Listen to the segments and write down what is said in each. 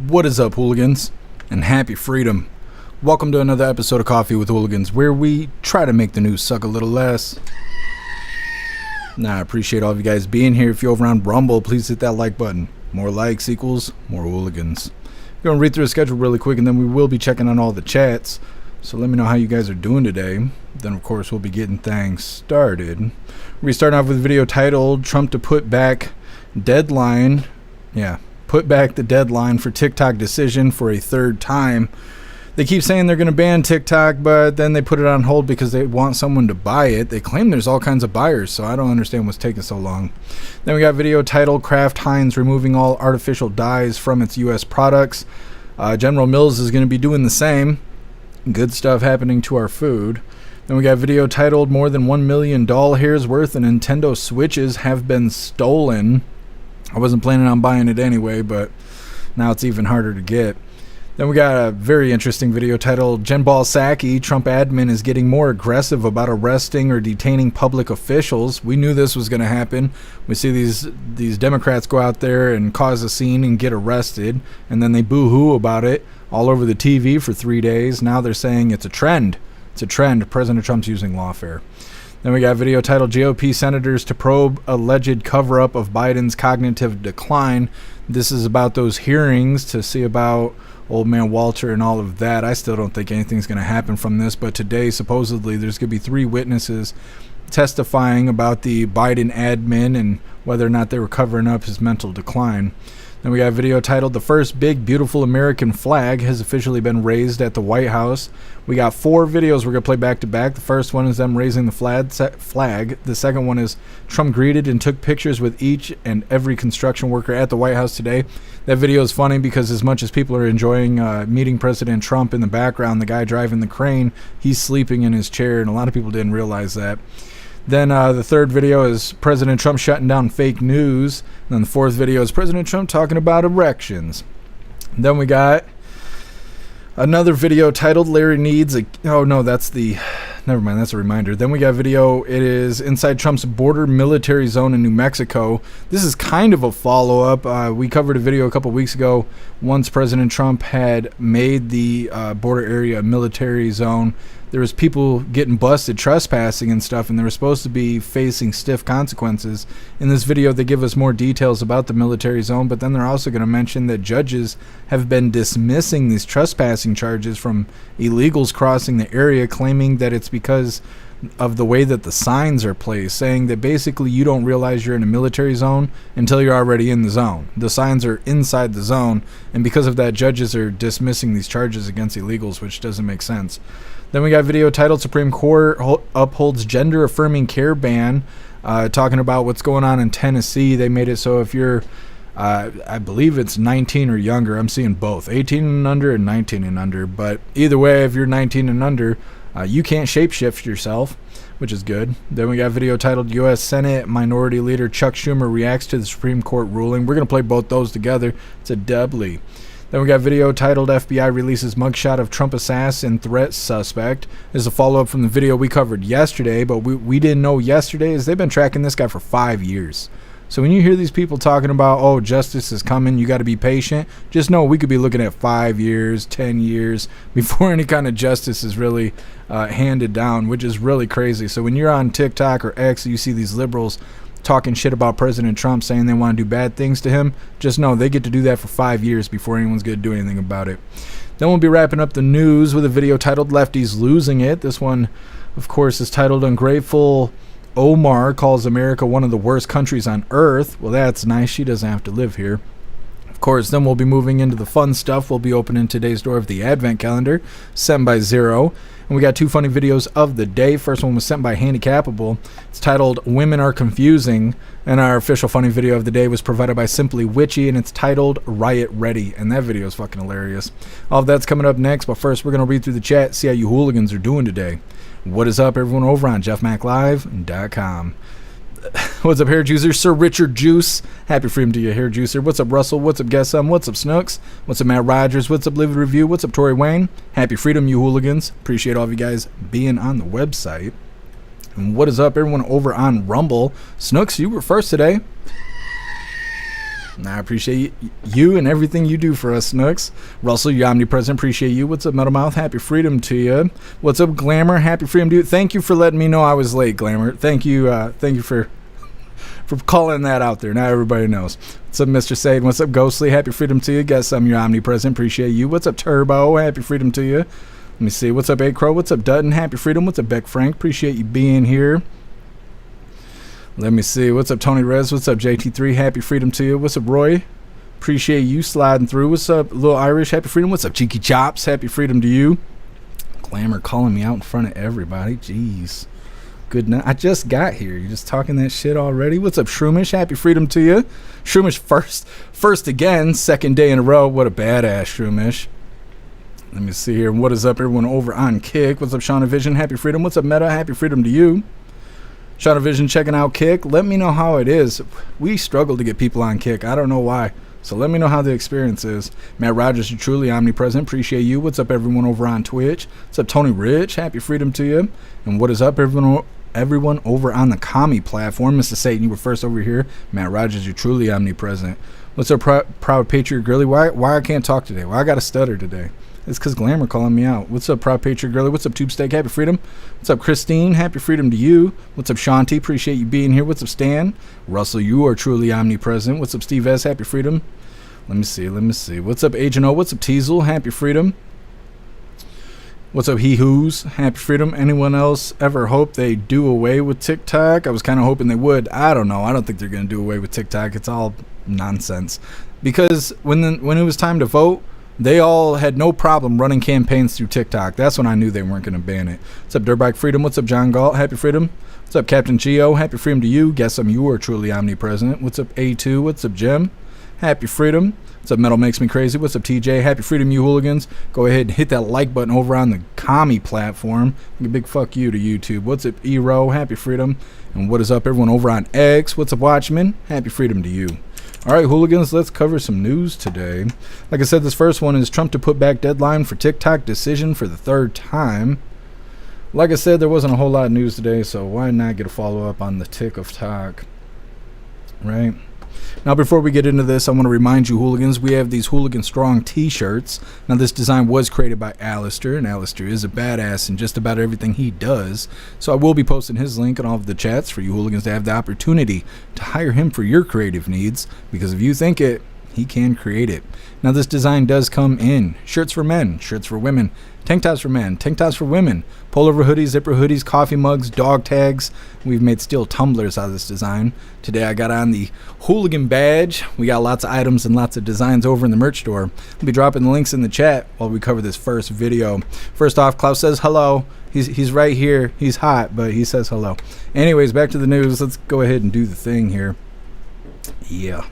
What is up, hooligans? And happy freedom. Welcome to another episode of Coffee with Hooligans, where we try to make the news suck a little less. I appreciate all of you guys being here. If you're over on Rumble, please hit that like button. More likes equals more hooligans. We're going to read through the schedule really quick, and then we will be checking on all the chats. So let me know how you guys are doing today. Then, of course, we'll be getting things started. We'll be starting off with a video titled, Trump to put back deadline. Put back the deadline for TikTok decision for a third time. They keep saying they're going to ban TikTok, but then they put it on hold because they want someone to buy it. They claim there's all kinds of buyers, so I don't understand what's taking so long. Then we got video titled, Kraft Heinz removing all artificial dyes from its U.S. products. General Mills is going to be doing the same. Good stuff happening to our food. Then we got video titled, more than $1 million hairs worth of Nintendo Switches have been stolen. I wasn't planning on buying it anyway, but now it's even harder to get. Then we got a very interesting video titled, Jen Psaki, Trump admin, is getting more aggressive about arresting or detaining public officials. We knew this was going to happen. We see these Democrats go out there and cause a scene and get arrested, and then they boo-hoo about it all over the TV for 3 days. Now they're saying it's a trend. It's a trend. President Trump's using Lawfare. Then we got a video titled, GOP senators to probe alleged cover-up of Biden's cognitive decline. This is about those hearings to see about old man Walter and all of that. I still don't think anything's going to happen from this, but today supposedly there's going to be 3 witnesses testifying about the Biden admin and whether or not they were covering up his mental decline. Then we got a video titled, The First Big Beautiful American Flag has officially been raised at the White House. We got 4 videos we're going to play back to back. The first one is them raising the flag. The second one is Trump greeted and took pictures with each and every construction worker at the White House today. That video is funny because as much as people are enjoying meeting President Trump in the background, the guy driving the crane, he's sleeping in his chair, and a lot of people didn't realize that. Then the third video is President Trump shutting down fake news. And then the fourth video is President Trump talking about erections. Then we got another video titled Larry needs a... Oh, no, that's the... Never mind, that's a reminder. Then we got a video. It is inside Trump's border military zone in New Mexico. This is kind of a follow-up. We covered a video a couple weeks ago once President Trump had made the border area a military zone. There was people getting busted trespassing and stuff, and they were supposed to be facing stiff consequences. In this video, they give us more details about the military zone, but then they're also going to mention that judges have been dismissing these trespassing charges from illegals crossing the area, claiming that it's because of the way that the signs are placed, saying that basically you don't realize you're in a military zone until you're already in the zone. The signs are inside the zone, and because of that, judges are dismissing these charges against illegals, which doesn't make sense. Then we got a video titled Supreme Court upholds gender-affirming care ban, talking about what's going on in Tennessee. They made it so if you're, I believe it's 19 or younger. I'm seeing both, 18 and under and 19 and under. But either way, if you're 19 and under, you can't shapeshift yourself, which is good. Then we got a video titled U.S. Senate Minority Leader Chuck Schumer reacts to the Supreme Court ruling. We're going to play both those together. It's a doubly. Then we got a video titled FBI releases mugshot of Trump assassin threat suspect. This is a follow-up from the video we covered yesterday, but we didn't know yesterday is they've been tracking this guy for 5 years. So when you hear these people talking about, oh, justice is coming, you got to be patient, just know we could be looking at 5 years, 10 years before any kind of justice is really handed down, which is really crazy. So when you're on TikTok or X, you see these liberals talking shit about President Trump, saying they want to do bad things to him, just know they get to do that for 5 years before anyone's going to do anything about it. Then we'll be wrapping up the news with a video titled Lefties Losing It. This one, of course, is titled Ungrateful Omar calls America one of the worst countries on earth. Well, that's nice. She doesn't have to live here. Of course, then we'll be moving into the fun stuff. We'll be opening today's door of the Advent calendar, sent by Zero. And we got 2 funny videos of the day. First one was sent by Handicapable. It's titled Women Are Confusing. And our official funny video of the day was provided by Simply Witchy, and it's titled Riot Ready. And that video is fucking hilarious. All of that's coming up next, but first we're going to read through the chat, see how you hooligans are doing today. What is up, everyone, over on jeffmaclive.com. What's up, Hair Juicer? Sir Richard Juice. Happy freedom to you, Hair Juicer. What's up, Russell? What's up, Guess Some? What's up, Snooks? What's up, Matt Rogers? What's up, Live Review? What's up, Tori Wayne? Happy freedom, you hooligans. Appreciate all of you guys being on the website. And what is up, everyone over on Rumble? Snooks, you were first today. I appreciate you and everything you do for us, Snooks. Russell, you're omnipresent. Appreciate you. What's up, Metal Mouth? Happy freedom to you. What's up, Glamour? Happy freedom to you. Thank you for letting me know I was late, Glamour. Thank you for calling that out there. Now everybody knows. What's up, Mr. Sade? What's up, Ghostly? Happy freedom to you. Guess I'm your omnipresent. Appreciate you. What's up, Turbo? Happy freedom to you. Let me see. What's up, A Crow? What's up, Dutton? Happy freedom. What's up, Beck Frank? Appreciate you being here. Let me see. What's up, Tony Rez? What's up, JT3? Happy freedom to you. What's up, Roy? Appreciate you sliding through. What's up, Lil Irish? Happy freedom. What's up, Cheeky Chops? Happy freedom to you. Glamour calling me out in front of everybody. Jeez. Good night. I just got here. You're just talking that shit already. What's up, Shroomish? Happy freedom to you. Shroomish first again. Second day in a row. What a badass, Shroomish. Let me see here. What is up, everyone over on Kick? What's up, Shauna Vision? Happy freedom. What's up, Meta? Happy freedom to you. Shauna Vision checking out Kick. Let me know how it is. We struggle to get people on Kick. I don't know why. So let me know how the experience is. Matt Rogers, you're truly omnipresent. Appreciate you. What's up, everyone over on Twitch? What's up, Tony Rich? Happy freedom to you. And what is up, everyone over on the commie platform? Mr. Satan, you were first over here. Matt Rogers, you're truly omnipresent. What's up, Proud Patriot Girly? Why I can't talk today? Why I got to stutter today? It's because Glamour calling me out. What's up, Proud Patriot Girly? What's up, Tube Steak? Happy freedom. What's up, Christine? Happy freedom to you. What's up, Shanti? Appreciate you being here. What's up, Stan? Russell, you are truly omnipresent. What's up, Steve S? Happy freedom. Let me see. What's up, Agent O? What's up, Teasel? Happy freedom. What's up, He Who's? Happy freedom. Anyone else ever hope they do away with TikTok? I was kind of hoping they would. I don't know. I don't think they're going to do away with TikTok. It's all nonsense. Because when it was time to vote, they all had no problem running campaigns through TikTok. That's when I knew they weren't going to ban it. What's up, Dirtbike Freedom? What's up, John Galt? Happy freedom. What's up, Captain Geo? Happy freedom to you. Guess you are truly omnipresent. What's up, A2? What's up, Jim? Happy freedom. What's up, Metal Makes Me Crazy? What's up, TJ? Happy freedom, you hooligans. Go ahead and hit that like button over on the commie platform. A big fuck you to YouTube. What's up, Ero? Happy freedom. And what is up, everyone over on X? What's up, Watchmen? Happy freedom to you. All right, hooligans, let's cover some news today. Like I said, this first one is Trump to put back deadline for TikTok decision for the third time. Like I said, there wasn't a whole lot of news today, so why not get a follow-up on the tick of talk, right? Now, before we get into this, I want to remind you, hooligans, we have these Hooligan Strong t-shirts. Now, this design was created by Alistair, and Alistair is a badass in just about everything he does. So I will be posting his link in all of the chats for you hooligans to have the opportunity to hire him for your creative needs, because if you think it, he can create it. Now, this design does come in shirts for men, shirts for women, tank tops for men, tank tops for women, pullover hoodies, zipper hoodies, coffee mugs, dog tags. We've made steel tumblers out of this design. Today I got on the hooligan badge. We got lots of items and lots of designs over in the merch store. I'll be dropping the links in the chat while we cover this first video. First off, Klaus says hello. He's right here. He's hot, but he says hello. Anyways, back to the news. Let's go ahead and do the thing here. Yeah.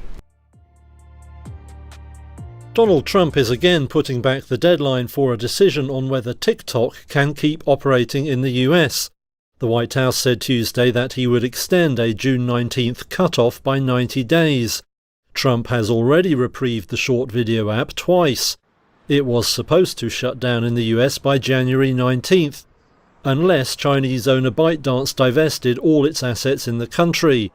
Donald Trump is again putting back the deadline for a decision on whether TikTok can keep operating in the US. The White House said Tuesday that he would extend a June 19th cutoff by 90 days. Trump has already reprieved the short video app twice. It was supposed to shut down in the US by January 19th, unless Chinese owner ByteDance divested all its assets in the country.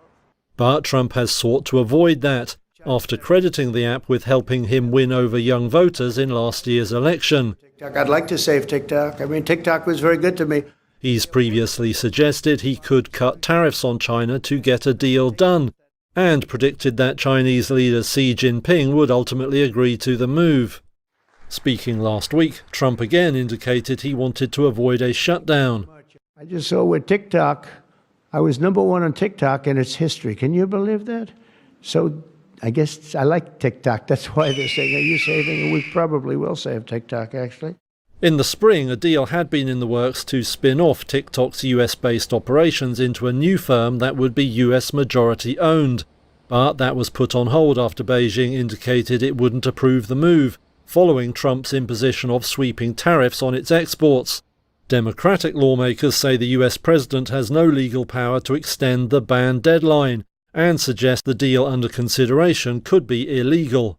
But Trump has sought to avoid that, after crediting the app with helping him win over young voters in last year's election. I'd like to save TikTok. I mean, TikTok was very good to me. He's previously suggested he could cut tariffs on China to get a deal done, and predicted that Chinese leader Xi Jinping would ultimately agree to the move. Speaking last week, Trump again indicated he wanted to avoid a shutdown. I just saw with TikTok, I was #1 on TikTok in its history. Can you believe that? So I guess I like TikTok. That's why they're saying, are you saving it? We probably will save TikTok, actually. In the spring, a deal had been in the works to spin off TikTok's US-based operations into a new firm that would be US majority-owned. But that was put on hold after Beijing indicated it wouldn't approve the move, following Trump's imposition of sweeping tariffs on its exports. Democratic lawmakers say the US president has no legal power to extend the ban deadline, and suggest the deal under consideration could be illegal.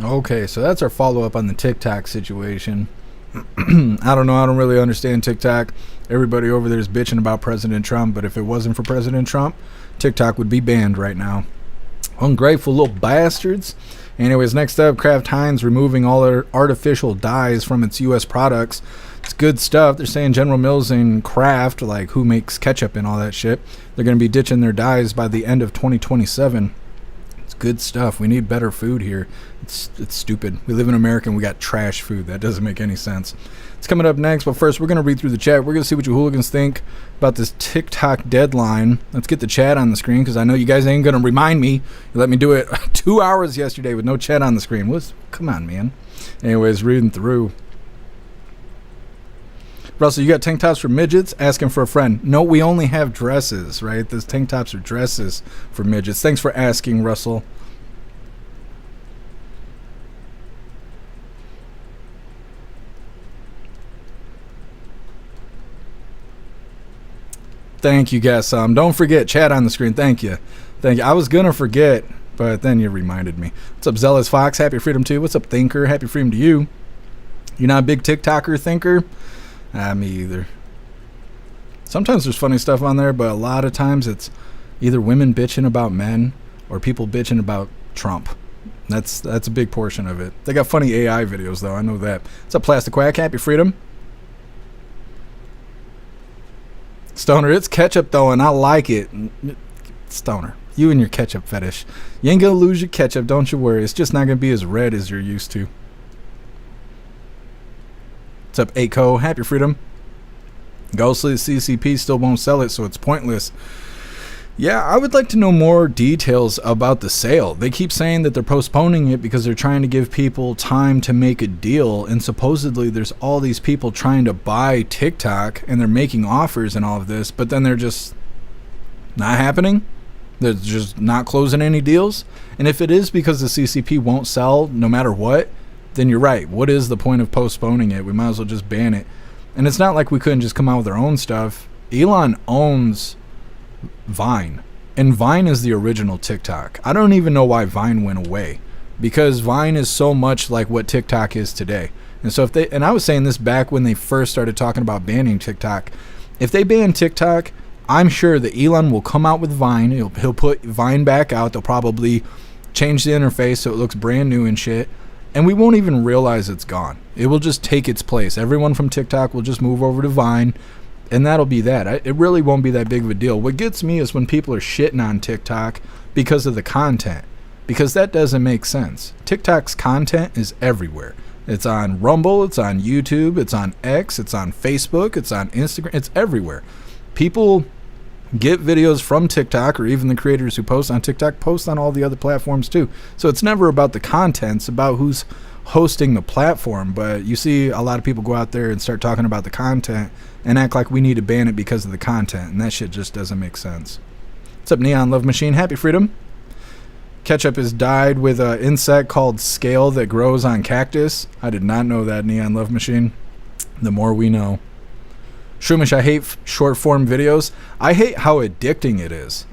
Okay, so that's our follow-up on the TikTok situation. I don't know, I don't really understand TikTok. Everybody over there is bitching about President Trump, but if it wasn't for President Trump, TikTok would be banned right now. Ungrateful little bastards. Anyways, next up, Kraft Heinz removing all their artificial dyes from its U.S. products. It's good stuff. They're saying General Mills and Kraft, like who makes ketchup and all that shit, they're going to be ditching their dyes by the end of 2027. It's good stuff. We need better food here. It's stupid. We live in America and we got trash food. That doesn't make any sense. It's coming up next, but first we're going to read through the chat. We're going to see what you hooligans think about this TikTok deadline. Let's get the chat on the screen because I know you guys ain't going to remind me. You let me do it 2 hours yesterday with no chat on the screen. Come on, man. Anyways, reading through. Russell, you got tank tops for midgets? Asking for a friend. No, we only have dresses, right? Those tank tops are dresses for midgets. Thanks for asking, Russell. Thank you, guys. Don't forget, chat on the screen. Thank you. I was going to forget, but then you reminded me. What's up, Zealous Fox? Happy Freedom to you. What's up, Thinker? Happy Freedom to you. You're not a big TikToker, Thinker? Me either. Sometimes there's funny stuff on there, but a lot of times it's either women bitching about men or people bitching about Trump. That's a big portion of it. They got funny AI videos, though. I know that. What's up, Plastic Quack? Happy Freedom. Stoner, it's ketchup, though, and I like it. Stoner, you and your ketchup fetish. You ain't going to lose your ketchup, don't you worry. It's just not going to be as red as you're used to. What's up, Aco? Happy Freedom. Ghostly CCP still won't sell it, so it's pointless. Yeah, I would like to know more details about the sale. They keep saying that they're postponing it because they're trying to give people time to make a deal, and supposedly there's all these people trying to buy TikTok, and they're making offers and all of this, but then they're just not happening. They're just not closing any deals. And if it is because the CCP won't sell no matter what, then you're right. What is the point of postponing it? We might as well just ban it. And it's not like we couldn't just come out with our own stuff. Elon owns Vine, and Vine is the original TikTok. I don't even know why Vine went away, because Vine is so much like what TikTok is today. And so and I was saying this back when they first started talking about banning TikTok. If they ban TikTok, I'm sure that Elon will come out with Vine. He'll put Vine back out. They'll probably change the interface so it looks brand new and shit. And we won't even realize it's gone. It will just take its place. Everyone from TikTok will just move over to Vine, and that'll be that. It really won't be that big of a deal. What gets me is when people are shitting on TikTok because of the content, because that doesn't make sense. TikTok's content is everywhere. It's on Rumble, it's on YouTube, it's on X, it's on Facebook, it's on Instagram, it's everywhere. People get videos from TikTok, or even the creators who post on TikTok post on all the other platforms too. So it's never about the content, it's about who's hosting the platform. But you see a lot of people go out there and start talking about the content and act like we need to ban it because of the content, and that shit just doesn't make sense. What's up, Neon Love Machine? Happy Freedom. Ketchup is dyed with an insect called scale that grows on cactus. I did not know that, Neon Love Machine. The more we know. Shroomish, I hate short form videos. I hate how addicting it is.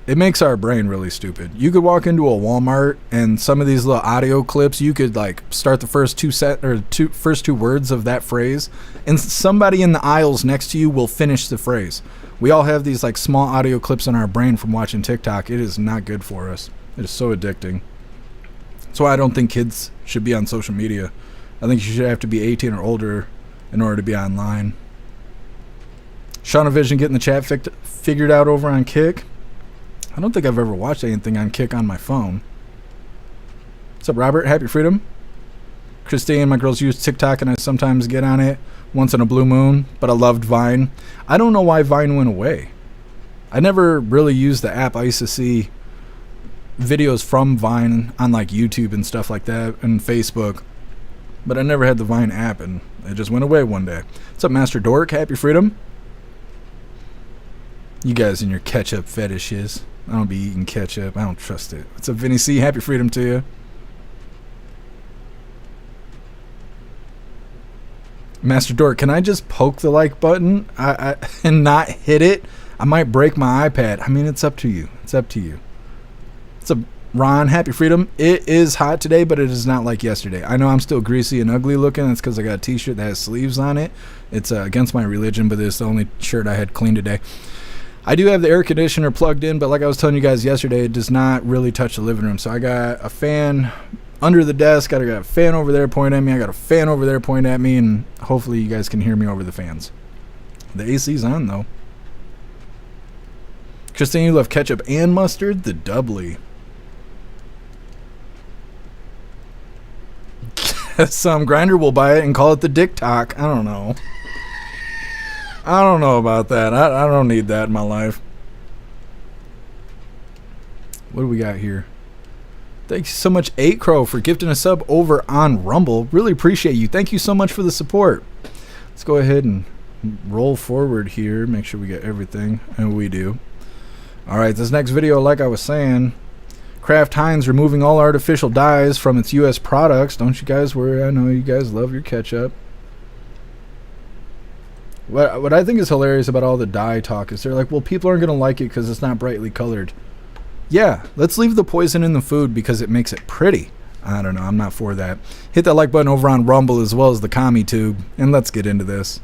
It makes our brain really stupid. You could walk into a Walmart and some of these little audio clips, you could like start the first first two words of that phrase, and somebody in the aisles next to you will finish the phrase. We all have these like small audio clips in our brain from watching TikTok. It is not good for us. It is so addicting. That's why I don't think kids should be on social media. I think you should have to be 18 or older in order to be online. Shauna Vision getting the chat figured out over on Kick. I don't think I've ever watched anything on Kick on my phone. What's up, Robert? Happy Freedom. Christine, my girls use TikTok and I sometimes get on it once in a blue moon, but I loved Vine. I don't know why Vine went away. I never really used the app. I used to see videos from Vine on like YouTube and stuff like that and Facebook, but I never had the Vine app, and it just went away one day. What's up, Master Dork? Happy Freedom. You guys and your ketchup fetishes. I don't be eating ketchup. I don't trust it. What's up, Vinny C? Happy Freedom to you. Master Dork, can I just poke the like button and not hit it? I might break my iPad. I mean, it's up to you. It's up to you. What's up, Ron? Happy Freedom. It is hot today, but it is not like yesterday. I know I'm still greasy and ugly looking. It's because I got a t-shirt that has sleeves on it. It's against my religion, but it's the only shirt I had clean today. I do have the air conditioner plugged in, but like I was telling you guys yesterday, it does not really touch the living room. So I got a fan under the desk, I got a fan over there pointing at me, I got a fan over there pointing at me, and hopefully you guys can hear me over the fans. The AC's on though. Christine, you love ketchup and mustard? The doubly. Some grinder will buy it and call it the Dick Talk. I don't know. I don't know about that. I don't need that in my life. What do we got here? Thank you so much, 8 Crow, for gifting a sub over on Rumble. Really appreciate you. Thank you so much for the support. Let's go ahead and roll forward here. Make sure we get everything. And we do. Alright, this next video, like I was saying, Kraft Heinz removing all artificial dyes from its U.S. products. Don't you guys worry. I know you guys love your ketchup. What I think is hilarious about all the dye talk is they're like, well, people aren't going to like it because it's not brightly colored. Yeah, let's leave the poison in the food because it makes it pretty. I don't know. I'm not for that. Hit that like button over on Rumble as well as the commie tube, and let's get into this.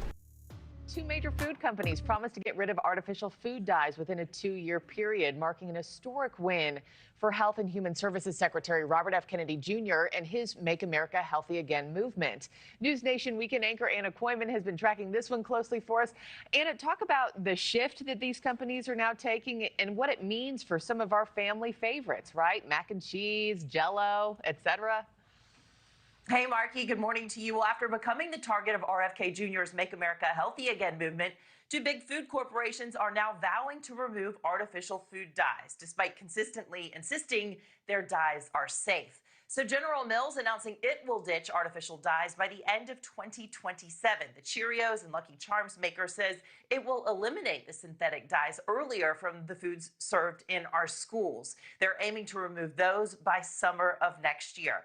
Two major food companies promised to get rid of artificial food dyes within a 2-year period, marking an historic win for Health and Human Services Secretary Robert F. Kennedy Jr. and his Make America Healthy Again movement. News Nation weekend anchor Anna Koyman has been tracking this one closely for us. Anna, talk about the shift that these companies are now taking and what it means for some of our family favorites, right? Mac and cheese, Jell-O, etc. Hey, Marky, good morning to you. Well, after becoming the target of RFK Jr.'s Make America Healthy Again movement, two big food corporations are now vowing to remove artificial food dyes, despite consistently insisting their dyes are safe. So General Mills announcing it will ditch artificial dyes by the end of 2027. The Cheerios and Lucky Charms maker says it will eliminate the synthetic dyes earlier from the foods served in our schools. They're aiming to remove those by summer of next year.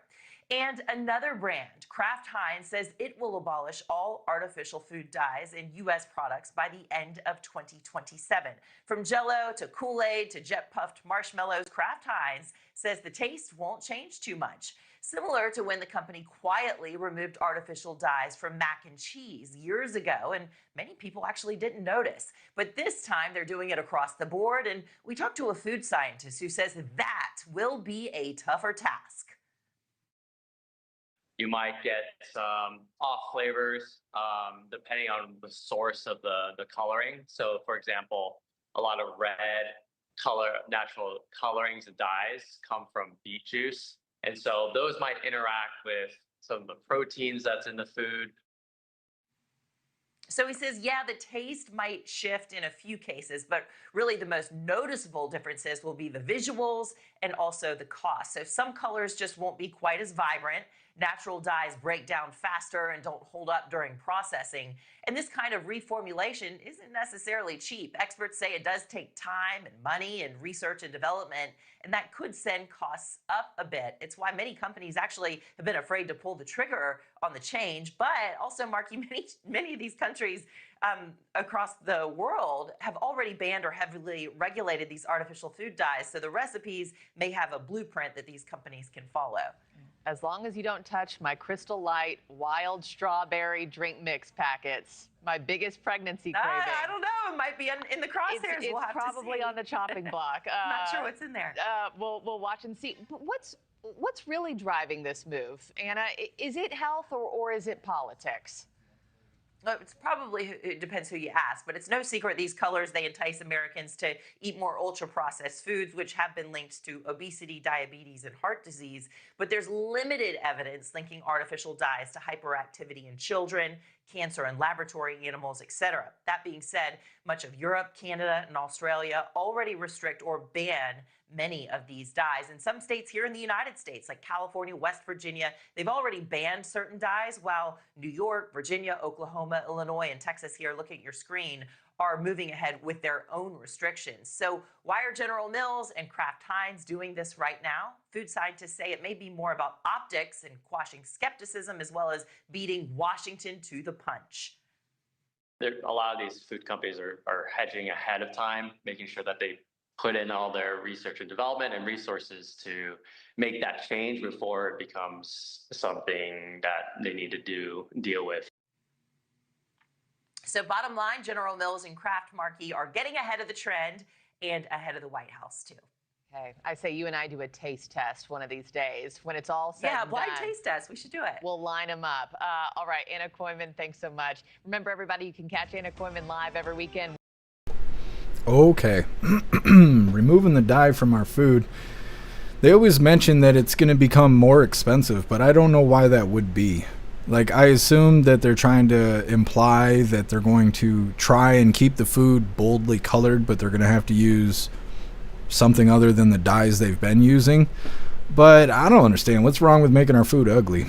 And another brand, Kraft Heinz, says it will abolish all artificial food dyes in U.S. products by the end of 2027. From Jell-O to Kool-Aid to jet-puffed marshmallows, Kraft Heinz says the taste won't change too much. Similar to when the company quietly removed artificial dyes from mac and cheese years ago, and many people actually didn't notice. But this time they're doing it across the board, and we talked to a food scientist who says that will be a tougher task. You might get some off flavors depending on the source of the coloring. So, for example, a lot of red natural colorings and dyes come from beet juice. And so those might interact with some of the proteins that's in the food. So he says, yeah, the taste might shift in a few cases, but really the most noticeable differences will be the visuals and also the cost. So some colors just won't be quite as vibrant. Natural dyes break down faster and don't hold up during processing. And this kind of reformulation isn't necessarily cheap. Experts say it does take time and money and research and development, and that could send costs up a bit. It's why many companies actually have been afraid to pull the trigger on the change. But also, Marky, many of these countries across the world have already banned or heavily regulated these artificial food dyes. So the recipes may have a blueprint that these companies can follow. As long as you don't touch my Crystal Light wild strawberry drink mix packets, my biggest pregnancy craving. I don't know. It might be in the crosshairs. It's we'll have probably to see. on the chopping block. Not sure what's in there. We'll watch and see. But what's really driving this move, Anna? Is it health or is it politics? It depends who you ask, but it's no secret these colors, they entice Americans to eat more ultra-processed foods, which have been linked to obesity, diabetes, and heart disease. But there's limited evidence linking artificial dyes to hyperactivity in children, cancer in laboratory animals, etc. That being said, much of Europe, Canada, and Australia already restrict or ban many of these dyes. In some states here in the United States, like California, West Virginia, they've already banned certain dyes, while New York, Virginia, Oklahoma, Illinois, and Texas here, look at your screen, are moving ahead with their own restrictions. So why are General Mills and Kraft Heinz doing this right now? Food scientists say it may be more about optics and quashing skepticism, as well as beating Washington to the punch. A lot of these food companies are hedging ahead of time, making sure that they put in all their research and development and resources to make that change before it becomes something that they need to deal with. So bottom line, General Mills and Kraft Marquee are getting ahead of the trend and ahead of the White House, too. Okay, I say you and I do a taste test one of these days. When it's all said and blind done, taste test. We should do it. we'll line them up. All right, Anna Koyman, thanks so much. Remember, everybody, you can catch Anna Koyman live every weekend. Okay. Removing the dye from our food. They always mention that it's going to become more expensive, but I don't know why that would be. Like, I assume that they're trying to imply that they're going to try and keep the food boldly colored, but they're going to have to use something other than the dyes they've been using. But I don't understand. What's wrong with making our food ugly?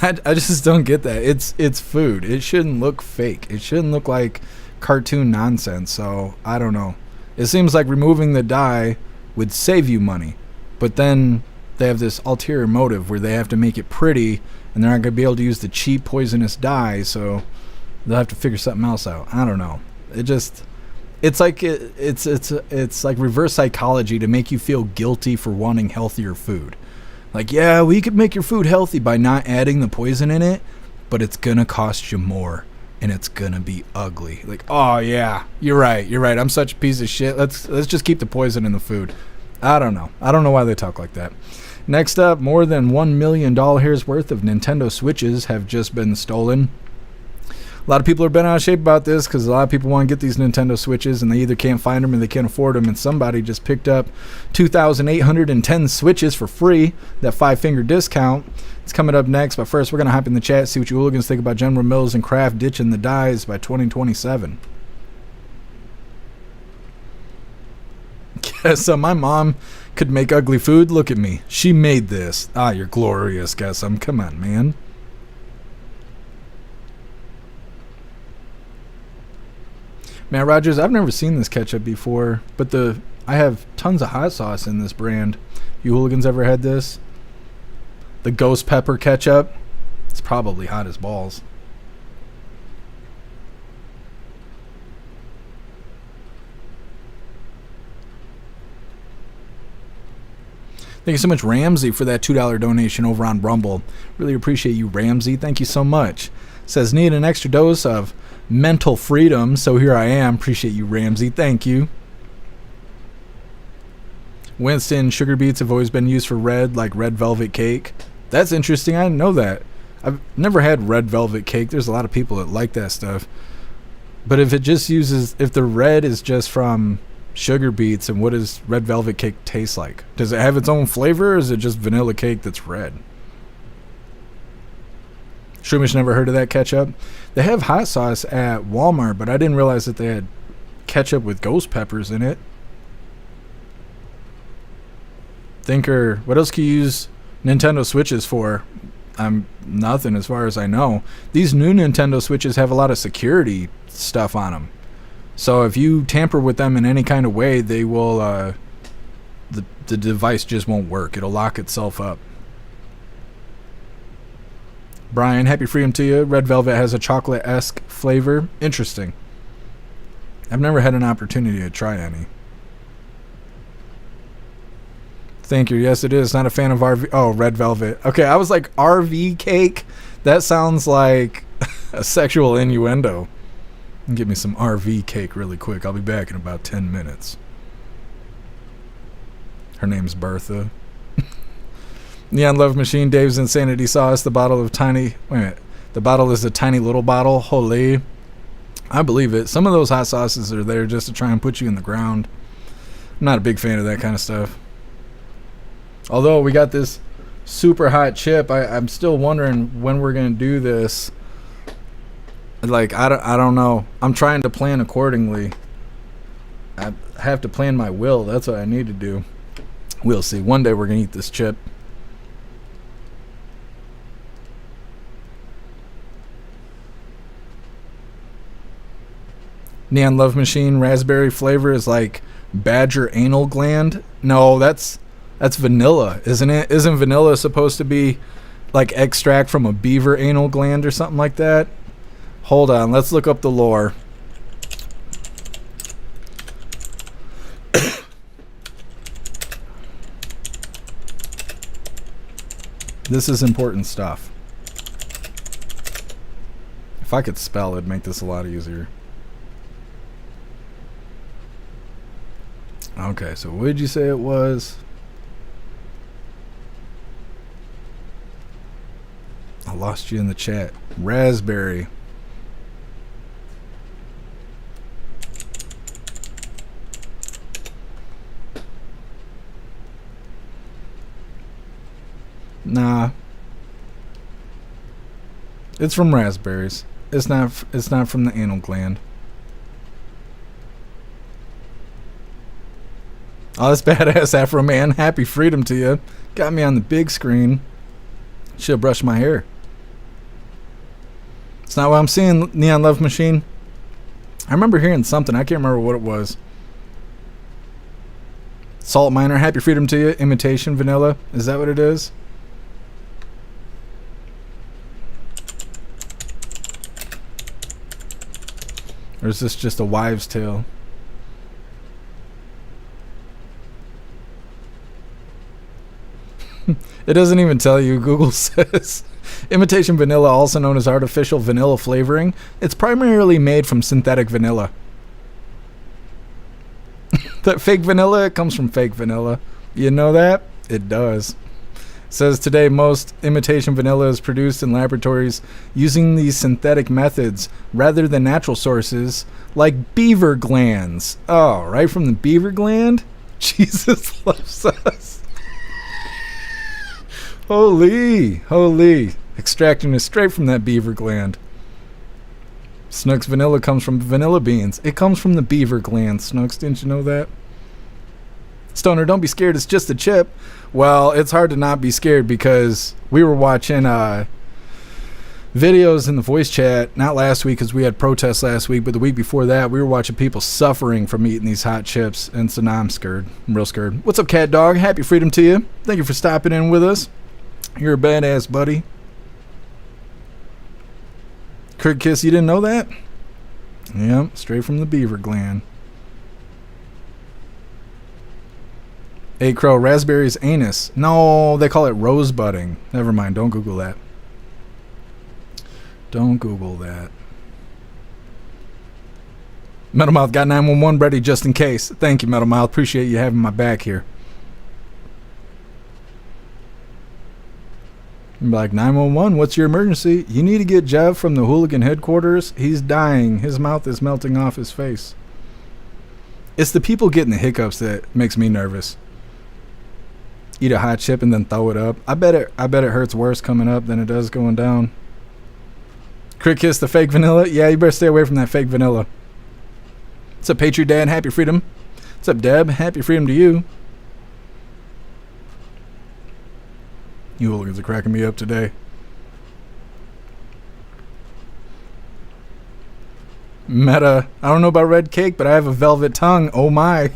I just don't get that. It's food. It shouldn't look fake. It shouldn't look like cartoon nonsense. So I don't know. It seems like removing the dye would save you money, but then they have this ulterior motive where they have to make it pretty, and they're not going to be able to use the cheap poisonous dye, so they'll have to figure something else out. I don't know. It's like it's like reverse psychology to make you feel guilty for wanting healthier food. Like, yeah, we could make your food healthy by not adding the poison in it, but it's gonna cost you more, and it's gonna be ugly. Like, oh yeah, you're right. I'm such a piece of shit. Let's just keep the poison in the food. I don't know why they talk like that. Next up, more than $1 million worth of Nintendo Switches have just been stolen. A lot of people are bent out of shape about this because a lot of people want to get these Nintendo Switches and they either can't find them or they can't afford them. And somebody just picked up 2,810 Switches for free. That 5-finger discount. It's coming up next. But first, we're going to hop in the chat, see what you hooligans think about General Mills and Kraft ditching the dyes by 2027. So my mom could make ugly food. Look at me. She made this. Ah, you're glorious, Guessum. Come on, man. Matt Rogers, I've never seen this ketchup before, but I have tons of hot sauce in this brand. You hooligans ever had this? The ghost pepper ketchup? It's probably hot as balls. Thank you so much, Ramsey, for that $2 donation over on Rumble. Really appreciate you, Ramsey. Thank you so much. Says, need an extra dose of mental freedom, so here I am. Appreciate you, Ramsey. Thank you. Winston, sugar beets have always been used for red, like red velvet cake. That's interesting. I didn't know that. I've never had red velvet cake. There's a lot of people that like that stuff. But if the red is just from sugar beets, and what does red velvet cake taste like? Does it have its own flavor, or is it just vanilla cake that's red? Shumish, never heard of that ketchup. They have hot sauce at Walmart, but I didn't realize that they had ketchup with ghost peppers in it. Thinker, what else can you use Nintendo Switches for? Nothing as far as I know. These new Nintendo Switches have a lot of security stuff on them. So if you tamper with them in any kind of way, they will, the device just won't work. It'll lock itself up. Brian, happy freedom to you. Red Velvet has a chocolate-esque flavor. Interesting. I've never had an opportunity to try any. Thank you. Yes, it is. Not a fan of RV. Oh, Red Velvet. Okay, I was like, RV cake? That sounds like a sexual innuendo. Give me some RV cake really quick. I'll be back in about 10 minutes. Her name's Bertha. Neon Love Machine, Dave's Insanity Sauce. The bottle is a tiny little bottle. Holy. I believe it. Some of those hot sauces are there just to try and put you in the ground. I'm not a big fan of that kind of stuff. Although we got this super hot chip, I'm still wondering when we're going to do this. Like, I don't know. I'm trying to plan accordingly. I have to plan my will. That's what I need to do. We'll see. One day we're going to eat this chip. Neon Love Machine raspberry flavor is like badger anal gland. No, that's vanilla, isn't it? Isn't vanilla supposed to be like extract from a beaver anal gland or something like that? Hold on, let's look up the lore. This is important stuff. If I could spell, it'd make this a lot easier. Okay, so what did you say it was? I lost you in the chat. Raspberry. Nah. It's from raspberries. It's not from the anal gland. Oh, that's badass, Afro Man. Happy freedom to you. Got me on the big screen. Should've brushed my hair. It's not what I'm seeing, Neon Love Machine. I remember hearing something. I can't remember what it was. Salt Miner. Happy freedom to you. Imitation Vanilla. Is that what it is? Or is this just a wives' tale? It doesn't even tell you. Google says imitation vanilla, also known as artificial vanilla flavoring. It's primarily made from synthetic vanilla. That fake vanilla, it comes from fake vanilla. You know that? It does. Says today most imitation vanilla is produced in laboratories using these synthetic methods rather than natural sources like beaver glands. Oh, right from the beaver gland? Jesus loves us. Holy. Extracting it straight from that beaver gland. Snooks vanilla comes from vanilla beans. It comes from the beaver gland, Snooks. Didn't you know that? Stoner, don't be scared. It's just a chip. Well, it's hard to not be scared because we were watching videos in the voice chat, not last week because we had protests last week, but the week before that, we were watching people suffering from eating these hot chips, and so now I'm scared. I'm real scared. What's up, Cat Dog? Happy freedom to you. Thank you for stopping in with us. You're a badass, buddy. Kurt Kiss, you didn't know that? Yep, straight from the beaver gland. Hey, Crow, raspberries anus. No, they call it rosebudding. Never mind, don't Google that. Don't Google that. Metalmouth got 911 ready just in case. Thank you, Metalmouth. Appreciate you having my back here. You'd be like, 911, what's your emergency? You need to get Jeff from the Hooligan headquarters. He's dying. His mouth is melting off his face. It's the people getting the hiccups that makes me nervous. Eat a hot chip and then throw it up. I bet it hurts worse coming up than it does going down. Crit Kiss, the fake vanilla. Yeah, you better stay away from that fake vanilla. What's up, Patriot Dad? Happy freedom. What's up, Deb? Happy freedom to you. You hooligans are cracking me up today. Meta. I don't know about red cake, but I have a velvet tongue. Oh my.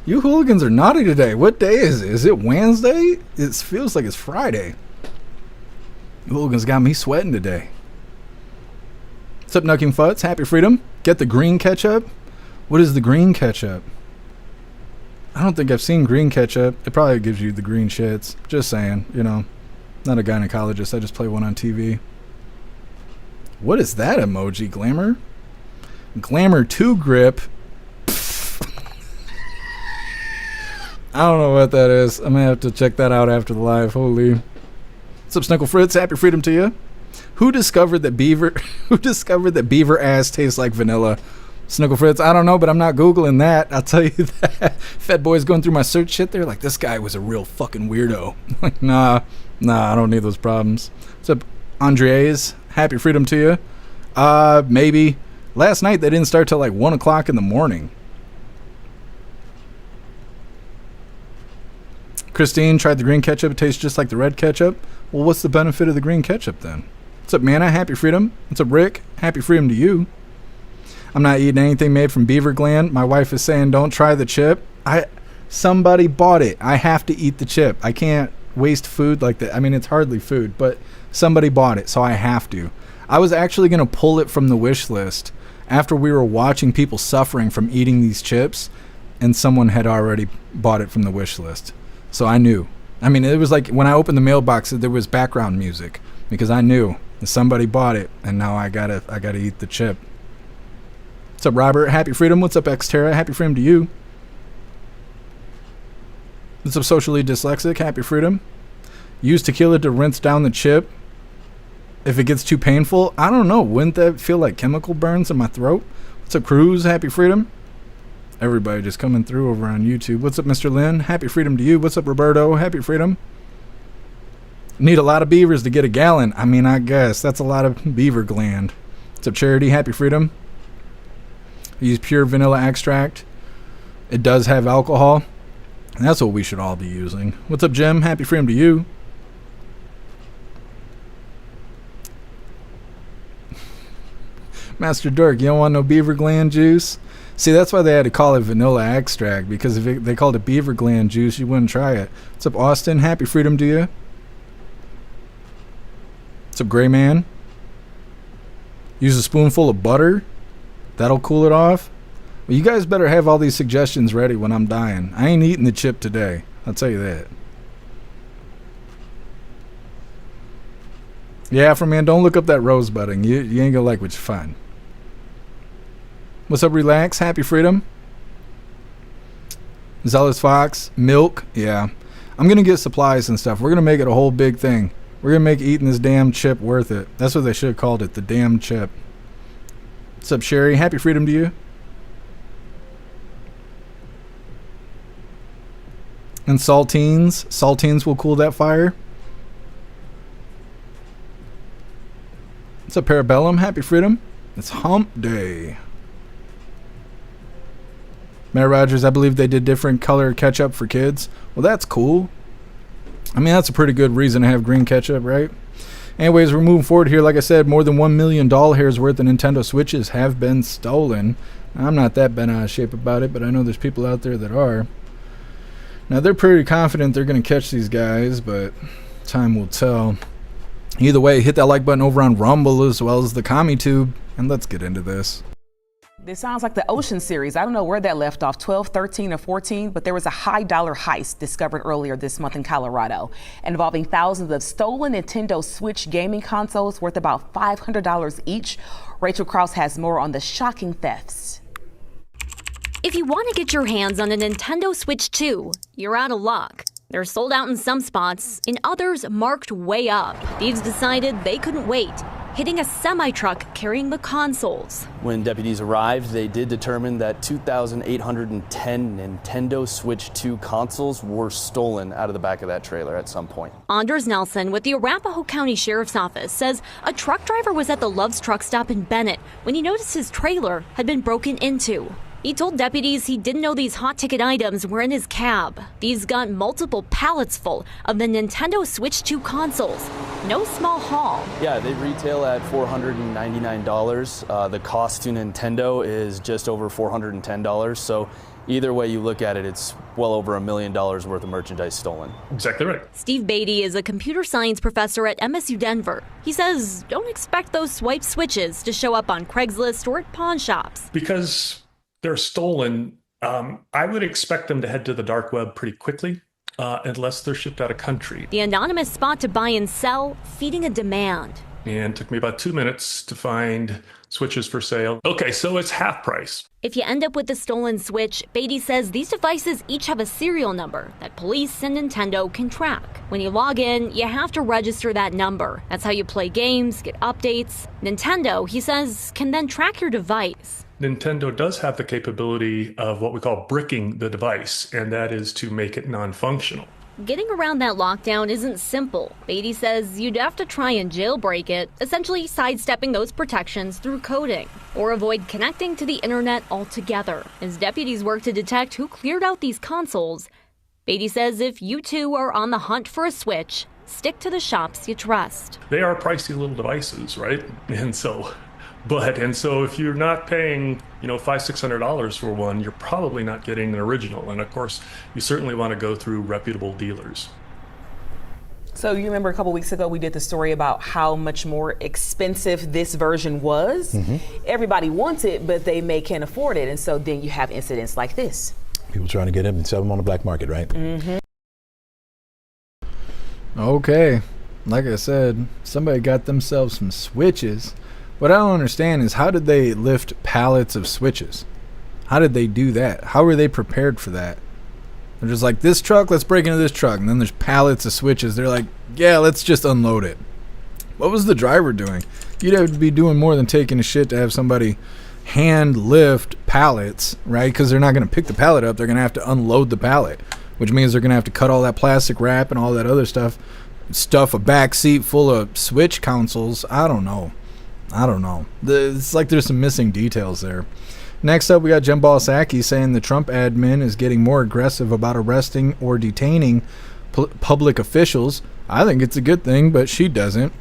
You hooligans are naughty today. What day is it? Is it Wednesday? It feels like it's Friday. You hooligans got me sweating today. What's up, Nucking Futs? Happy freedom. Get the green ketchup. What is the green ketchup? I don't think I've seen green ketchup. It probably gives you the green shits. Just saying, you know. Not a gynecologist. I just play one on TV. What is that emoji, Glamour? Glamour 2 grip. I don't know what that is. I'm gonna have to check that out after the live. Holy. What's up, Snuckle Fritz? Happy freedom to you. Who discovered that beaver ass tastes like vanilla? Snuckle Fritz, I don't know, but I'm not Googling that. I'll tell you that. Fed boys going through my search shit. They're like, this guy was a real fucking weirdo. Like, nah, I don't need those problems. What's up, Andres? Happy freedom to you. Maybe. Last night they didn't start till like 1 o'clock in the morning. Christine tried the green ketchup. It tastes just like the red ketchup. Well, what's the benefit of the green ketchup then? What's up, Manna? Happy freedom. What's up, Rick? Happy freedom to you. I'm not eating anything made from beaver gland. My wife is saying don't try the chip. Somebody bought it. I have to eat the chip. I can't waste food like that. I mean, it's hardly food, but somebody bought it, so I have to. I was actually going to pull it from the wish list after we were watching people suffering from eating these chips, and someone had already bought it from the wish list. So I knew. I mean, it was like when I opened the mailbox, there was background music. because I knew that somebody bought it, and now I gotta eat the chip. What's up, Robert? Happy Freedom. What's up, Xterra? Happy Freedom to you. What's up, Socially Dyslexic? Happy Freedom. Use tequila to rinse down the chip if it gets too painful. I don't know. Wouldn't that feel like chemical burns in my throat? What's up, Cruz? Happy Freedom. Everybody just coming through over on YouTube. What's up, Mr. Lynn? Happy Freedom to you. What's up, Roberto? Happy Freedom. Need a lot of beavers to get a gallon. I mean, I guess that's a lot of beaver gland. What's up, Charity? Happy Freedom. I use pure vanilla extract. It does have alcohol. And that's what we should all be using. What's up, Jim? Happy Freedom to you. Master Dirk, you don't want no beaver gland juice? See, that's why they had to call it vanilla extract, because if they called it beaver gland juice, you wouldn't try it. What's up, Austin? Happy Freedom to you. What's up, Gray Man? Use a spoonful of butter. That'll cool it off. Well, you guys better have all these suggestions ready when I'm dying. I ain't eating the chip today. I'll tell you that. Yeah, Afro-Man, don't look up that rosebudding. You ain't gonna like what you find. What's up, Relax? Happy Freedom. Zealous Fox. Milk. Yeah. I'm gonna get supplies and stuff. We're gonna make it a whole big thing. We're gonna make eating this damn chip worth it. That's what they should have called it. The damn chip. What's up, Sherry? Happy Freedom to you. And saltines. Saltines will cool that fire. What's up, Parabellum? Happy Freedom. It's hump day. Matt Rogers, I believe they did different color ketchup for kids. Well, that's cool. I mean, that's a pretty good reason to have green ketchup, right? Anyways, we're moving forward here. Like I said, more than $1 million hairs worth of Nintendo Switches have been stolen. I'm not that bent out of shape about it, but I know there's people out there that are. Now, they're pretty confident they're going to catch these guys, but time will tell. Either way, hit that like button over on Rumble as well as the CommiTube, and let's get into this. This sounds like the Ocean series. I don't know where that left off, 12, 13, or 14, but there was a high-dollar heist discovered earlier this month in Colorado involving thousands of stolen Nintendo Switch gaming consoles worth about $500 each. Rachel Krause has more on the shocking thefts. If you want to get your hands on a Nintendo Switch 2, you're out of luck. They're sold out in some spots, in others marked way up. Thieves decided they couldn't wait, hitting a semi-truck carrying the consoles. When deputies arrived, they did determine that 2,810 Nintendo Switch 2 consoles were stolen out of the back of that trailer at some point. Anders Nelson with the Arapahoe County Sheriff's Office says a truck driver was at the Love's truck stop in Bennett when he noticed his trailer had been broken into. He told deputies he didn't know these hot-ticket items were in his cab. These got multiple pallets full of the Nintendo Switch 2 consoles. No small haul. Yeah, they retail at $499. The cost to Nintendo is just over $410. So either way you look at it, it's well over $1 million worth of merchandise stolen. Exactly right. Steve Beatty is a computer science professor at MSU Denver. He says don't expect those swipe switches to show up on Craigslist or at pawn shops. Because they're stolen, I would expect them to head to the dark web pretty quickly, unless they're shipped out of country. The anonymous spot to buy and sell, feeding a demand. And it took me about 2 minutes to find switches for sale. Okay, so it's half price. If you end up with the stolen Switch, Beatty says these devices each have a serial number that police and Nintendo can track. When you log in, you have to register that number. That's how you play games, get updates. Nintendo, he says, can then track your device. Nintendo does have the capability of what we call bricking the device, and that is to make it non-functional. Getting around that lockdown isn't simple. Beatty says you'd have to try and jailbreak it, essentially sidestepping those protections through coding, or avoid connecting to the internet altogether. As deputies work to detect who cleared out these consoles, Beatty says if you too are on the hunt for a Switch, stick to the shops you trust. They are pricey little devices, right? And so if you're not paying, $500-600 for one, you're probably not getting an original. And of course, you certainly want to go through reputable dealers. So you remember a couple weeks ago we did the story about how much more expensive this version was. Mm-hmm. Everybody wants it, but they can't afford it. And so then you have incidents like this. People trying to get them and sell them on the black market, right? Mm-hmm. Okay. Like I said, somebody got themselves some switches. What I don't understand is, how did they lift pallets of switches? How did they do that? How were they prepared for that? They're just like, this truck, let's break into this truck. And then there's pallets of switches. They're like, yeah, let's just unload it. What was the driver doing? You'd have to be doing more than taking a shit to have somebody hand lift pallets, right? Because they're not going to pick the pallet up. They're going to have to unload the pallet, which means they're going to have to cut all that plastic wrap and all that other stuff. Stuff a back seat full of switch consoles. I don't know. It's like there's some missing details there. Next up, we got Jen Balsacki saying the Trump admin is getting more aggressive about arresting or detaining public officials. I think it's a good thing, but she doesn't.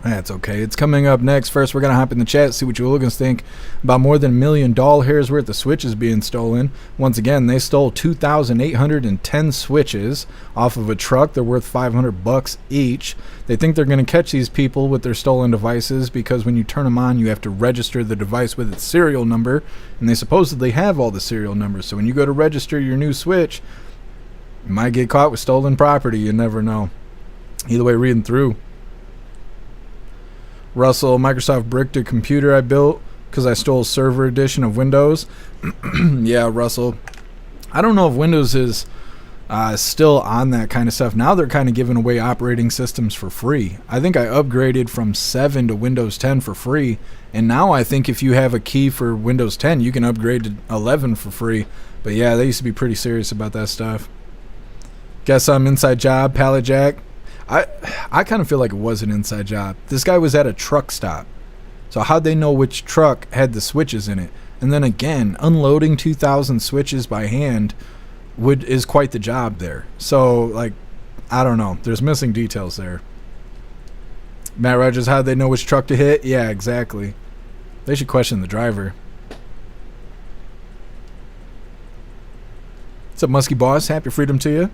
That's okay. It's coming up next. First, we're going to hop in the chat, see what you Hooligans think about more than $1 million worth of switches being stolen. Once again, they stole 2,810 switches off of a truck. They're worth $500 each. They think they're going to catch these people with their stolen devices because when you turn them on, you have to register the device with its serial number, and they supposedly have all the serial numbers. So when you go to register your new switch, you might get caught with stolen property. You never know. Either way, reading through. Russell, Microsoft bricked a computer I built because I stole server edition of Windows. Yeah, Russell. I don't know if Windows is still on that kind of stuff. Now they're kind of giving away operating systems for free. I think I upgraded from 7 to Windows 10 for free. And now I think if you have a key for Windows 10, you can upgrade to 11 for free. But yeah, they used to be pretty serious about that stuff. Guess I'm inside job, Pallet Jack. I kind of feel like it was an inside job. This guy was at a truck stop. So how'd they know which truck had the switches in it? And then again, unloading 2,000 switches by hand is quite the job there. So, like, I don't know. There's missing details there. Matt Rogers, how'd they know which truck to hit? Yeah, exactly. They should question the driver. What's up, Muskie Boss? Happy freedom to you.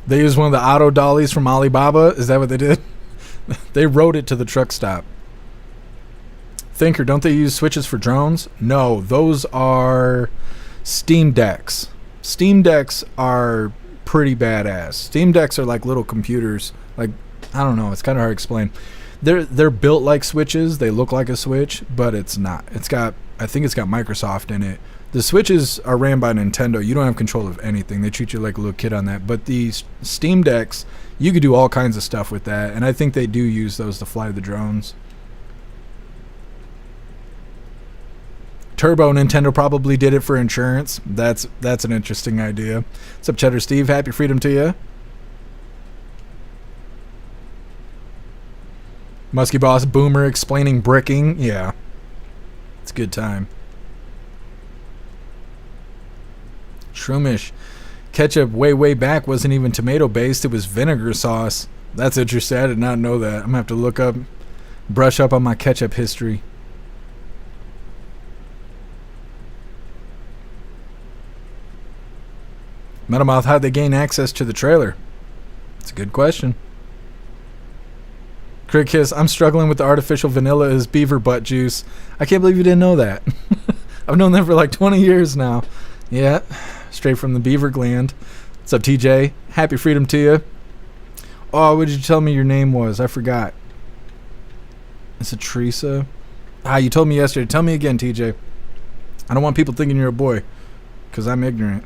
They used one of the auto dollies from Alibaba. Is that what they did? They rode it to the truck stop. Thinker, don't they use switches for drones? No, those are Steam Decks. Steam Decks are pretty badass. Steam Decks are like little computers. Like, I don't know. It's kind of hard to explain. They're built like switches. They look like a switch, but it's not. I think it's got Microsoft in it. The switches are ran by Nintendo. You don't have control of anything. They treat you like a little kid on that. But these Steam Decks, you could do all kinds of stuff with that. And I think they do use those to fly the drones. Turbo, Nintendo probably did it for insurance. That's an interesting idea. What's up, Cheddar Steve? Happy freedom to you. Muskie Boss, Boomer explaining bricking. Yeah. It's a good time. Shroomish. Ketchup way back wasn't even tomato based. It was vinegar sauce. That's interesting. I did not know that. I'm going to have to brush up on my ketchup history. Metalmouth, how'd they gain access to the trailer? It's a good question. Crick Kiss, I'm struggling with the artificial vanilla as beaver butt juice. I can't believe you didn't know that. I've known that for like 20 years now. Yeah, straight from the beaver gland. What's up, TJ? Happy freedom to you. Oh, what did you tell me your name was? I forgot. It's a Teresa. You told me yesterday. Tell me again, TJ. I don't want people thinking you're a boy, because I'm ignorant.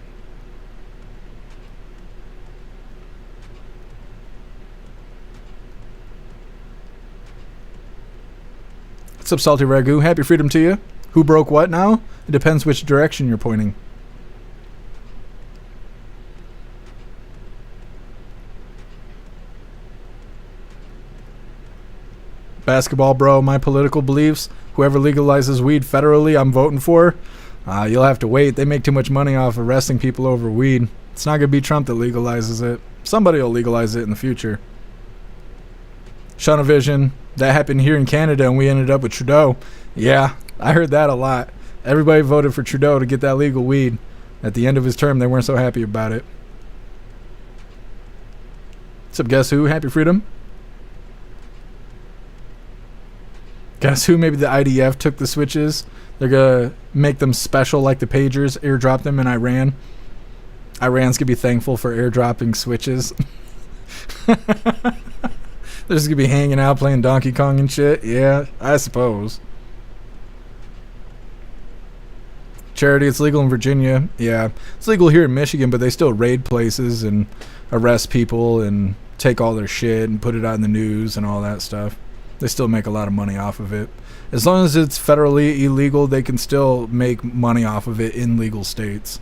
What's up, Salty Ragu? Happy freedom to you. Who broke what now? It depends which direction you're pointing. Basketball bro, my political beliefs. Whoever legalizes weed federally, I'm voting for. You'll have to wait. They make too much money off arresting people over weed. It's not going to be Trump that legalizes it. Somebody will legalize it in the future. Shaunavision, that happened here in Canada and we ended up with Trudeau. Yeah, I heard that a lot. Everybody voted for Trudeau to get that legal weed. At the end of his term, they weren't so happy about it. What's up, guess who? Happy freedom. Guess who? Maybe the IDF took the switches. They're gonna make them special like the pagers, airdrop them in Iran. Iran's gonna be thankful for airdropping switches. They're just gonna be hanging out playing Donkey Kong and shit. Yeah, I suppose. Charity, it's legal in Virginia. Yeah, it's legal here in Michigan, but they still raid places and arrest people and take all their shit and put it out in the news and all that stuff. They still make a lot of money off of it. As long as it's federally illegal, they can still make money off of it in legal states.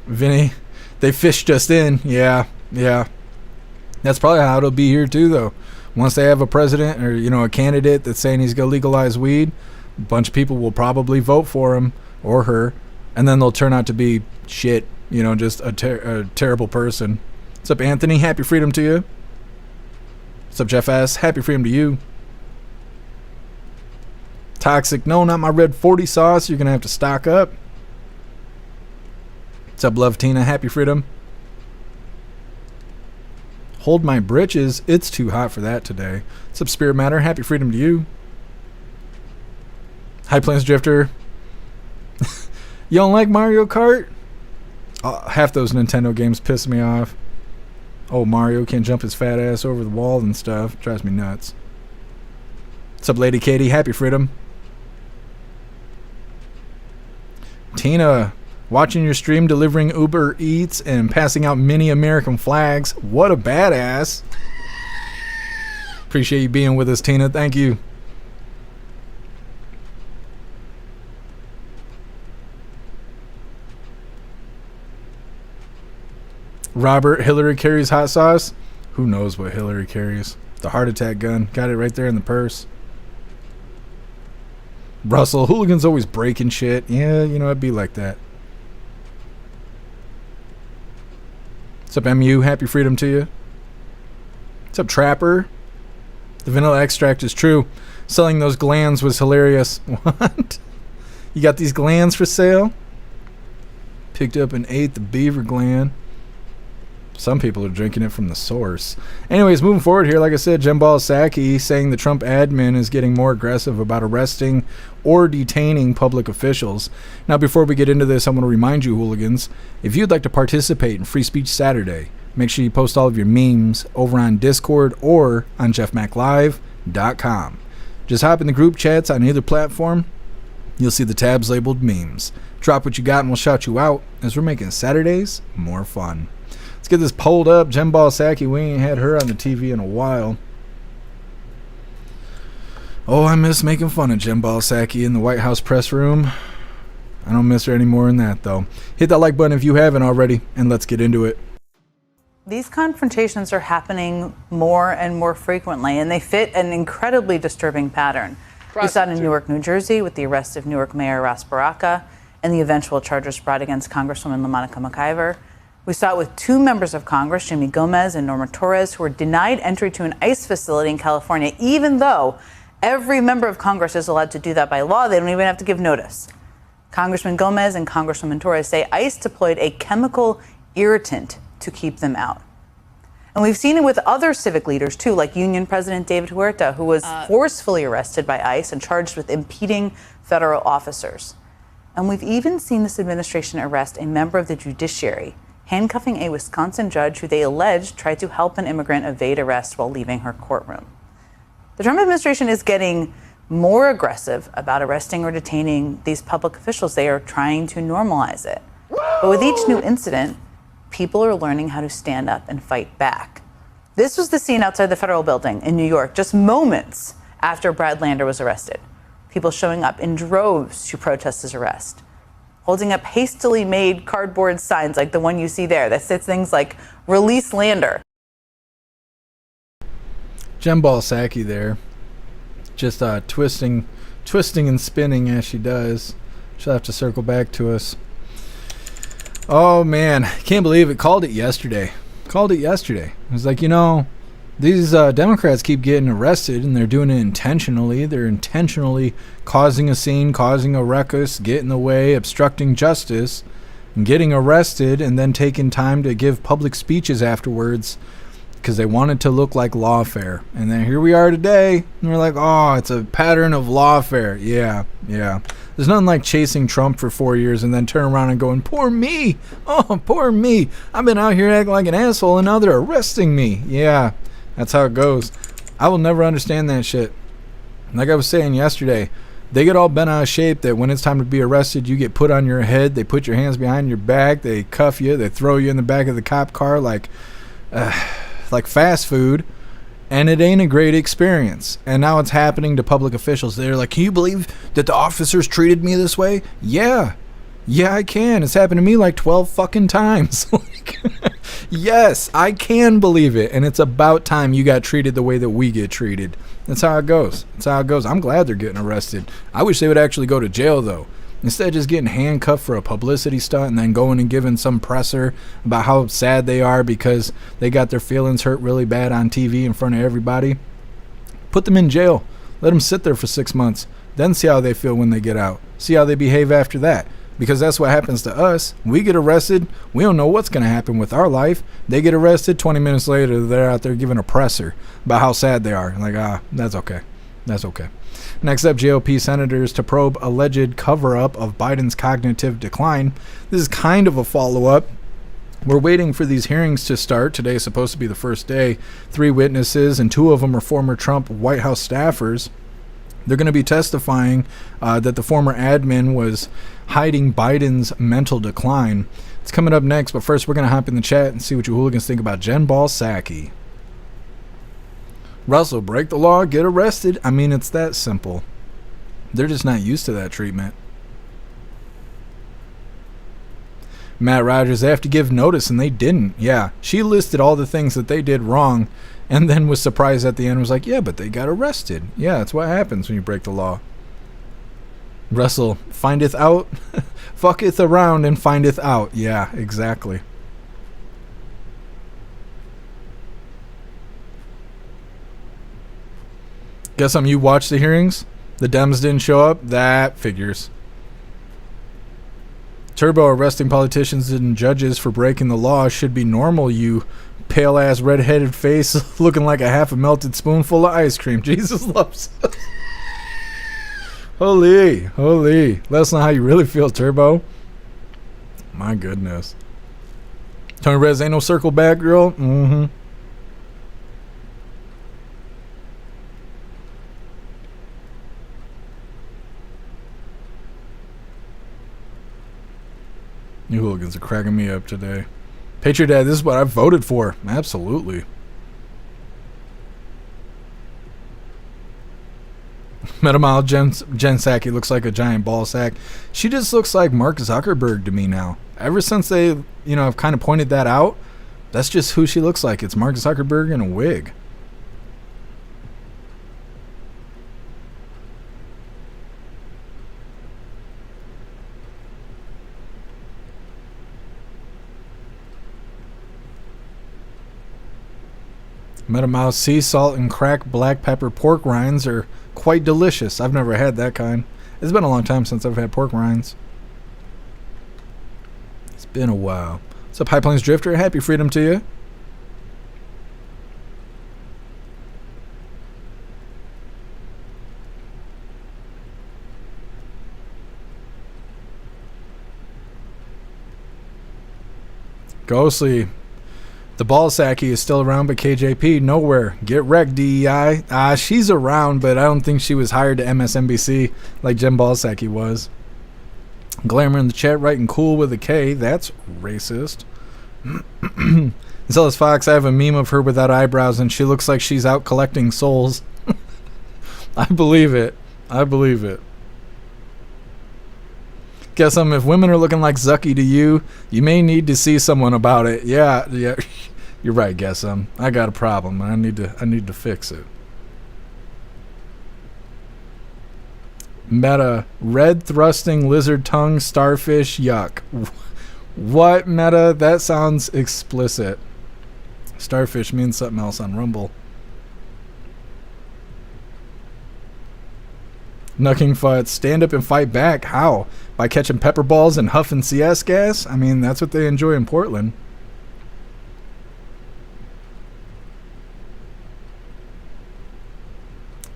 Vinny, they fished us in. Yeah. That's probably how it'll be here too, though. Once they have a president or, a candidate that's saying he's going to legalize weed, a bunch of people will probably vote for him or her, and then they'll turn out to be shit, just a terrible person. What's up, Anthony? Happy freedom to you. What's up, Jeff S? Happy freedom to you. Toxic, no, not my red 40 sauce. You're going to have to stock up. What's up, Love Tina? Happy freedom. Hold my britches. It's too hot for that today. What's up, Spirit Matter? Happy freedom to you. High Plains Drifter. You don't like Mario Kart? Half those Nintendo games piss me off. Oh, Mario can't jump his fat ass over the wall and stuff. Drives me nuts. What's up, Lady Katie? Happy freedom. Tina, watching your stream, delivering Uber Eats, and passing out mini American flags. What a badass. Appreciate you being with us, Tina. Thank you. Robert, Hillary carries hot sauce. Who knows what Hillary carries? The heart attack gun. Got it right there in the purse. Russell, Hooligans always breaking shit. Yeah, it'd be like that. What's up, MU? Happy freedom to you. What's up, Trapper? The vanilla extract is true. Selling those glands was hilarious. What? You got these glands for sale? Picked up and ate the beaver gland. Some people are drinking it from the source. Anyways, moving forward here, like I said, Jembal Saki saying the Trump admin is getting more aggressive about arresting or detaining public officials. Now, before we get into this, I want to remind you, hooligans, if you'd like to participate in Free Speech Saturday, make sure you post all of your memes over on Discord or on jeffmaclive.com. Just hop in the group chats on either platform. You'll see the tabs labeled memes. Drop what you got and we'll shout you out as we're making Saturdays more fun. Let's get this pulled up. Jembal Saki, we ain't had her on the TV in a while. Oh, I miss making fun of Jembal Saki in the White House press room. I don't miss her anymore in that, though. Hit that like button if you haven't already, and let's get into it. These confrontations are happening more and more frequently, and they fit an incredibly disturbing pattern. We saw it in Newark, New Jersey, with the arrest of Newark Mayor Ras Baraka and the eventual charges brought against Congresswoman LaMonica McIver. We saw it with two members of Congress, Jimmy Gomez and Norma Torres, who were denied entry to an ICE facility in California, even though every member of Congress is allowed to do that by law. They don't even have to give notice. Congressman Gomez and Congresswoman Torres say ICE deployed a chemical irritant to keep them out. And we've seen it with other civic leaders, too, like Union President David Huerta, who was forcefully arrested by ICE and charged with impeding federal officers. And we've even seen this administration arrest a member of the judiciary, handcuffing a Wisconsin judge who they allege tried to help an immigrant evade arrest while leaving her courtroom. The Trump administration is getting more aggressive about arresting or detaining these public officials. They are trying to normalize it. But with each new incident, people are learning how to stand up and fight back. This was the scene outside the federal building in New York just moments after Brad Lander was arrested. People showing up in droves to protest his arrest, holding up hastily made cardboard signs like the one you see there that says things like, "Release Lander." Jembal Saki there, just twisting and spinning as she does. She'll have to circle back to us. Oh man, can't believe it. Called it yesterday. It was like, these Democrats keep getting arrested and they're doing it intentionally. They're intentionally causing a scene, causing a ruckus, getting in the way, obstructing justice, and getting arrested and then taking time to give public speeches afterwards. because they wanted to look like Lawfare. And then here we are today, and we're like, oh, it's a pattern of Lawfare. Yeah. There's nothing like chasing Trump for 4 years and then turn around and going, poor me. Oh, poor me. I've been out here acting like an asshole, and now they're arresting me. Yeah, that's how it goes. I will never understand that shit. Like I was saying yesterday, they get all bent out of shape that when it's time to be arrested, you get put on your head, they put your hands behind your back, they cuff you, they throw you in the back of the cop car like fast food, and it ain't a great experience. And now it's happening to public officials. They're like, can you believe that the officers treated me this way? Yeah, I can. It's happened to me like 12 fucking times. Yes, I can believe it, and it's about time you got treated the way that we get treated. That's how it goes. I'm glad they're getting arrested. I wish they would actually go to jail, though. Instead of just getting handcuffed for a publicity stunt and then going and giving some presser about how sad they are because they got their feelings hurt really bad on TV in front of everybody. Put them in jail. Let them sit there for 6 months. Then see how they feel when they get out. See how they behave after that. Because that's what happens to us. We get arrested. We don't know what's going to happen with our life. They get arrested. 20 minutes later, they're out there giving a presser about how sad they are. Like, that's okay. That's okay. Next up, GOP senators to probe alleged cover-up of Biden's cognitive decline. This is kind of a follow-up. We're waiting for these hearings to start. Today is supposed to be the first day. 3 witnesses, and 2 of them are former Trump White House staffers. They're going to be testifying that the former admin was hiding Biden's mental decline. It's coming up next, but first we're going to hop in the chat and see what you hooligans think about Jen Psaki. Russell, break the law, get arrested. I mean, it's that simple. They're just not used to that treatment. Matt Rogers, they have to give notice, and they didn't. Yeah, she listed all the things that they did wrong and then was surprised at the end, was like, yeah, but they got arrested. Yeah, that's what happens when you break the law. Russell, findeth out, fucketh around and findeth out. Yeah, exactly. Guess you watched the hearings? The Dems didn't show up? That figures. Turbo, arresting politicians and judges for breaking the law should be normal, you pale-ass red-headed face looking like a half a melted spoonful of ice cream. Jesus loves us. Holy. Let us know how you really feel, Turbo. My goodness. Tony Rez, ain't no circle back, girl? Mm-hmm. You hooligans are cracking me up today. Patriot Dad, this is what I voted for. Absolutely. Metamile Jen Psaki looks like a giant ball sack. She just looks like Mark Zuckerberg to me now. Ever since they, have kind of pointed that out, that's just who she looks like. It's Mark Zuckerberg in a wig. Metamouse sea salt and cracked black pepper pork rinds are quite delicious. I've never had that kind. It's been a long time since I've had pork rinds. It's been a while. What's up, High Plains Drifter? Happy freedom to you. Ghostly. The Ballsacky is still around, but KJP, nowhere. Get wrecked, DEI. She's around, but I don't think she was hired to MSNBC like Jen Psaki was. Glamour in the chat, writing cool with a K. That's racist. Zealous Fox, I have a meme of her without eyebrows, and she looks like she's out collecting souls. I believe it. Guess if women are looking like Zucky to you, you may need to see someone about it. Yeah, you're right. Guess I got a problem. I need to fix it. Meta, red thrusting lizard tongue starfish. Yuck. What, Meta? That sounds explicit. Starfish means something else on Rumble. Knucking Futt, stand up and fight back. How? By catching pepper balls and huffing CS gas? I mean, that's what they enjoy in Portland.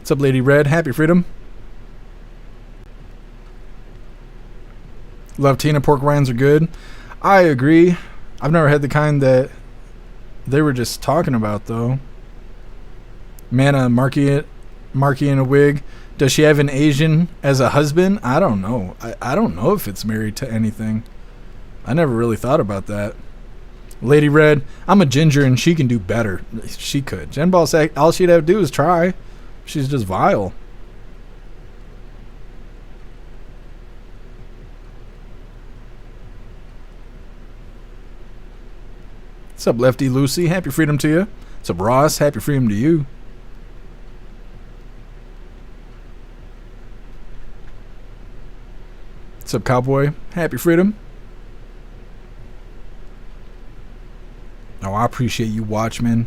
What's up, Lady Red? Happy freedom. Love Tina. Pork rinds are good. I agree. I've never had the kind that they were just talking about, though. Mana Marky in a wig. Does she have an Asian as a husband? I don't know. I don't know if it's married to anything. I never really thought about that. Lady Red, I'm a ginger and she can do better. She could. Jen Ball said all she'd have to do is try. She's just vile. What's up, Lefty Lucy? Happy freedom to you. What's up, Ross? Happy freedom to you. What's up, Cowboy? Happy freedom. Oh, I appreciate you, Watchmen.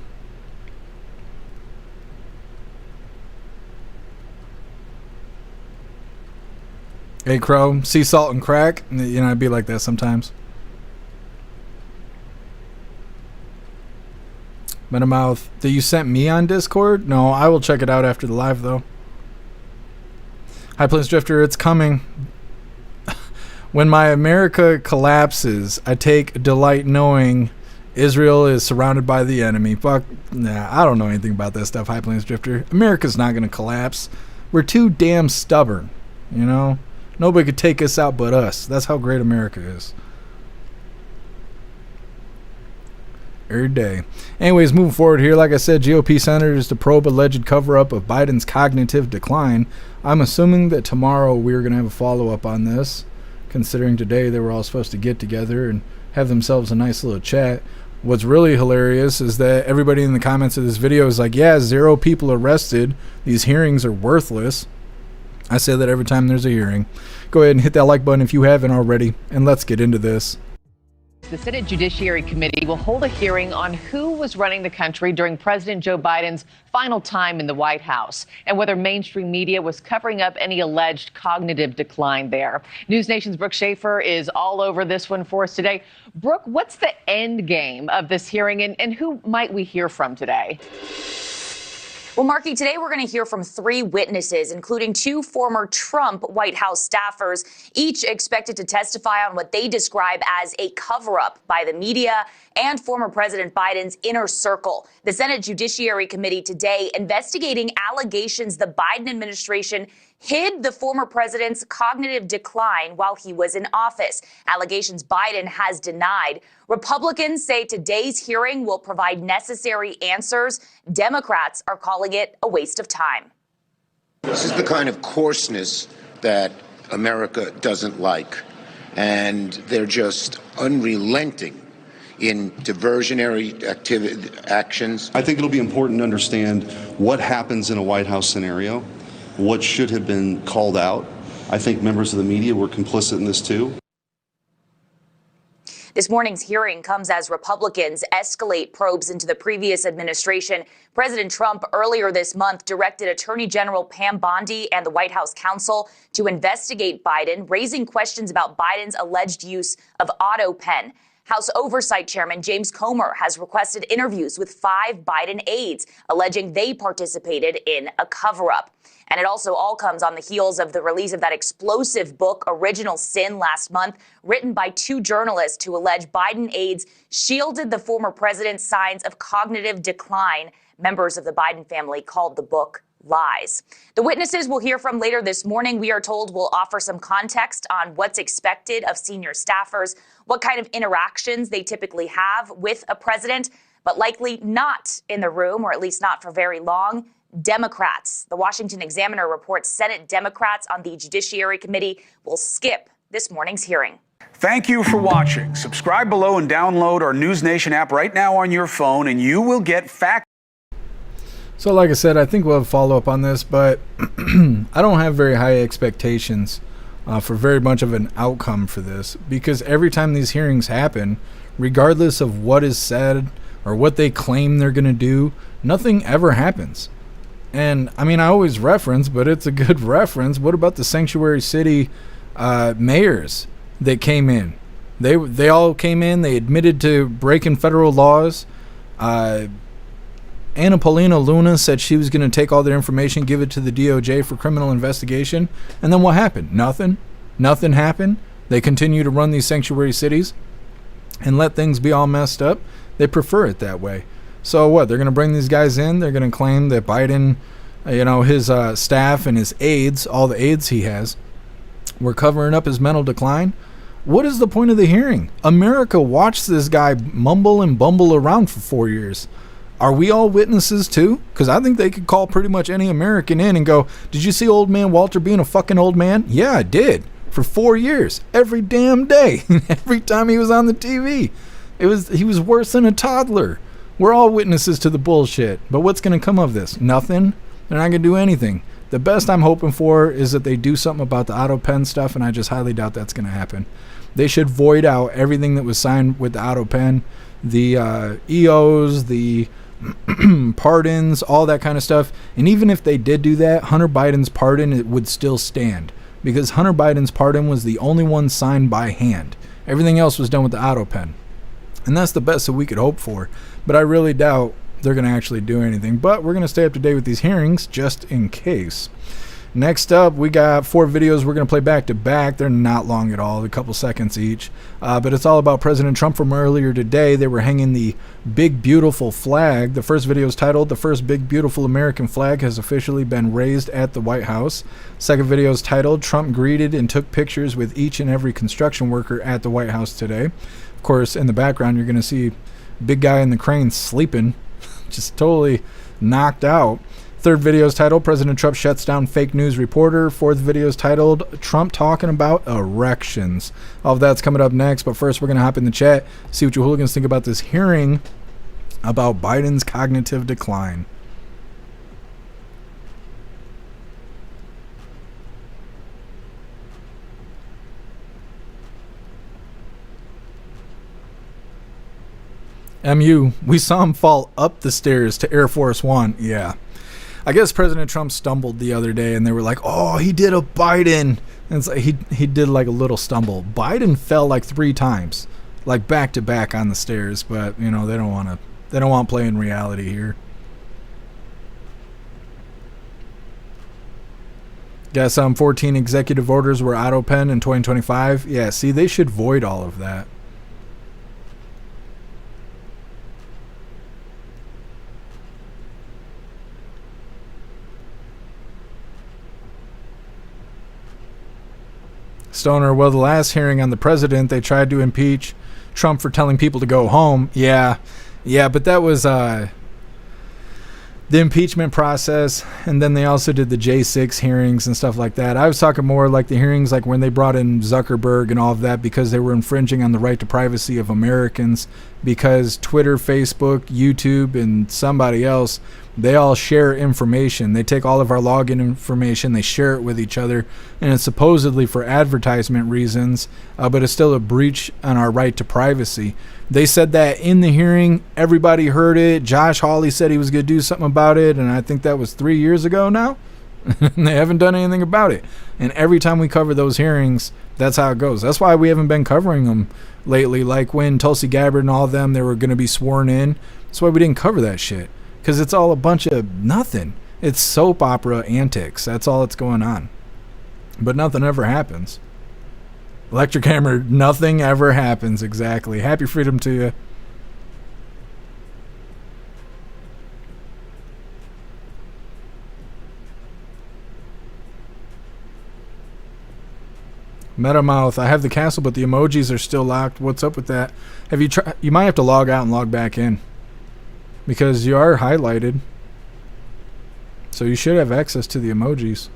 Hey, Crow. Sea salt and crack. You know, I'd be like that sometimes. Metamouth. That you sent me on Discord? No, I will check it out after the live, though. High Plains Drifter, it's coming. When my America collapses, I take delight knowing Israel is surrounded by the enemy. Fuck, nah, I don't know anything about that stuff, High Plains Drifter. America's not going to collapse. We're too damn stubborn, you know? Nobody could take us out but us. That's how great America is. Every day. Anyways, moving forward here, like I said, GOP senators to probe alleged cover-up of Biden's cognitive decline. I'm assuming that tomorrow we're going to have a follow-up on this, considering today they were all supposed to get together and have themselves a nice little chat. What's really hilarious is that everybody in the comments of this video is like, yeah, 0 people arrested. These hearings are worthless. I say that every time there's a hearing. Go ahead and hit that like button if you haven't already, and let's get into this. The Senate Judiciary Committee will hold a hearing on who was running the country during President Joe Biden's final time in the White House and whether mainstream media was covering up any alleged cognitive decline there. News Nation's Brooke Schaefer is all over this one for us today. Brooke, what's the end game of this hearing and who might we hear from today? Well, Marky, today we're going to hear from 3 witnesses, including 2 former Trump White House staffers, each expected to testify on what they describe as a cover-up by the media and former President Biden's inner circle. The Senate Judiciary Committee today investigating allegations the Biden administration hid the former president's cognitive decline while he was in office. Allegations Biden has denied. Republicans say today's hearing will provide necessary answers. Democrats are calling it a waste of time. This is the kind of coarseness that America doesn't like, and they're just unrelenting in diversionary actions. I think it'll be important to understand what happens in a White House scenario, what should have been called out. I think members of the media were complicit in this too. This morning's hearing comes as Republicans escalate probes into the previous administration. President Trump earlier this month directed Attorney General Pam Bondi and the White House counsel to investigate Biden, raising questions about Biden's alleged use of AutoPen. House Oversight Chairman James Comer has requested interviews with 5 Biden aides, alleging they participated in a cover-up. And it also all comes on the heels of the release of that explosive book, Original Sin, last month, written by 2 journalists who allege Biden aides shielded the former president's signs of cognitive decline. Members of the Biden family called the book lies. The witnesses we'll hear from later this morning, we are told, will offer some context on what's expected of senior staffers, what kind of interactions they typically have with a president, but likely not in the room, or at least not for very long, Democrats. The Washington Examiner reports Senate Democrats on the Judiciary Committee will skip this morning's hearing. Thank you for watching. Subscribe below and download our News Nation app right now on your phone, and you will get fact. So like I said, I think we'll have follow-up on this, but I don't have very high expectations for very much of an outcome for this, because every time these hearings happen, regardless of what is said or what they claim they're going to do, nothing ever happens. And I mean, I always reference, but it's a good reference. What about the sanctuary city mayors that came in? They all came in. They admitted to breaking federal laws. Anna Paulina Luna said she was going to take all their information, give it to the DOJ for criminal investigation. And then what happened? Nothing. Nothing happened. They continue to run these sanctuary cities and let things be all messed up. They prefer it that way. So what? They're going to bring these guys in. They're going to claim that Biden, his staff and his aides, all the aides he has, were covering up his mental decline. What is the point of the hearing? America watched this guy mumble and bumble around for 4 years. Are we all witnesses too? Because I think they could call pretty much any American in and go, did you see old man Walter being a fucking old man? Yeah, I did. For 4 years. Every damn day. Every time he was on the TV. He was worse than a toddler. We're all witnesses to the bullshit. But what's going to come of this? Nothing. They're not going to do anything. The best I'm hoping for is that they do something about the auto pen stuff, and I just highly doubt that's going to happen. They should void out everything that was signed with the auto pen. The EOs, the pardons, all that kind of stuff. And even if they did do that, Hunter Biden's pardon, it would still stand. Because Hunter Biden's pardon was the only one signed by hand. Everything else was done with the auto pen. And that's the best that we could hope for. But I really doubt they're going to actually do anything. But we're going to stay up to date with these hearings just in case. Next up, we got 4 videos we're going to play back to back. They're not long at all, a couple seconds each. But it's all about President Trump from earlier today. They were hanging the big, beautiful flag. The first video is titled, "The First Big, Beautiful American Flag Has Officially Been Raised at the White House." Second video is titled, "Trump Greeted and Took Pictures with Each and Every Construction Worker at the White House Today." Of course, in the background, you're going to see big guy in the crane sleeping, just totally knocked out. Third video is titled, "President Trump Shuts Down Fake News Reporter." Fourth video is titled, "Trump Talking About Erections." All of that's coming up next, but first we're going to hop in the chat, see what you hooligans think about this hearing about Biden's cognitive decline. MU, we saw him fall up the stairs to Air Force One. Yeah. I guess President Trump stumbled the other day and they were like, oh, he did a Biden. And it's like he did like a little stumble. Biden fell like 3 times, like back to back on the stairs. But, they don't want to play in reality here. Guess 14 executive orders were auto pen in 2025. Yeah, see, they should void all of that. Stoner, well, the last hearing on the president, they tried to impeach Trump for telling people to go home. Yeah, but that was the impeachment process, and then they also did the J6 hearings and stuff like that. I was talking more like the hearings like when they brought in Zuckerberg and all of that because they were infringing on the right to privacy of Americans, because Twitter, Facebook, YouTube, and somebody else, they all share information. They take all of our login information, they share it with each other, and it's supposedly for advertisement reasons, but it's still a breach on our right to privacy. They said that in the hearing. Everybody heard it. Josh Hawley said he was going to do something about it, and I think that was 3 years ago now. They haven't done anything about it. And every time we cover those hearings, that's how it goes. That's why we haven't been covering them lately. Like when Tulsi Gabbard and all of them, they were going to be sworn in. That's why we didn't cover that shit. Because it's all a bunch of nothing. It's soap opera antics. That's all that's going on. But nothing ever happens. Electric Hammer, nothing ever happens. Exactly. Happy freedom to you. Metamouth, I have the castle, but the emojis are still locked. What's up with that? Have you tried? You might have to log out and log back in, because you are highlighted. So you should have access to the emojis.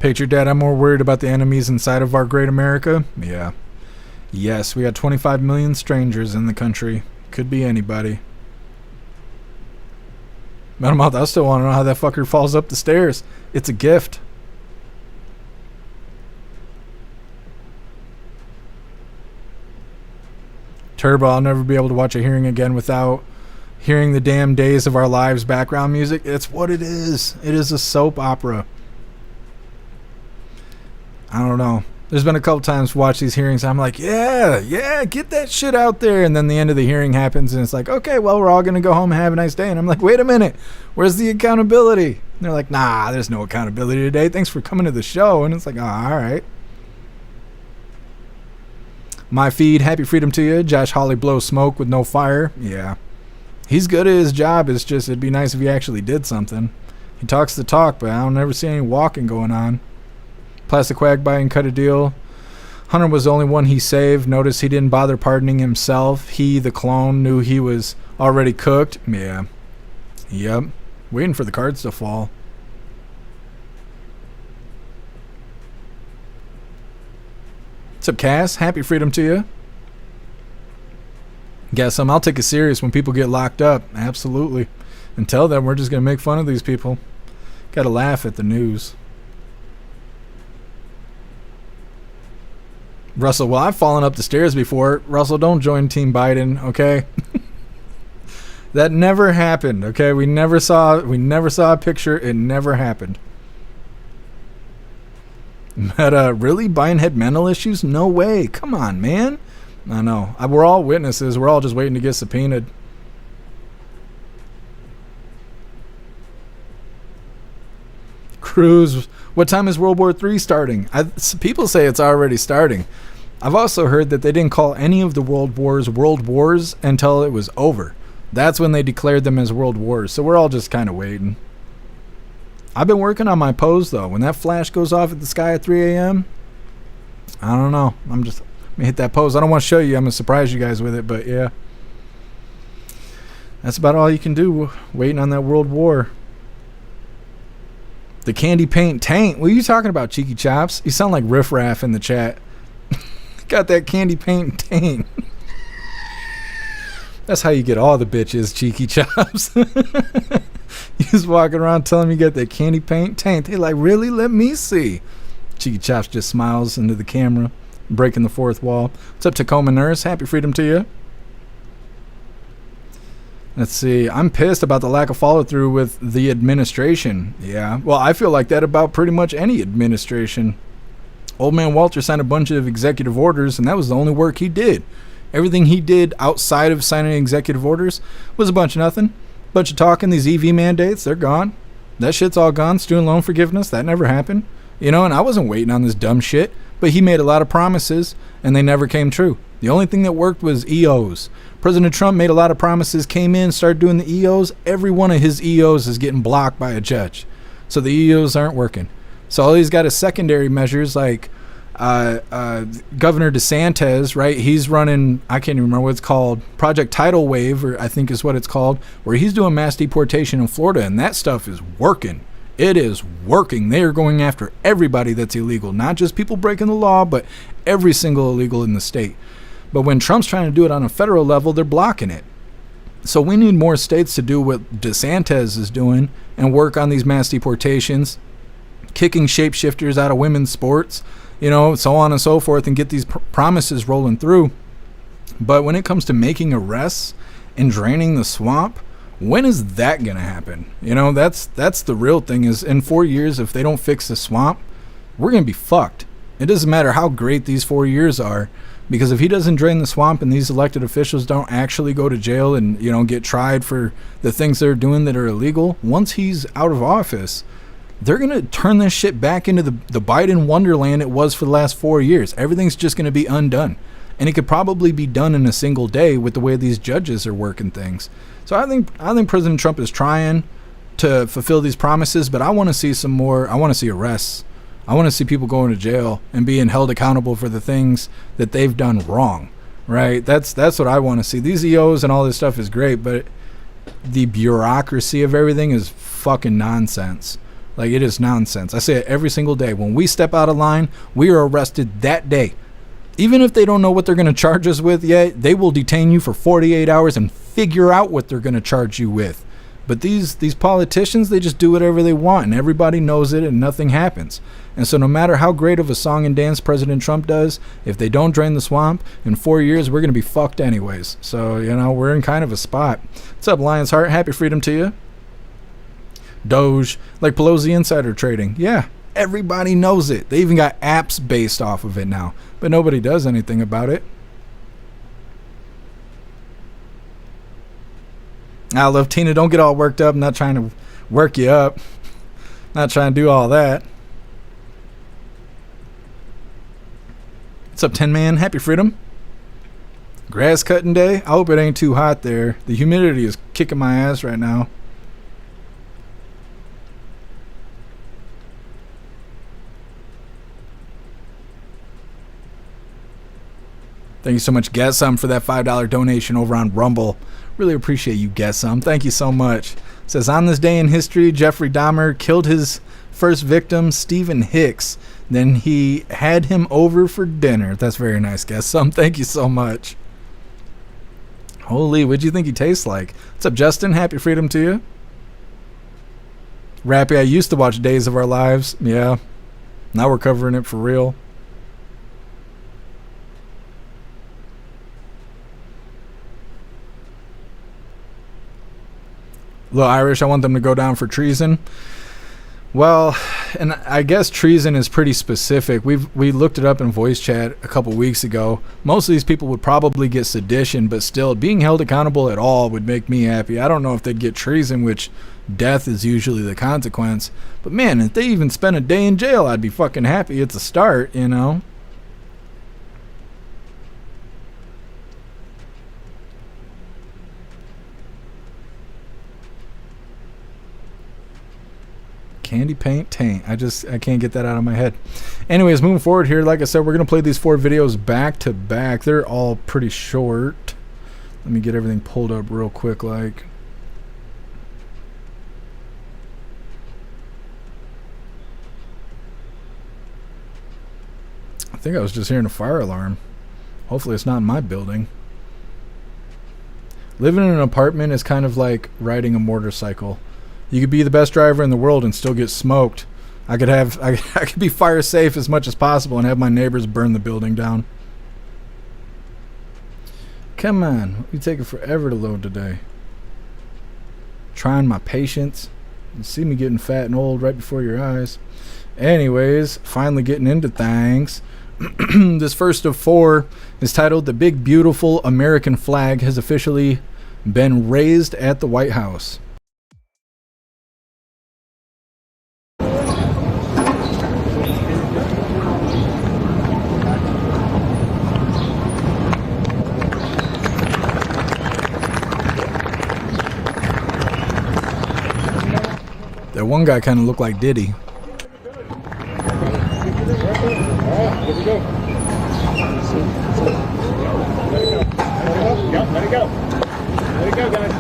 Patriot Dad, I'm more worried about the enemies inside of our great America. Yeah. Yes, we got 25 million strangers in the country. Could be anybody. Metamouth, I still want to know how that fucker falls up the stairs. It's a gift. Turbo, I'll never be able to watch a hearing again without hearing the damn Days of Our Lives background music. It's what it is. It is a soap opera. I don't know. There's been a couple times watch these hearings. I'm like, yeah, get that shit out there. And then the end of the hearing happens and it's like, okay, well, we're all going to go home and have a nice day. And I'm like, wait a minute. Where's the accountability? And they're like, nah, there's no accountability today. Thanks for coming to the show. And it's like, oh, all right. My feed, happy freedom to you. Josh Hawley blows smoke with no fire. Yeah. He's good at his job. It's just, it'd be nice if he actually did something. He talks the talk, but I don't ever see any walking going on. Plastic Quack biting cut a deal. Hunter was the only one he saved. Notice he didn't bother pardoning himself. He, the clone, knew he was already cooked. Yeah. Yep. Waiting for the cards to fall. What's up, Cass? Happy freedom to you. Guess I'll take it serious when people get locked up. Absolutely. Until then, we're just going to make fun of these people. Got to laugh at the news. Russell, well, I've fallen up the stairs before. Russell, don't join Team Biden, okay? That never happened, okay? We never saw a picture. It never happened. But really, Biden had mental issues? No way. Come on, man. I know. We're all witnesses. We're all just waiting to get subpoenaed. Cruz, what time is World War III starting? People say it's already starting. I've also heard that they didn't call any of the world wars until it was over. That's when they declared them as world wars. So we're all just kind of waiting. I've been working on my pose, though. When that flash goes off at the sky at 3 a.m., I don't know. I'm going to hit that pose. I don't want to show you. I'm going to surprise you guys with it, but yeah. That's about all you can do, waiting on that world war. The candy paint taint. What are you talking about, Cheeky Chops? You sound like Riff Raff in the chat. Got that candy paint taint. That's how you get all the bitches, Cheeky Chops. You just walking around telling me you got that candy paint taint. They like, really? Let me see. Cheeky Chops just smiles into the camera, breaking the fourth wall. What's up, Tacoma Nurse? Happy freedom to you. Let's see. I'm pissed about the lack of follow-through with the administration. Yeah. Well, I feel like that about pretty much any administration. Old man Walter signed a bunch of executive orders, and that was the only work he did. Everything he did outside of signing executive orders was a bunch of nothing. Bunch of talking. These EV mandates, they're gone. That shit's all gone. Student loan forgiveness, that never happened. You know, and I wasn't waiting on this dumb shit, but he made a lot of promises, and they never came true. The only thing that worked was EOs. President Trump made a lot of promises, came in, started doing the EOs. Every one of his EOs is getting blocked by a judge. So the EOs aren't working. So all he's got is secondary measures like Governor DeSantis, right? He's running, I can't even remember what it's called, Project Tidal Wave, or I think is what it's called, where he's doing mass deportation in Florida, and that stuff is working. It is working. They are going after everybody that's illegal, not just people breaking the law, but every single illegal in the state. But when Trump's trying to do it on a federal level, they're blocking it. So we need more states to do what DeSantis is doing and work on these mass deportations, kicking shapeshifters out of women's sports, you know, so on and so forth, and get these promises rolling through. But when it comes to making arrests and draining the swamp, when is that going to happen? You know, that's the real thing is in 4 years, if they don't fix the swamp, we're going to be fucked. It doesn't matter how great these 4 years are, because if he doesn't drain the swamp and these elected officials don't actually go to jail and, you know, get tried for the things they're doing that are illegal, once he's out of office, they're going to turn this shit back into the Biden wonderland it was for the last 4 years. Everything's just going to be undone. And it could probably be done in a single day with the way these judges are working things. So I think President Trump is trying to fulfill these promises, but I want to see some more. I want to see arrests. I want to see people going to jail and being held accountable for the things that they've done wrong, right? That's what I want to see. These EOs and all this stuff is great, but the bureaucracy of everything is fucking nonsense. Like, it is nonsense. I say it every single day. When we step out of line, we are arrested that day. Even if they don't know what they're going to charge us with yet, they will detain you for 48 hours and figure out what they're going to charge you with. But these politicians, they just do whatever they want, and everybody knows it, and nothing happens. And so no matter how great of a song and dance President Trump does, if they don't drain the swamp, in 4 years, we're going to be fucked anyways. So, you know, we're in kind of a spot. What's up, Lion's Heart? Happy freedom to you. Doge, like Pelosi insider trading. Yeah, Everybody knows it. They even got apps based off of it now, but nobody does anything about it. I love Tina. Don't get all worked up. I'm not trying to work you up. Not trying to do all that. What's up, 10 Man? Happy Freedom. Grass cutting day. I hope it ain't too hot there. The humidity is kicking my ass right now. Thank you so much, Get Some, for that $5 donation over on Rumble. Really appreciate you, Get Some. Thank you so much. It says, on this day in history, Jeffrey Dahmer killed his first victim, Stephen Hicks. Then he had him over for dinner. That's very nice, Get Some. Thank you so much. Holy, what'd you think he tastes like? What's up, Justin? Happy Freedom to you. Rappy, I used to watch Days of Our Lives. Yeah. Now we're covering it for real. Little Irish, I want them to go down for treason. Well, and I guess treason is pretty specific. We looked it up in voice chat a couple weeks ago. Most of these people would probably get sedition, but still, being held accountable at all would make me happy. I don't know if they'd get treason, which death is usually the consequence. But man, if they even spend a day in jail, I'd be fucking happy. It's a start, you know? Candy paint taint. I can't get that out of my head. Anyways, moving forward here, like I said, we're going to play these 4 videos back to back. They're all pretty short. Let me get everything pulled up real quick. I think I was just hearing a fire alarm. Hopefully it's not in my building. Living in an apartment is kind of like riding a motorcycle. You could be the best driver in the world and still get smoked. I could be fire safe as much as possible and have my neighbors burn the building down. Come on, you taking forever to load today. Trying my patience. You see me getting fat and old right before your eyes. Anyways, finally getting into things. This first of 4 is titled "The Big Beautiful American Flag Has Officially Been Raised at the White House." That one guy kind of looked like Diddy. Here we go. Let it go. Let it go, guys.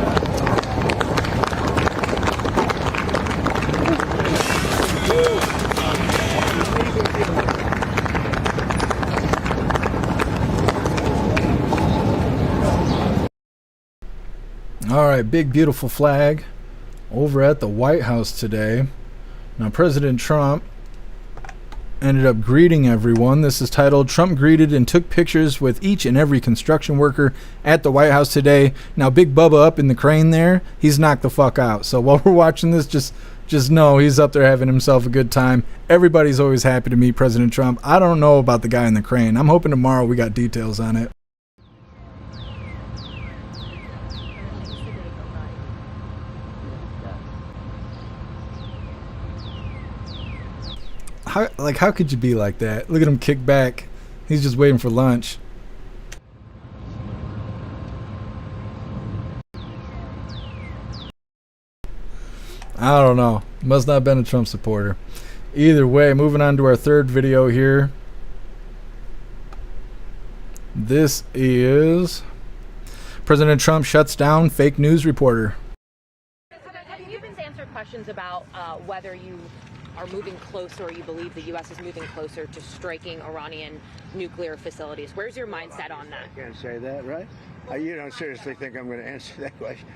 All right, big beautiful flag over at the White House today. Now, President Trump ended up greeting everyone. This is titled, "Trump greeted and took pictures with each and every construction worker at the White House today." Now, Big Bubba up in the crane there, he's knocked the fuck out. So while we're watching this, just know he's up there having himself a good time. Everybody's always happy to meet President Trump. I don't know about the guy in the crane. I'm hoping tomorrow we got details on it. How could you be like that? Look at him kick back. He's just waiting for lunch. I don't know. Must not have been a Trump supporter. Either way, moving on to our third video here. This is President Trump shuts down fake news reporter. Have you been answered questions about whether you are moving closer, or you believe the U.S. is moving closer to striking Iranian nuclear facilities? Where's your mindset on that? I can't say that, right? You don't seriously think I'm going to answer that question?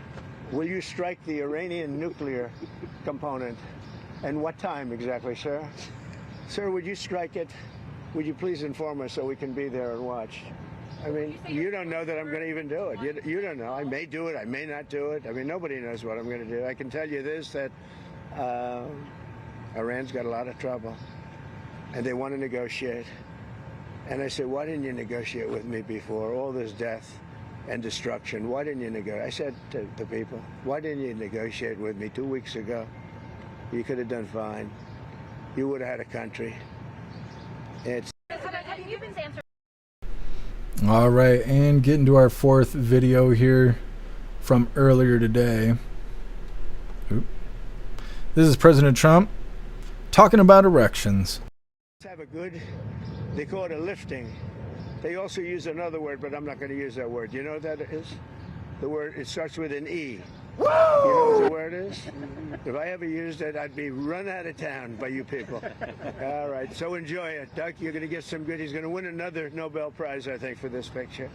Will you strike the Iranian nuclear component? And what time exactly, sir? Sir, would you strike it? Would you please inform us so we can be there and watch? I mean, you don't know that I'm going to even do it. You don't know. I may do it. I may not do it. I mean, nobody knows what I'm going to do. I can tell you this, that Iran's got a lot of trouble. and they want to negotiate. And I said, why didn't you negotiate with me before? All this death and destruction. Why didn't you negotiate? I said to the people, why didn't you negotiate with me 2 weeks ago? You could have done fine. You would have had a country. All right, and getting to our fourth video here from earlier today. Oop. This is President Trump talking about erections. Have a good, they call it a lifting. They also use another word, but I'm not going to use that word. You know what that is? The word, it starts with an E. Woo! You know what the word is? If I ever used it, I'd be run out of town by you people. All right, so enjoy it. Doug, you're going to get some good. He's going to win another Nobel Prize, I think, for this picture.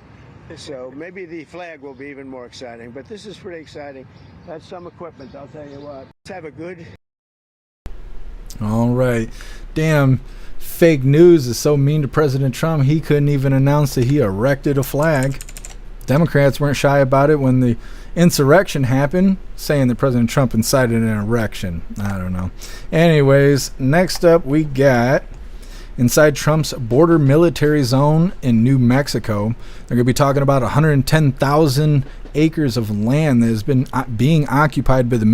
So maybe the flag will be even more exciting, but this is pretty exciting. That's some equipment, I'll tell you what. Let's have a good... All right. Damn, fake news is so mean to President Trump, he couldn't even announce that he erected a flag. Democrats weren't shy about it when the insurrection happened, saying that President Trump incited an erection. I don't know. Anyways, next up we got inside Trump's border military zone in New Mexico. They're going to be talking about 110,000 acres of land that has been being occupied by the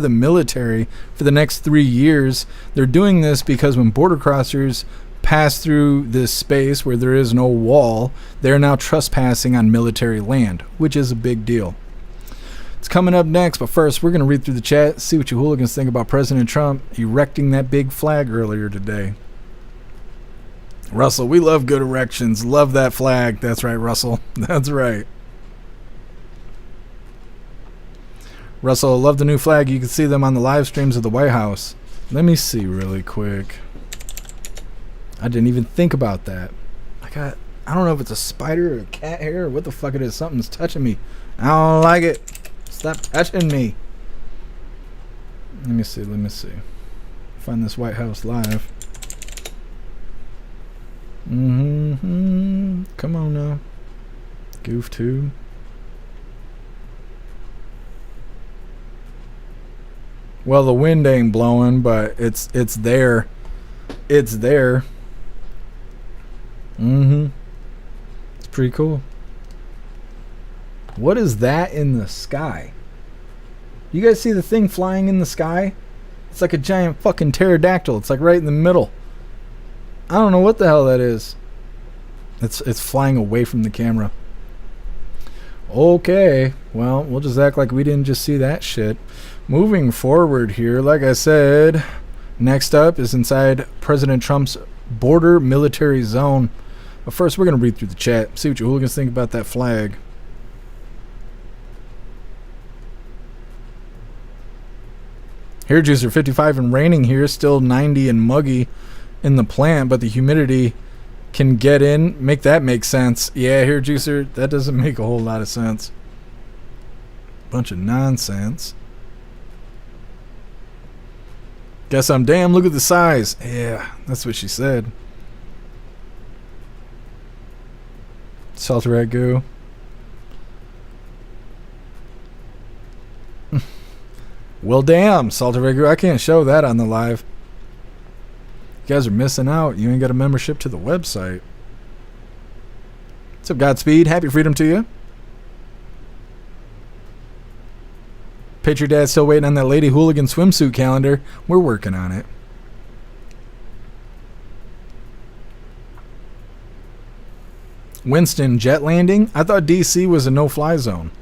military for the next 3 years. They're doing this because when border crossers pass through this space where there is no wall, they're now trespassing on military land, which is a big deal. It's coming up next, but first we're going to read through the chat, see what you hooligans think about President Trump erecting that big flag earlier today. Russell, we love good erections. Love that flag. That's right, Russell. That's right. Russell, love the new flag. You can see them on the live streams of the White House. Let me see really quick. I didn't even think about that. I don't know if it's a spider or a cat hair or what the fuck it is. Something's touching me. I don't like it. Stop touching me. Let me see. Find this White House live. Come on now. Goof tube. Well, the wind ain't blowing, but it's there. It's there. It's pretty cool. What is that in the sky? You guys see the thing flying in the sky? It's like a giant fucking pterodactyl. It's like right in the middle. I don't know what the hell that is. It's flying away from the camera. Okay, well, we'll just act like we didn't just see that shit. Moving forward here, like I said, next up is inside President Trump's border military zone. But first, we're going to read through the chat, see what you hooligans think about that flag. Hair juicer 55 and raining here, still 90 and muggy in the plant, but the humidity can get in, make that make sense. Yeah, hair juicer, that doesn't make a whole lot of sense. Bunch of nonsense. Guess I'm damn, look at the size. Yeah, that's what she said. Salty ragu. Well, damn, Salty ragu, I can't show that on the live. You guys are missing out. You ain't got a membership to the website. What's up, Godspeed? Happy freedom to you. Patriot Dad still waiting on that Lady Hooligan swimsuit calendar. We're working on it. Winston, jet landing? I thought DC was a no-fly zone.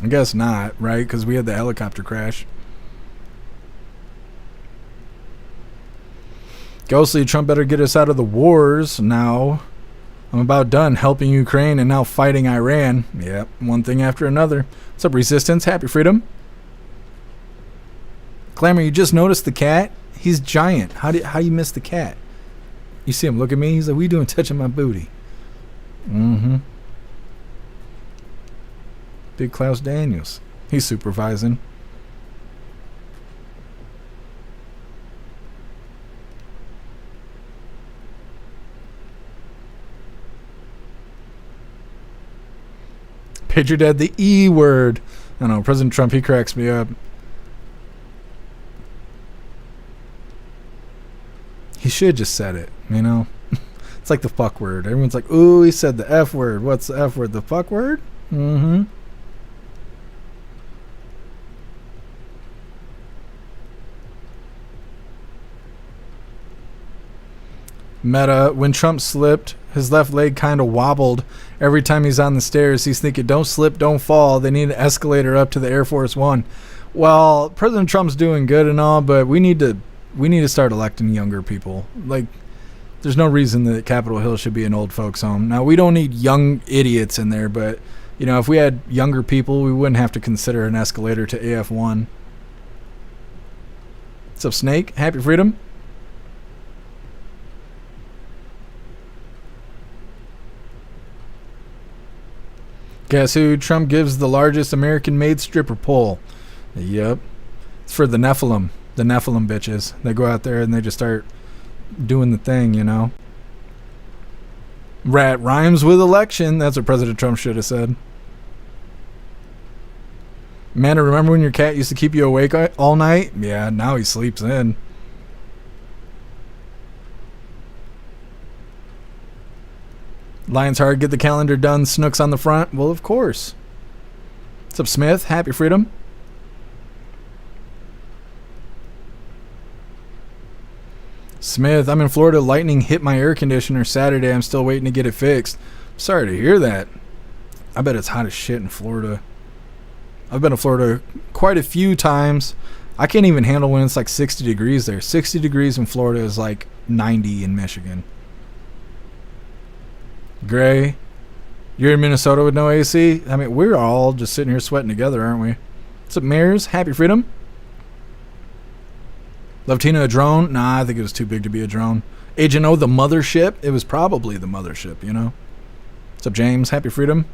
I guess not, right? Because we had the helicopter crash. Ghostly, Trump better get us out of the wars now. I'm about done helping Ukraine and now fighting Iran. Yep, one thing after another. What's up, Resistance? Happy freedom. Glamour, you just noticed the cat? He's giant. How you miss the cat? You see him look at me? He's like, what are you doing touching my booty? Big Klaus Daniels. He's supervising. Patriot Dad, the E word. I don't know, President Trump, he cracks me up. He should just said it, you know? It's like the fuck word. Everyone's like, ooh, he said the F word. What's the F word? The fuck word? Mm-hmm. Meta, when Trump slipped, his left leg kind of wobbled every time he's on the stairs. He's thinking, don't slip, don't fall. They need an escalator up to the Air Force One. Well, President Trump's doing good and all, but we need to start electing younger people. Like, there's no reason that Capitol Hill should be an old folks home. Now, we don't need young idiots in there, but, you know, if we had younger people, we wouldn't have to consider an escalator to AF1. What's up, Snake? Happy Freedom? Guess who Trump gives the largest American-made stripper pole? Yep. It's for the Nephilim bitches. They go out there and they just start doing the thing, you know. Rat rhymes with election. That's what President Trump should have said. Man, remember when your cat used to keep you awake all night? Yeah, now he sleeps in. Lions hard, get the calendar done, Snooks on the front. Well, of course. What's up, Smith? Happy Freedom. Smith, I'm in Florida. Lightning hit my air conditioner Saturday. I'm still waiting to get it fixed. Sorry to hear that. I bet it's hot as shit in Florida. I've been to Florida quite a few times. I can't even handle when it's like 60 degrees there. 60 degrees in Florida is like 90 in Michigan. Gray, you're in Minnesota with no AC? I mean, we're all just sitting here sweating together, aren't we? What's up, Mares? Happy Freedom? Love Tina a drone? Nah, I think it was too big to be a drone. Agent O, the mothership? It was probably the mothership, you know? What's up, James? Happy Freedom?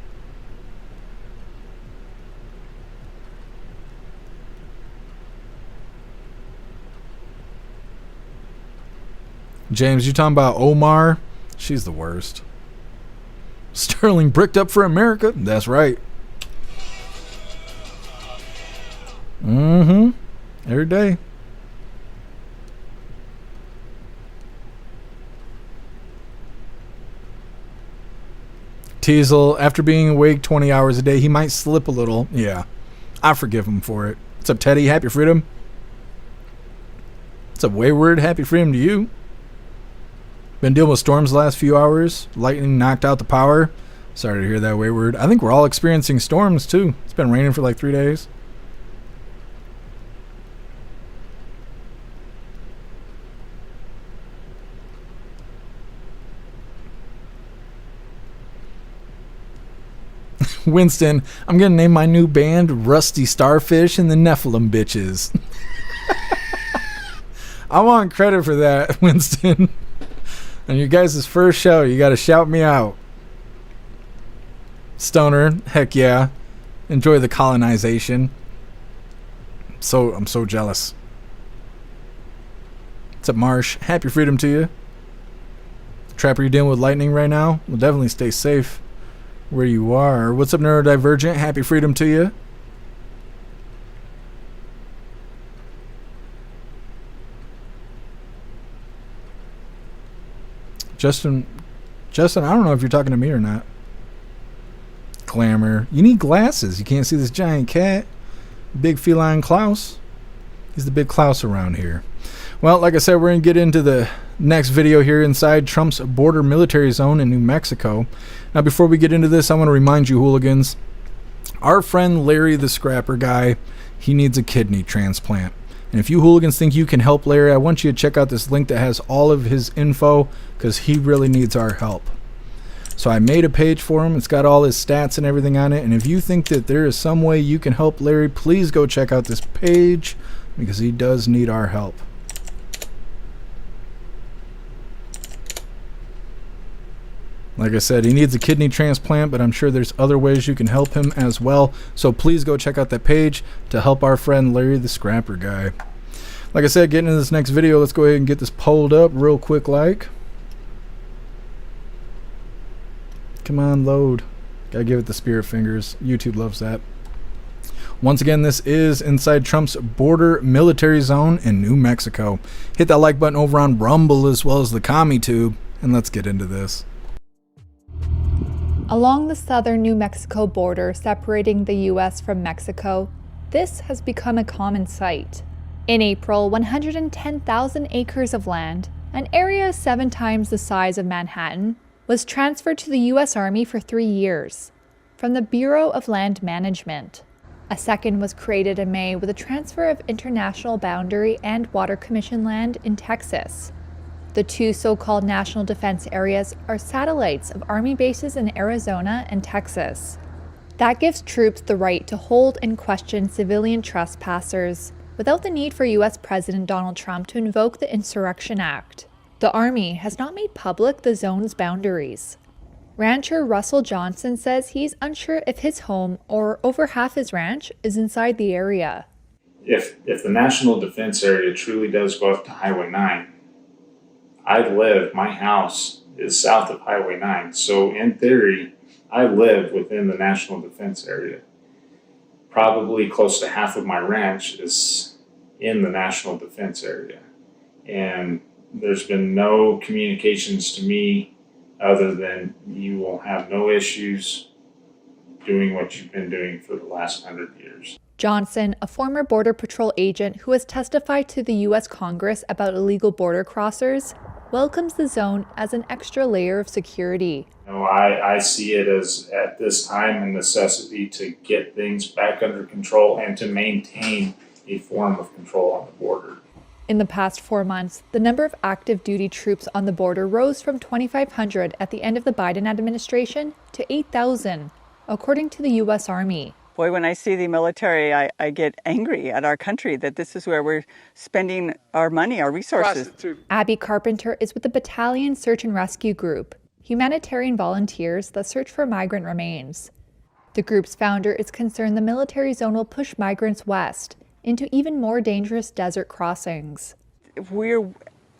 James, you talking about Omar? She's the worst. Sterling bricked up for America. That's right. Mm-hmm. Every day. Teasel, after being awake 20 hours a day, he might slip a little. Yeah. I forgive him for it. What's up, Teddy? Happy Freedom. What's up, Wayward? Happy Freedom to you. Been dealing with storms the last few hours. Lightning knocked out the power. Sorry to hear that, Wayward. I think we're all experiencing storms, too. It's been raining for like 3 days. Winston, I'm going to name my new band Rusty Starfish and the Nephilim Bitches. I want credit for that, Winston. On your guys' first show, you got to shout me out. Stoner, heck yeah. Enjoy the colonization. I'm so jealous. What's up, Marsh? Happy Freedom to you. Trapper, you dealing with lightning right now? Well, definitely stay safe where you are. What's up, Neurodivergent? Happy Freedom to you. Justin, I don't know if you're talking to me or not. Glamour. You need glasses. You can't see this giant cat. Big feline Klaus. He's the big Klaus around here. Well, like I said, we're going to get into the next video here inside Trump's border military zone in New Mexico. Now, before we get into this, I want to remind you, hooligans, our friend Larry the Scrapper guy, he needs a kidney transplant. And if you hooligans think you can help Larry, I want you to check out this link that has all of his info because he really needs our help. So I made a page for him. It's got all his stats and everything on it. And if you think that there is some way you can help Larry, please go check out this page because he does need our help. Like I said, he needs a kidney transplant, but I'm sure there's other ways you can help him as well. So please go check out that page to help our friend Larry the Scrapper guy. Like I said, getting into this next video, let's go ahead and get this pulled up real quick like. Come on, load. Gotta give it the spirit fingers. YouTube loves that. Once again, this is inside Trump's border military zone in New Mexico. Hit that like button over on Rumble as well as the CommiTube, and let's get into this. Along the southern New Mexico border separating the U.S. from Mexico, this has become a common sight. In April, 110,000 acres of land, an area 7 times the size of Manhattan, was transferred to the U.S. Army for 3 years from the Bureau of Land Management. A second was created in May with a transfer of International Boundary and Water Commission land in Texas. The 2 so-called national defense areas are satellites of Army bases in Arizona and Texas. That gives troops the right to hold and question civilian trespassers without the need for U.S. President Donald Trump to invoke the Insurrection Act. The Army has not made public the zone's boundaries. Rancher Russell Johnson says he's unsure if his home, or over half his ranch, is inside the area. If the National Defense Area truly does go up to Highway 9, my house is south of Highway 9, so in theory, I live within the National Defense Area. Probably close to half of my ranch is in the National Defense Area. And there's been no communications to me other than you will have no issues doing what you've been doing for the last 100 years. Johnson, a former Border Patrol agent who has testified to the U.S. Congress about illegal border crossers, welcomes the zone as an extra layer of security. I see it as, at this time, a necessity to get things back under control and to maintain a form of control on the border. In the past 4 months, the number of active duty troops on the border rose from 2,500 at the end of the Biden administration to 8,000, according to the U.S. Army. Boy, when I see the military, I get angry at our country that this is where we're spending our money, our resources. Abby Carpenter is with the Battalion Search and Rescue Group, humanitarian volunteers that search for migrant remains. The group's founder is concerned the military zone will push migrants west into even more dangerous desert crossings. We're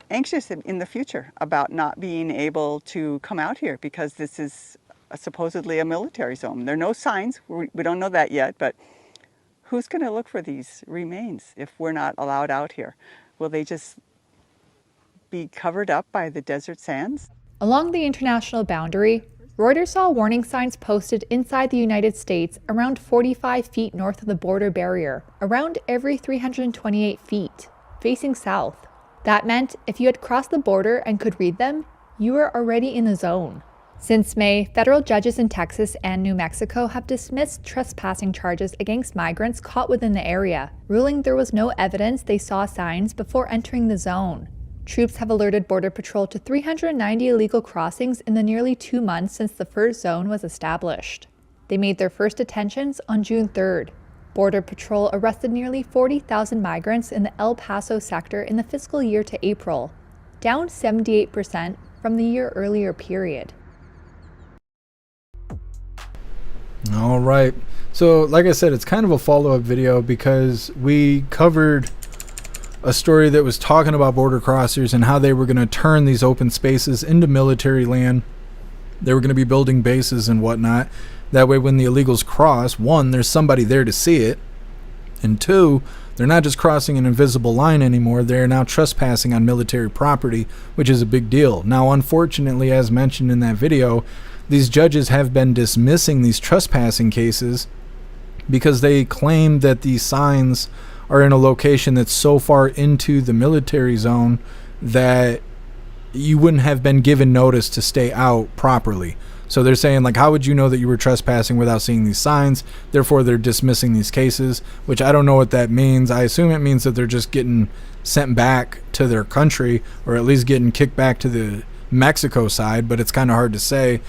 anxious in the future about not being able to come out here because this is supposedly a military zone. There are no signs, we don't know that yet, but who's going to look for these remains if we're not allowed out here? Will they just be covered up by the desert sands? Along the international boundary, Reuters saw warning signs posted inside the United States around 45 feet north of the border barrier, around every 328 feet, facing south. That meant if you had crossed the border and could read them, you were already in the zone. Since May, federal judges in Texas and New Mexico have dismissed trespassing charges against migrants caught within the area, ruling there was no evidence they saw signs before entering the zone. Troops have alerted Border Patrol to 390 illegal crossings in the nearly 2 months since the first zone was established. They made their first detentions on June 3rd. Border Patrol arrested nearly 40,000 migrants in the El Paso sector in the fiscal year to April, down 78% from the year earlier period. All right. So, like I said, it's kind of a follow-up video because we covered a story that was talking about border crossers and how they were going to turn these open spaces into military land. They were going to be building bases and whatnot. That way, when the illegals cross, 1, there's somebody there to see it. And 2, they're not just crossing an invisible line anymore. They're now trespassing on military property, which is a big deal. Now, unfortunately, as mentioned in that video, these judges have been dismissing these trespassing cases because they claim that these signs are in a location that's so far into the military zone that you wouldn't have been given notice to stay out properly. So they're saying, like, how would you know that you were trespassing without seeing these signs? Therefore, they're dismissing these cases, which I don't know what that means. I assume it means that they're just getting sent back to their country, or at least getting kicked back to the Mexico side, but it's kind of hard to say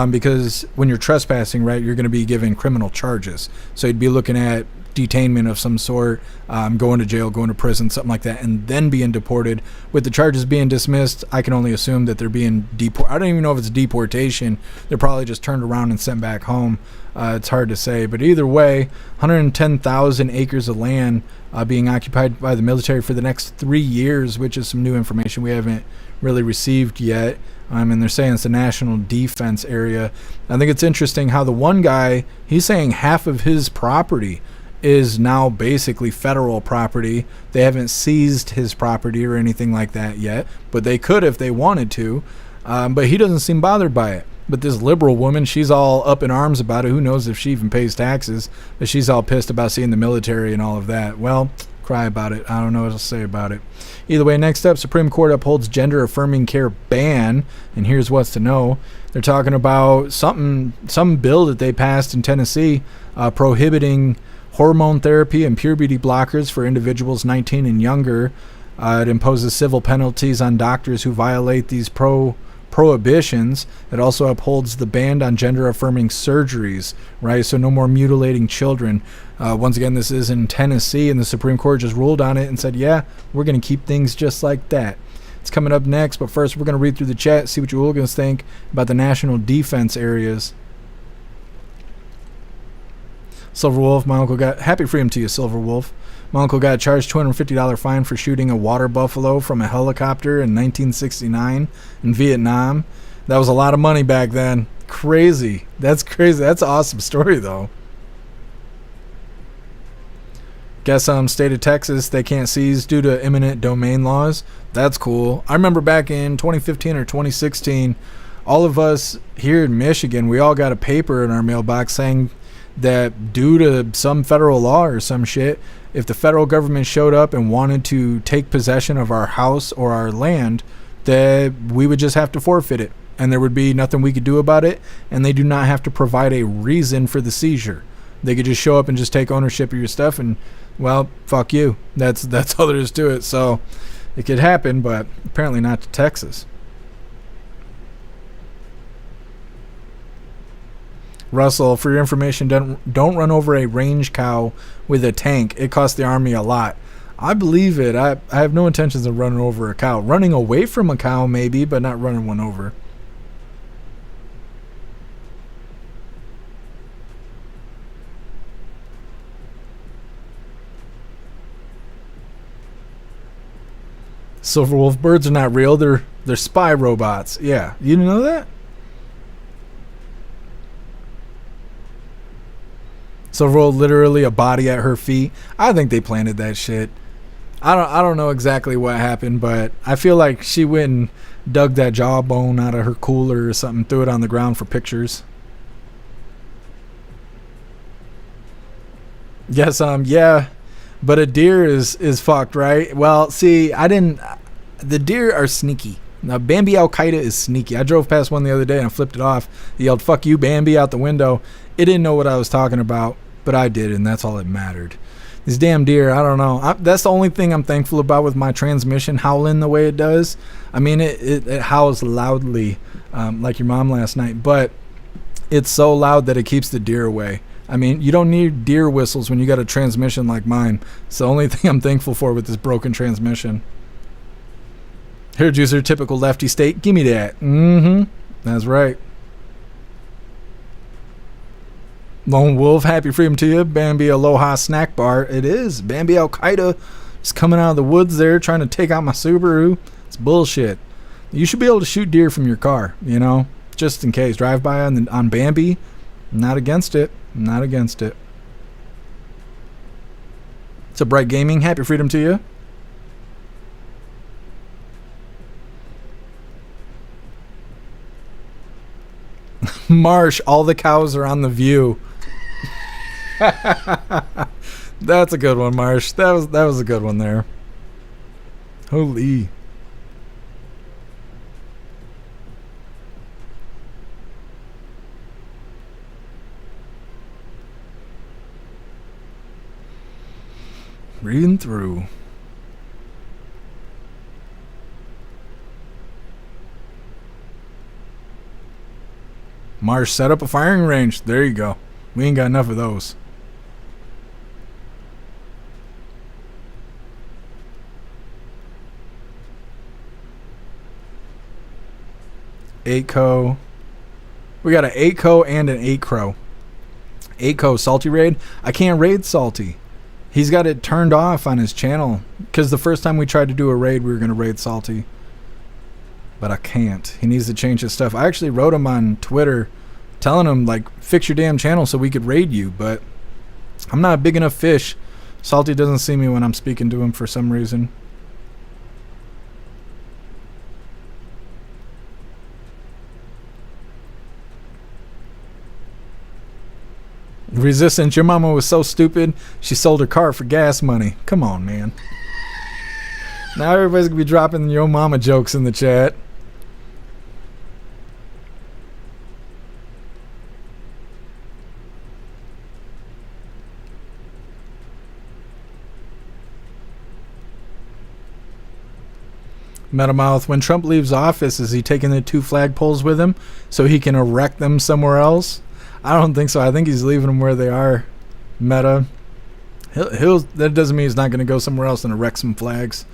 because when you're trespassing, right, you're going to be given criminal charges. So you'd be looking at detainment of some sort, going to jail, going to prison, something like that, and then being deported. With the charges being dismissed, I can only assume that they're being deported. I don't even know if it's deportation. They're probably just turned around and sent back home. It's hard to say, but either way, 110,000 acres of land being occupied by the military for the next 3 years, which is some new information we haven't really received yet. And they're saying it's a national defense area. I think it's interesting how the one guy, he's saying half of his property is now basically federal property. They haven't seized his property or anything like that yet, but they could if they wanted to. But he doesn't seem bothered by it. But this liberal woman, she's all up in arms about it. Who knows if she even pays taxes, but she's all pissed about seeing the military and all of that. Well, cry about it. I don't know what to say about it. Either way, next up, Supreme Court upholds gender-affirming care ban, and here's what's to know. They're talking about some bill that they passed in Tennessee prohibiting hormone therapy and puberty blockers for individuals 19 and younger. It imposes civil penalties on doctors who violate these prohibitions. It also upholds the ban on gender-affirming surgeries, right? So no more mutilating children. Once again, this is in Tennessee, and the Supreme Court just ruled on it and said, yeah, we're going to keep things just like that. It's coming up next, but first we're going to read through the chat, see what you hooligans think about the national defense areas. Silver Wolf, my uncle got... Happy freedom to you, Silver Wolf. My uncle got charged $250 fine for shooting a water buffalo from a helicopter in 1969 in Vietnam. That was a lot of money back then. Crazy. That's crazy. That's an awesome story, though. Guess state of Texas, they can't seize due to eminent domain laws. That's cool. I remember back in 2015 or 2016, all of us here in Michigan, we all got a paper in our mailbox saying that due to some federal law or some shit, if the federal government showed up and wanted to take possession of our house or our land, that we would just have to forfeit it, and there would be nothing we could do about it, and they do not have to provide a reason for the seizure. They could just show up and just take ownership of your stuff, and, well, fuck you. That's all there is to it. So it could happen, but apparently not to Texas. Russell, for your information, don't run over a range cow with a tank. It costs the Army a lot. I believe it. I have no intentions of running over a cow. Running away from a cow, maybe, but not running one over. Silverwolf, birds are not real. They're spy robots. Yeah, you didn't know that? Silverwolf, literally a body at her feet. I think they planted that shit. I don't know exactly what happened, but I feel like she went and dug that jawbone out of her cooler or something, threw it on the ground for pictures. Yes, yeah, but a deer is fucked, right? Well, see, the deer are sneaky. Now, Bambi Al-Qaeda is sneaky. I drove past one the other day and I flipped it off. He yelled, "Fuck you, Bambi," out the window. It didn't know what I was talking about, but I did, and that's all that mattered. These damn deer, I don't know. That's the only thing I'm thankful about with my transmission howling the way it does. I mean, it howls loudly, like your mom last night, but it's so loud that it keeps the deer away. I mean, you don't need deer whistles when you got a transmission like mine. It's the only thing I'm thankful for with this broken transmission. Hair juicer, typical lefty state. Give me that. That's right. Lone Wolf, happy freedom to you. Bambi Aloha snack bar. It is. Bambi Al-Qaeda is coming out of the woods there trying to take out my Subaru. It's bullshit. You should be able to shoot deer from your car, you know, just in case. Drive by on Bambi. Not against it. Not against it. It's a Bright Gaming. Happy freedom to you. Marsh, all the cows are on the View. That's a good one, Marsh. That was a good one there. Holy. Reading through. Marsh, set up a firing range. There you go. We ain't got enough of those. ACO. We got an ACO and an ACRO. ACO, Salty Raid. I can't raid Salty. He's got it turned off on his channel. Because the first time we tried to do a raid, we were going to raid Salty. But I can't. He needs to change his stuff. I actually wrote him on Twitter telling him, like, fix your damn channel so we could raid you. But I'm not a big enough fish. Salty doesn't see me when I'm speaking to him for some reason. Resistance, your mama was so stupid, she sold her car for gas money. Come on, man. Now everybody's gonna be dropping your mama jokes in the chat. Metamouth, when Trump leaves office, is he taking the 2 flagpoles with him so he can erect them somewhere else? I don't think so. I think he's leaving them where they are. Meta. That doesn't mean he's not going to go somewhere else and erect some flags.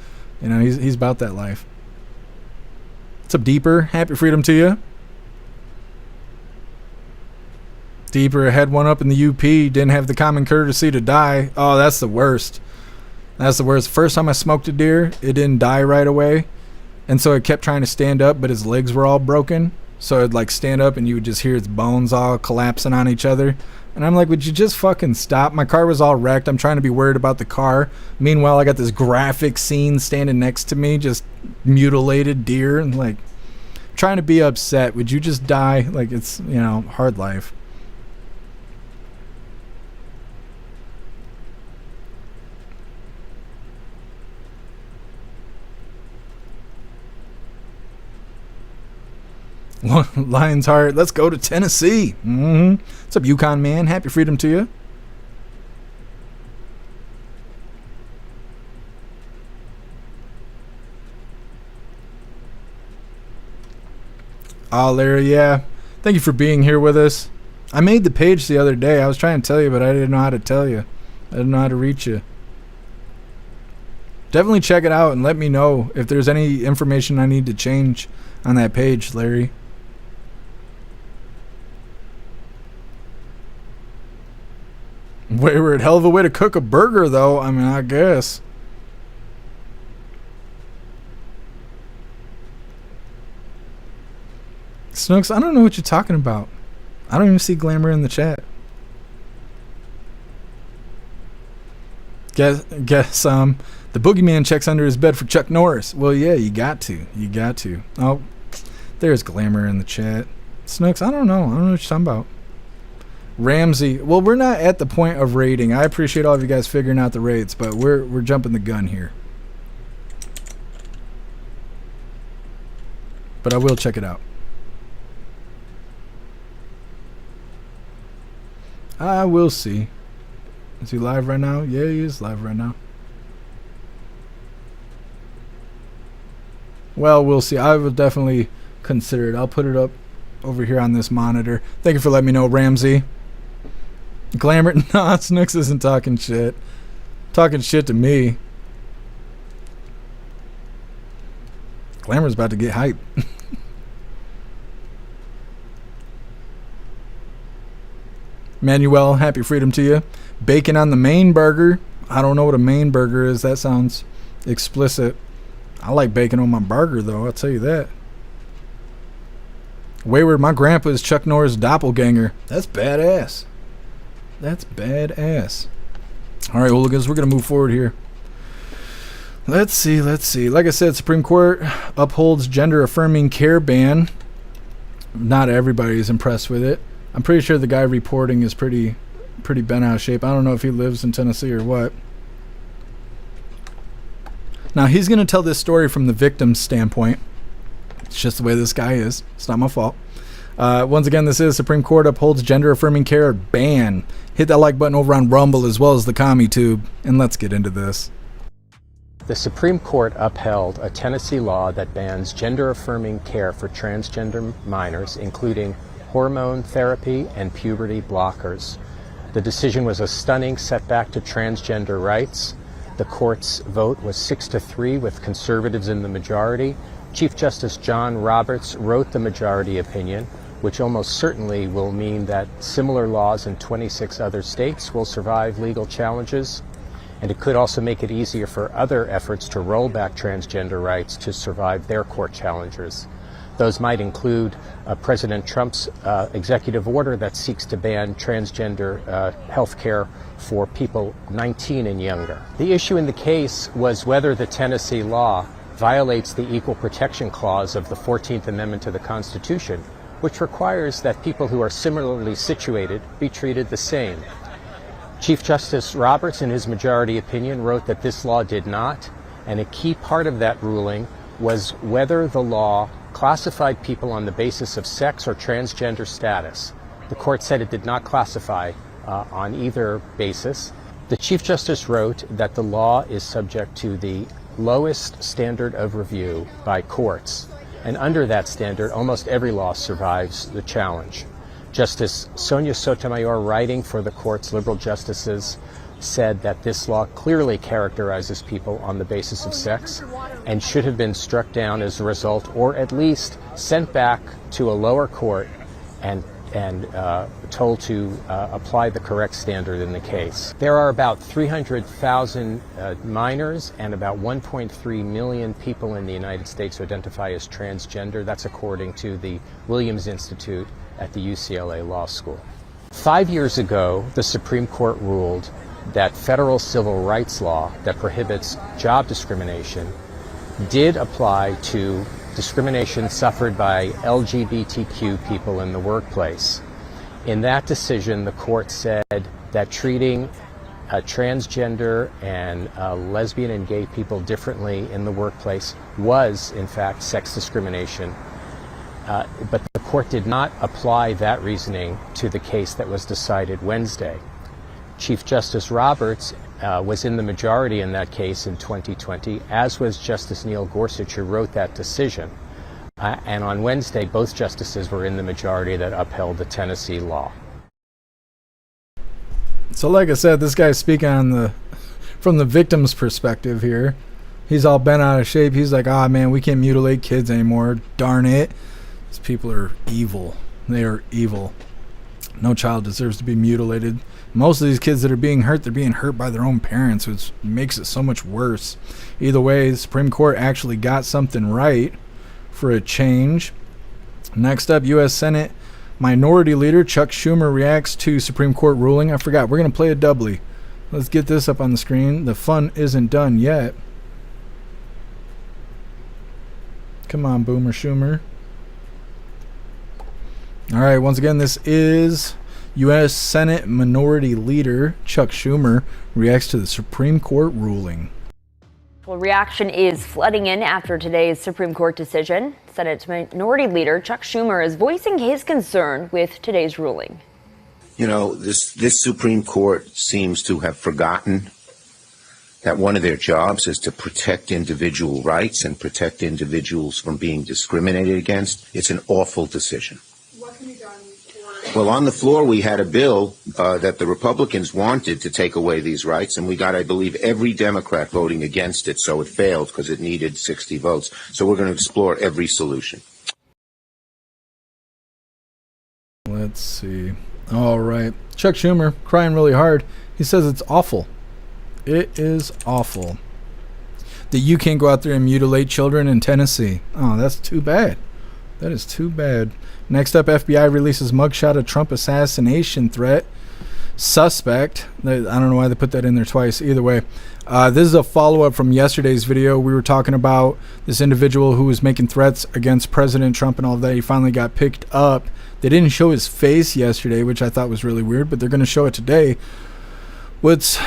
You know, he's about that life. What's up, Deeper? Happy freedom to you. Deeper had one up in the UP. Didn't have the common courtesy to die. Oh, that's the worst. That's the worst. First time I smoked a deer, it didn't die right away. And so it kept trying to stand up, but his legs were all broken. So it'd like stand up and you would just hear its bones all collapsing on each other. And I'm like, would you just fucking stop? My car was all wrecked. I'm trying to be worried about the car. Meanwhile, I got this graphic scene standing next to me, just mutilated deer, and like trying to be upset. Would you just die? Like, it's, you know, hard life. Lion's Heart, let's go to Tennessee. What's up, Yukon man? Happy freedom to you. Oh, Larry, yeah. Thank you for being here with us. I made the page the other day. I was trying to tell you, but I didn't know how to tell you. I didn't know how to reach you. Definitely check it out and let me know if there's any information I need to change on that page, Larry. Wayward, hell of a way to cook a burger, though. I mean, I guess. Snooks, I don't know what you're talking about. I don't even see glamour in the chat. Guess the boogeyman checks under his bed for Chuck Norris. Well, yeah, you got to. You got to. Oh, there's glamour in the chat. Snooks, I don't know. I don't know what you're talking about. Ramsey, well, we're not at the point of rating. I appreciate all of you guys figuring out the rates, but we're jumping the gun here. But I will check it out. I will see. Is he live right now? Yeah, he is live right now. Well, we'll see. I will definitely consider it. I'll put it up over here on this monitor. Thank you for letting me know, Ramsey. Glamour, nah, Snooks isn't talking shit. Talking shit to me. Glamour's about to get hype. Manuel, happy freedom to you. Bacon on the main burger. I don't know what a main burger is. That sounds explicit. I like bacon on my burger, though. I'll tell you that. Wayward, my grandpa is Chuck Norris' doppelganger. That's badass. That's badass. All right, hooligans, we're going to move forward here. Let's see. Like I said, Supreme Court upholds gender-affirming care ban. Not everybody is impressed with it. I'm pretty sure the guy reporting is pretty bent out of shape. I don't know if he lives in Tennessee or what. Now, he's going to tell this story from the victim's standpoint. It's just the way this guy is. It's not my fault. Once again, this is Supreme Court upholds gender-affirming care ban. Hit that like button over on Rumble as well as the CommuTube, and let's get into this. The Supreme Court upheld a Tennessee law that bans gender-affirming care for transgender minors, including hormone therapy and puberty blockers. The decision was a stunning setback to transgender rights. The court's vote was 6-3 with conservatives in the majority. Chief Justice John Roberts wrote the majority opinion, which almost certainly will mean that similar laws in 26 other states will survive legal challenges. And it could also make it easier for other efforts to roll back transgender rights to survive their court challenges. Those might include President Trump's executive order that seeks to ban transgender health care for people 19 and younger. The issue in the case was whether the Tennessee law violates the Equal Protection Clause of the 14th Amendment to the Constitution, which requires that people who are similarly situated be treated the same. Chief Justice Roberts, in his majority opinion, wrote that this law did not, and a key part of that ruling was whether the law classified people on the basis of sex or transgender status. The court said it did not classify on either basis. The Chief Justice wrote that the law is subject to the lowest standard of review by courts, and under that standard, almost every law survives the challenge. Justice Sonia Sotomayor, writing for the court's liberal justices, said that this law clearly characterizes people on the basis of sex and should have been struck down as a result, or at least sent back to a lower court and told to apply the correct standard in the case. There are about 300,000 minors and about 1.3 million people in the United States who identify as transgender. That's according to the Williams Institute at the UCLA Law School. 5 years ago, the Supreme Court ruled that federal civil rights law that prohibits job discrimination did apply to discrimination suffered by LGBTQ people in the workplace. In that decision, the court said that treating transgender and lesbian and gay people differently in the workplace was, in fact, sex discrimination. But the court did not apply that reasoning to the case that was decided Wednesday. Chief Justice Roberts was in the majority in that case in 2020, as was Justice Neil Gorsuch, who wrote that decision. And on Wednesday, both justices were in the majority that upheld the Tennessee law. So like I said, this guy's speaking from the victim's perspective here. He's all bent out of shape. He's like, man, we can't mutilate kids anymore. Darn it. These people are evil. They are evil. No child deserves to be mutilated. Most of these kids that are being hurt, they're being hurt by their own parents, which makes it so much worse. Either way, the Supreme Court actually got something right for a change. Next up, U.S. Senate Minority Leader Chuck Schumer reacts to Supreme Court ruling. I forgot, we're going to play it doubly. Let's get this up on the screen. The fun isn't done yet. Come on, Boomer Schumer. All right, once again, this is U.S. Senate Minority Leader Chuck Schumer reacts to the Supreme Court ruling. Well, reaction is flooding in after today's Supreme Court decision. Senate Minority Leader Chuck Schumer is voicing his concern with today's ruling. You know, this Supreme Court seems to have forgotten that one of their jobs is to protect individual rights and protect individuals from being discriminated against. It's an awful decision. What can be done? Well, on the floor, we had a bill that the Republicans wanted to take away these rights, and we got, I believe, every Democrat voting against it, so it failed because it needed 60 votes. So we're going to explore every solution. Let's see. All right. Chuck Schumer crying really hard. He says it's awful. It is awful that you can't go out there and mutilate children in Tennessee. Oh, that's too bad. That is too bad. Next up, FBI releases mugshot of Trump assassination threat suspect. I don't know why they put that in there twice. Either way, this is a follow-up from yesterday's video. We were talking about this individual who was making threats against President Trump and all of that. He finally got picked up. They didn't show his face yesterday, which I thought was really weird, but they're going to show it today. What's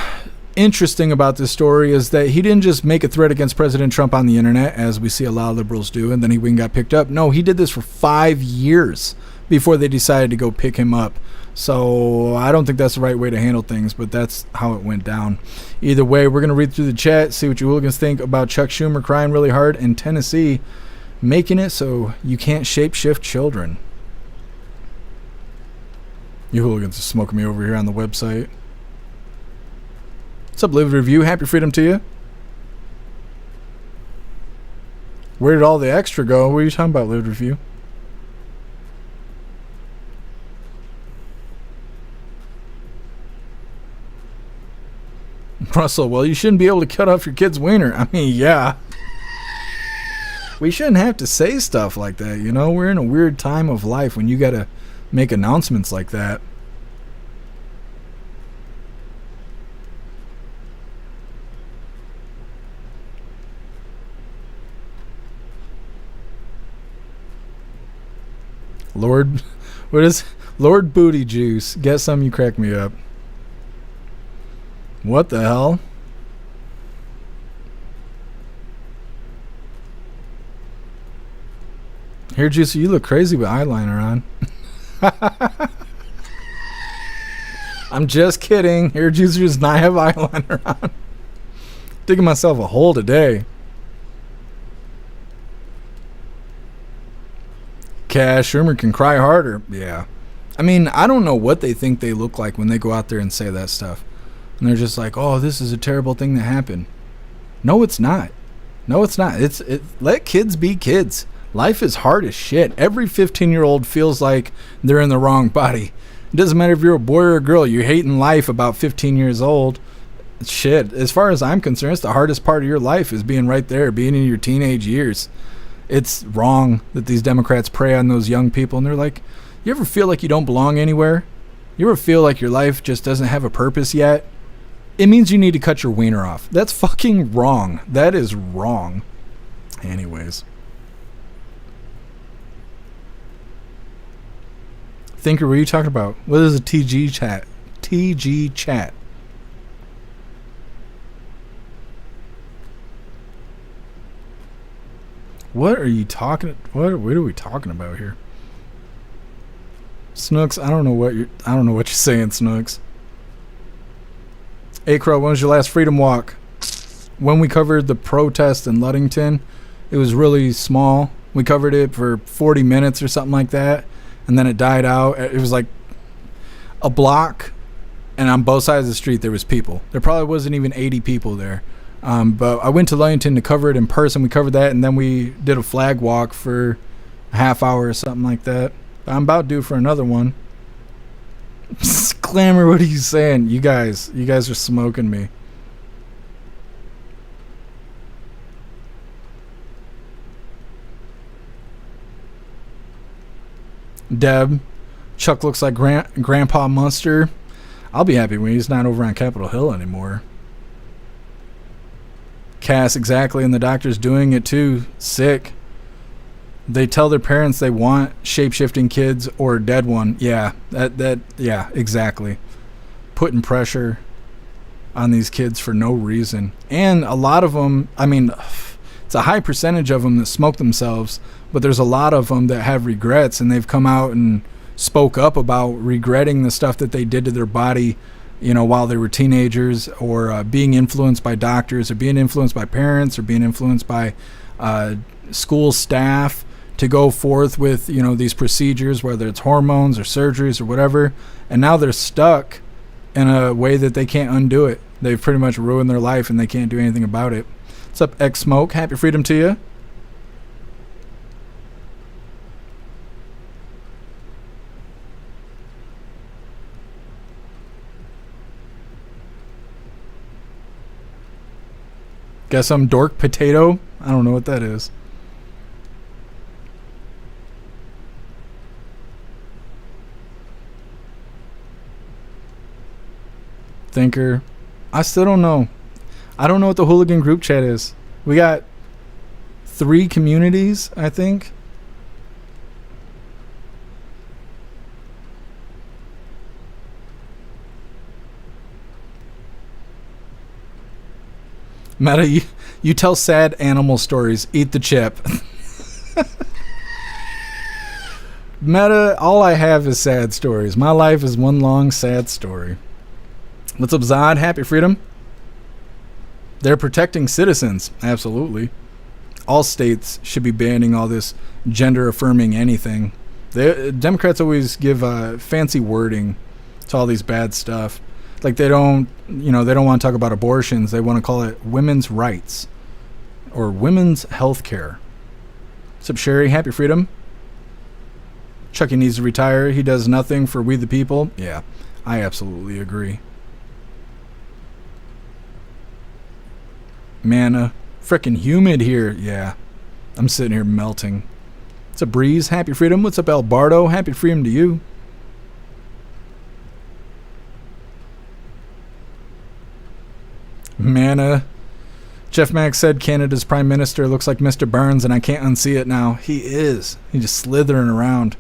interesting about this story is that he didn't just make a threat against President Trump on the internet, as we see a lot of liberals do, and then he went and got picked up. No, he did this for 5 years before they decided to go pick him up. So I don't think that's the right way to handle things, but that's how it went down. Either way, we're going to read through the chat, see what you hooligans think about Chuck Schumer crying really hard in Tennessee, making it so you can't shapeshift children. You hooligans are smoking me over here on the website. What's up, Live Review? Happy freedom to you. Where did all the extra go? What are you talking about, Live Review? Russell, well, you shouldn't be able to cut off your kid's wiener. I mean, yeah. We shouldn't have to say stuff like that, you know? We're in a weird time of life when you gotta make announcements like that. Lord, what is Lord Booty Juice? Get some, you crack me up. What the hell? Here, Juicy, you look crazy with eyeliner on. I'm just kidding. Here, Juicy does not have eyeliner on. Digging myself a hole today. Cash Schumer can cry harder. Yeah. I mean, I don't know what they think they look like when they go out there and say that stuff. And they're just like, oh, this is a terrible thing that happened. No, it's not. No, it's not. Let kids be kids. Life is hard as shit. Every 15-year-old feels like they're in the wrong body. It doesn't matter if you're a boy or a girl. You're hating life about 15 years old. Shit. As far as I'm concerned, it's the hardest part of your life is being right there, being in your teenage years. It's wrong that these Democrats prey on those young people. And they're like, you ever feel like you don't belong anywhere? You ever feel like your life just doesn't have a purpose yet? It means you need to cut your wiener off. That's fucking wrong. That is wrong. Anyways. Thinker, what are you talking about? What is a TG chat? TG chat. What are you talking? What are we talking about here? Snooks, I don't know what you're saying, Snooks. Hey Crow, when was your last Freedom Walk? When we covered the protest in Ludington, it was really small. We covered it for 40 minutes or something like that, and then it died out. It was like a block, and on both sides of the street there was people. There probably wasn't even 80 people there. But I went to Ludington to cover it in person. We covered that, and then we did a flag walk for a half hour or something like that. I'm about due for another one. Glamour, what are you saying? You guys are smoking me. Deb, Chuck looks like Grandpa Munster. I'll be happy when he's not over on Capitol Hill anymore. Cass, exactly, and the doctor's doing it too. Sick. They tell their parents they want shape-shifting kids or a dead one. Yeah, yeah, exactly. Putting pressure on these kids for no reason. And a lot of them, I mean, it's a high percentage of them that smoke themselves, but there's a lot of them that have regrets, and they've come out and spoke up about regretting the stuff that they did to their body, you know, while they were teenagers, or being influenced by doctors, or being influenced by parents, or being influenced by school staff to go forth with, you know, these procedures, whether it's hormones or surgeries or whatever, and now they're stuck in a way that they can't undo it. They've pretty much ruined their life and they can't do anything about it. What's up, X Smoke? Happy Freedom to you. Guess I'm Dork Potato? I don't know what that is. Thinker. I still don't know. I don't know what the hooligan group chat is. We got 3 communities, I think. Meta, you tell sad animal stories. Eat the chip. Meta, all I have is sad stories. My life is one long sad story. What's up, Zod? Happy Freedom. They're protecting citizens. Absolutely. All states should be banning all this gender-affirming anything. Democrats always give fancy wording to all these bad stuff. Like they don't want to talk about abortions. They want to call it women's rights or women's health care. What's up, Sherry? Happy Freedom. Chucky needs to retire. He does nothing for we the people. Yeah, I absolutely agree. Mana, frickin' humid here. Yeah, I'm sitting here melting. It's a breeze. Happy freedom. What's up, Albardo? Happy freedom to you. Mana. Jeff Mack said Canada's Prime Minister looks like Mr. Burns, and I can't unsee it now. He is. He's just slithering around.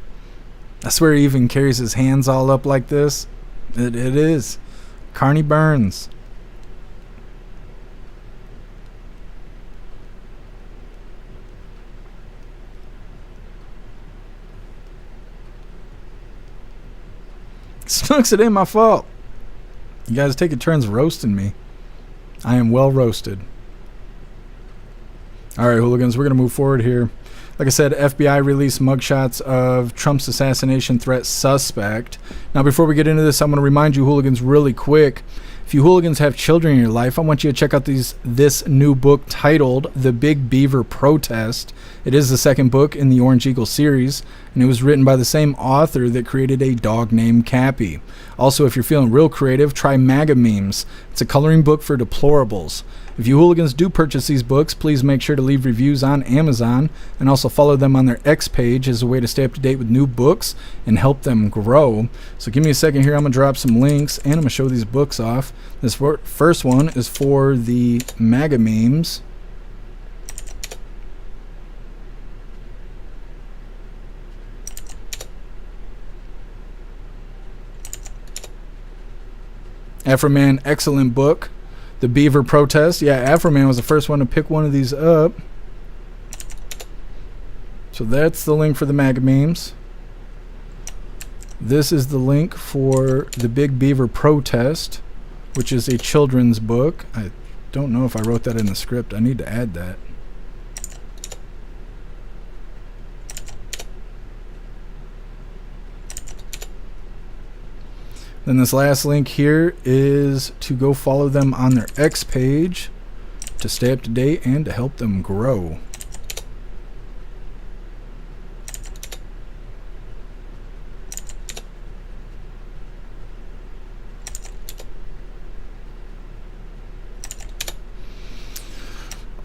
I swear he even carries his hands all up like this. It is. Carney Burns. Snooks, it ain't my fault. You guys taking turns roasting me. I am well roasted. All right, hooligans, we're going to move forward here. Like I said, FBI released mugshots of Trump's assassination threat suspect. Now, before we get into this, I'm going to remind you, hooligans, really quick. If you hooligans have children in your life, I want you to check out this new book titled The Big Beaver Protest. It is the second book in the Orange Eagle series, and it was written by the same author that created A Dog Named Cappy. Also, if you're feeling real creative, try MAGA Memes. It's a coloring book for deplorables. If you hooligans do purchase these books, please make sure to leave reviews on Amazon and also follow them on their X page as a way to stay up to date with new books and help them grow. So give me a second here. I'm going to drop some links and I'm going to show these books off. This first one is for the MAGA Memes. Afro-Man, excellent book. The Beaver Protest. Yeah, Afro-Man was the first one to pick one of these up. So that's the link for the MAGA Memes. This is the link for The Big Beaver Protest, which is a children's book. I don't know if I wrote that in the script. I need to add that. Then this last link here is to go follow them on their X page to stay up to date and to help them grow.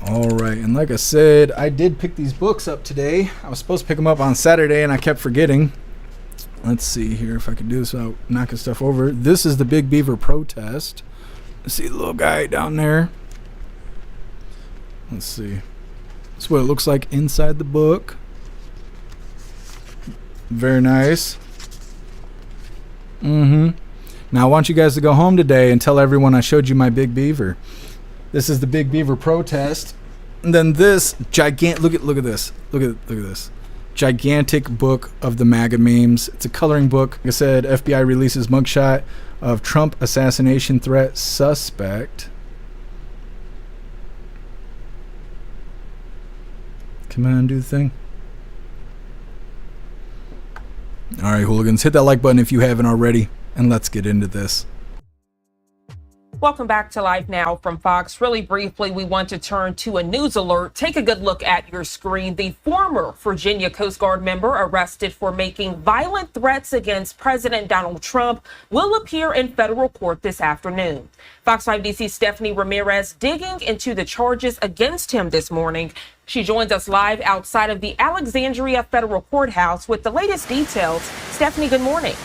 Alright, and like I said, I did pick these books up today. I was supposed to pick them up on Saturday and I kept forgetting. Let's see here if I can do this without knocking stuff over. This is the Big Beaver Protest. See the little guy down there? Let's see. That's what it looks like inside the book. Very nice. Now I want you guys to go home today and tell everyone I showed you my Big Beaver. This is the Big Beaver Protest. And then this gigantic, look at this. Look at this. Gigantic book of the MAGA memes. It's a coloring book. Like I said, FBI releases mugshot of Trump assassination threat suspect. Come on, do the thing. All right, hooligans, hit that like button if you haven't already, and let's get into this. Welcome back to Live Now from Fox. Really briefly, we want to turn to a news alert. Take a good look at your screen. The former Virginia Coast Guard member arrested for making violent threats against President Donald Trump will appear in federal court this afternoon. Fox 5 DC's Stephanie Ramirez digging into the charges against him this morning. She joins us live outside of the Alexandria Federal Courthouse with the latest details. Stephanie, good morning.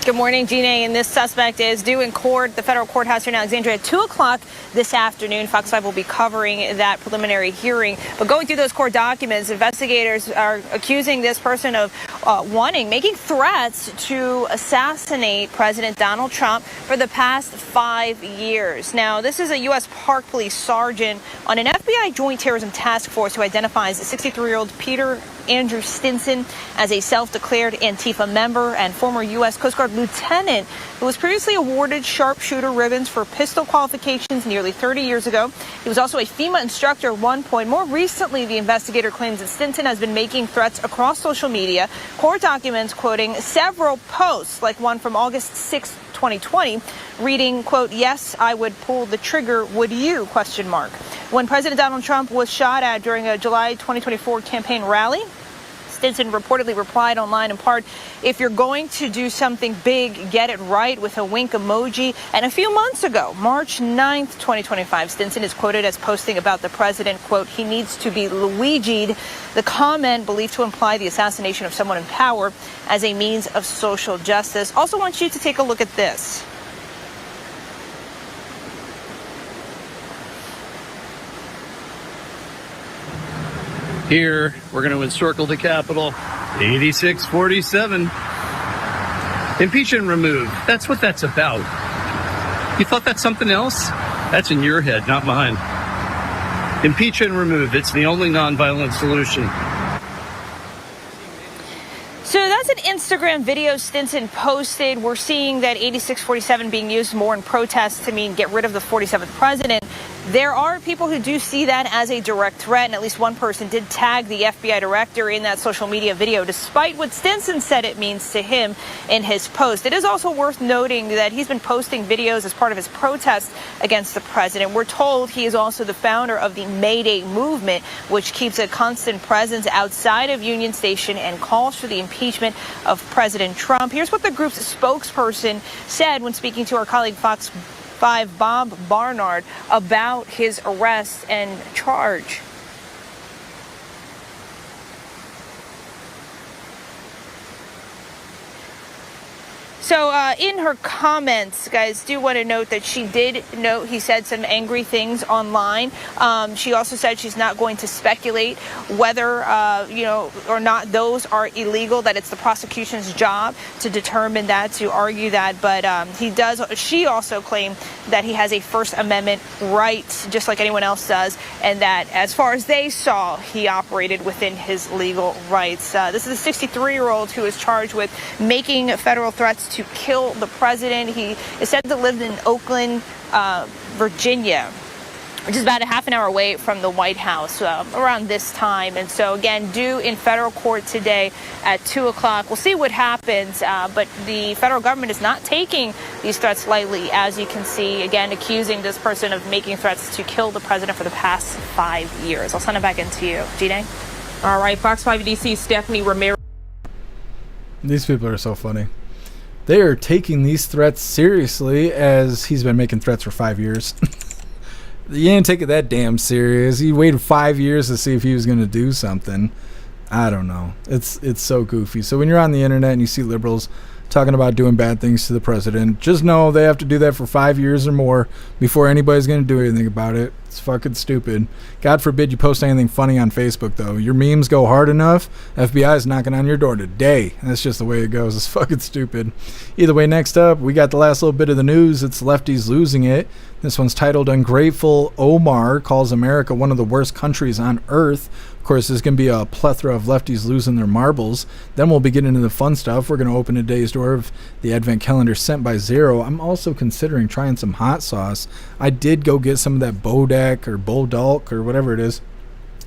Good morning, Gina. And this suspect is due in court, the federal courthouse here in Alexandria at 2 o'clock this afternoon. Fox 5 will be covering that preliminary hearing. But going through those court documents, investigators are accusing this person of making threats to assassinate President Donald Trump for the past 5 years. Now, this is a U.S. Park Police sergeant on an FBI Joint Terrorism Task Force who identifies 63-year-old Peter Andrew Stinson as a self-declared Antifa member and former U.S. Coast Guard lieutenant who was previously awarded sharpshooter ribbons for pistol qualifications nearly 30 years ago. He was also a FEMA instructor at one point. More recently, the investigator claims that Stinson has been making threats across social media. Court documents quoting several posts, like one from August 6, 2020, reading, quote, "Yes, I would pull the trigger, would you?" question mark. When President Donald Trump was shot at during a July 2024 campaign rally, Stinson reportedly replied online in part, "If you're going to do something big, get it right," with a wink emoji. And a few months ago, March 9th, 2025, Stinson is quoted as posting about the president, quote, "He needs to be Luigi'd." The comment believed to imply the assassination of someone in power as a means of social justice. Also want you to take a look at this. Here, we're going to encircle the Capitol. 8647. Impeach and remove. That's what that's about. You thought that's something else? That's in your head, not mine. Impeach and remove. It's the only nonviolent solution. So that's an Instagram video Stinson posted. We're seeing that 8647 being used more in protests to mean get rid of the 47th president. There are people who do see that as a direct threat, and at least one person did tag the FBI director in that social media video, despite what Stinson said it means to him in his post. It is also worth noting that he's been posting videos as part of his protest against the president. We're told he is also the founder of the May Day movement, which keeps a constant presence outside of Union Station and calls for the impeachment of President Trump. Here's what the group's spokesperson said when speaking to our colleague Fox 5 Bob Barnard about his arrest and charge. So in her comments, guys, do want to note that she did note he said some angry things online. She also said she's not going to speculate whether, or not those are illegal, that it's the prosecution's job to determine that, to argue that. But she also claimed that he has a First Amendment right, just like anyone else does, and that as far as they saw, he operated within his legal rights. This is a 63-year-old who is charged with making federal threats to kill the president. He is said to live in Oakland, Virginia, which is about a half an hour away from the White House around this time. And so, again, due in federal court today at 2 o'clock. We'll see what happens, but the federal government is not taking these threats lightly, as you can see, again, accusing this person of making threats to kill the president for the past 5 years. I'll send it back into you. Gina? All right, Fox 5 DC, Stephanie Ramirez. These people are so funny. They are taking these threats seriously, as he's been making threats for 5 years. You didn't take it that damn serious. He waited 5 years to see if he was going to do something. I don't know. It's so goofy. So when you're on the internet and you see liberals talking about doing bad things to the president, just know they have to do that for 5 years or more before anybody's going to do anything about it. It's fucking stupid. God forbid you post anything funny on Facebook, though. Your memes go hard enough, FBI is knocking on your door today. That's just the way it goes. It's fucking stupid. Either way, next up, we got the last little bit of the news. It's lefties losing it. This one's titled Ungrateful Omar Calls America One of the Worst Countries on Earth. Of course, there's going to be a plethora of lefties losing their marbles. Then we'll be getting into the fun stuff. We're going to open today's door of the advent calendar sent by Zero. I'm also considering trying some hot sauce. I did go get some of that Bodak or Bodalk or whatever it is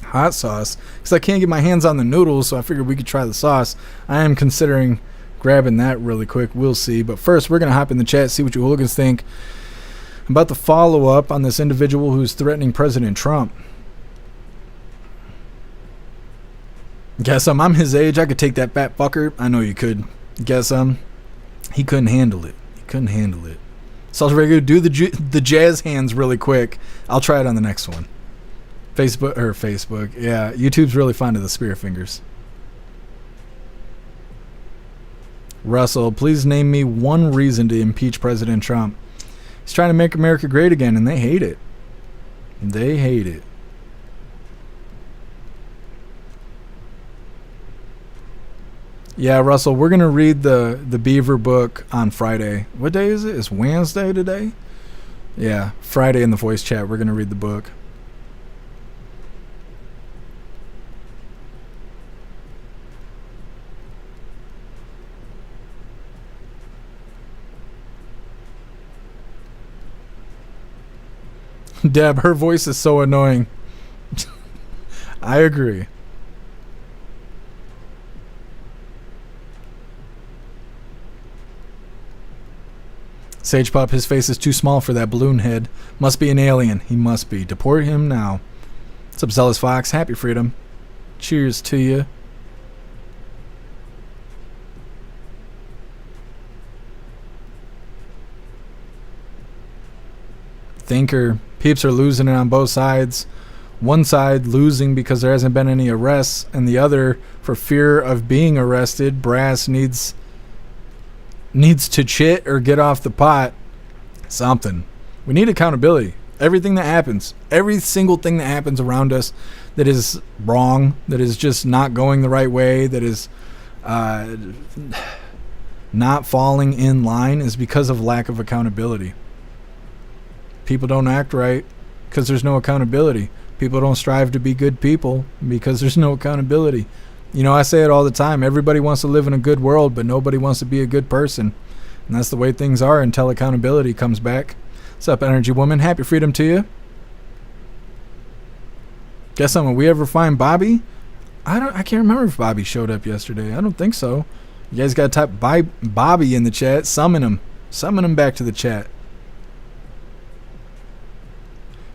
hot sauce because I can't get my hands on the noodles, so I figured we could try the sauce. I am considering grabbing that really quick. We'll see. But first, we're going to hop in the chat, see what you hooligans think about the follow-up on this individual who's threatening President Trump. Guess I'm his age. I could take that fat fucker. I know you could. Guess he couldn't handle it. He couldn't handle it. So I was ready to do the jazz hands really quick. I'll try it on the next one. Facebook. Yeah, YouTube's really fond of the spear fingers. Russell, please name me one reason to impeach President Trump. He's trying to make America great again, and they hate it. They hate it. Yeah, Russell, we're going to read the Beaver book on Friday. What day is it? It's Wednesday today? Yeah, Friday in the voice chat, we're going to read the book. Deb, her voice is so annoying. I agree. Sage Pup, his face is too small for that balloon head. Must be an alien. He must be. Deport him now. What's up, Zealous Fox? Happy freedom. Cheers to you. thinker. Peeps are losing it on both sides. One side losing because there hasn't been any arrests, and the other for fear of being arrested. Brass needs to chit or get off the pot. Something. We need accountability. Everything that happens, every single thing that happens around us that is wrong, that is just not going the right way, that is not falling in line, is because of lack of accountability. People don't act right because there's no accountability. People don't strive to be good people because there's no accountability. You know, I say it all the time. Everybody wants to live in a good world, but nobody wants to be a good person. And that's the way things are until accountability comes back. What's up, Energy Woman? Happy freedom to you. Guess something. We ever find Bobby? I can't remember if Bobby showed up yesterday. I don't think so. You guys got to type Bobby in the chat. Summon him. Summon him back to the chat.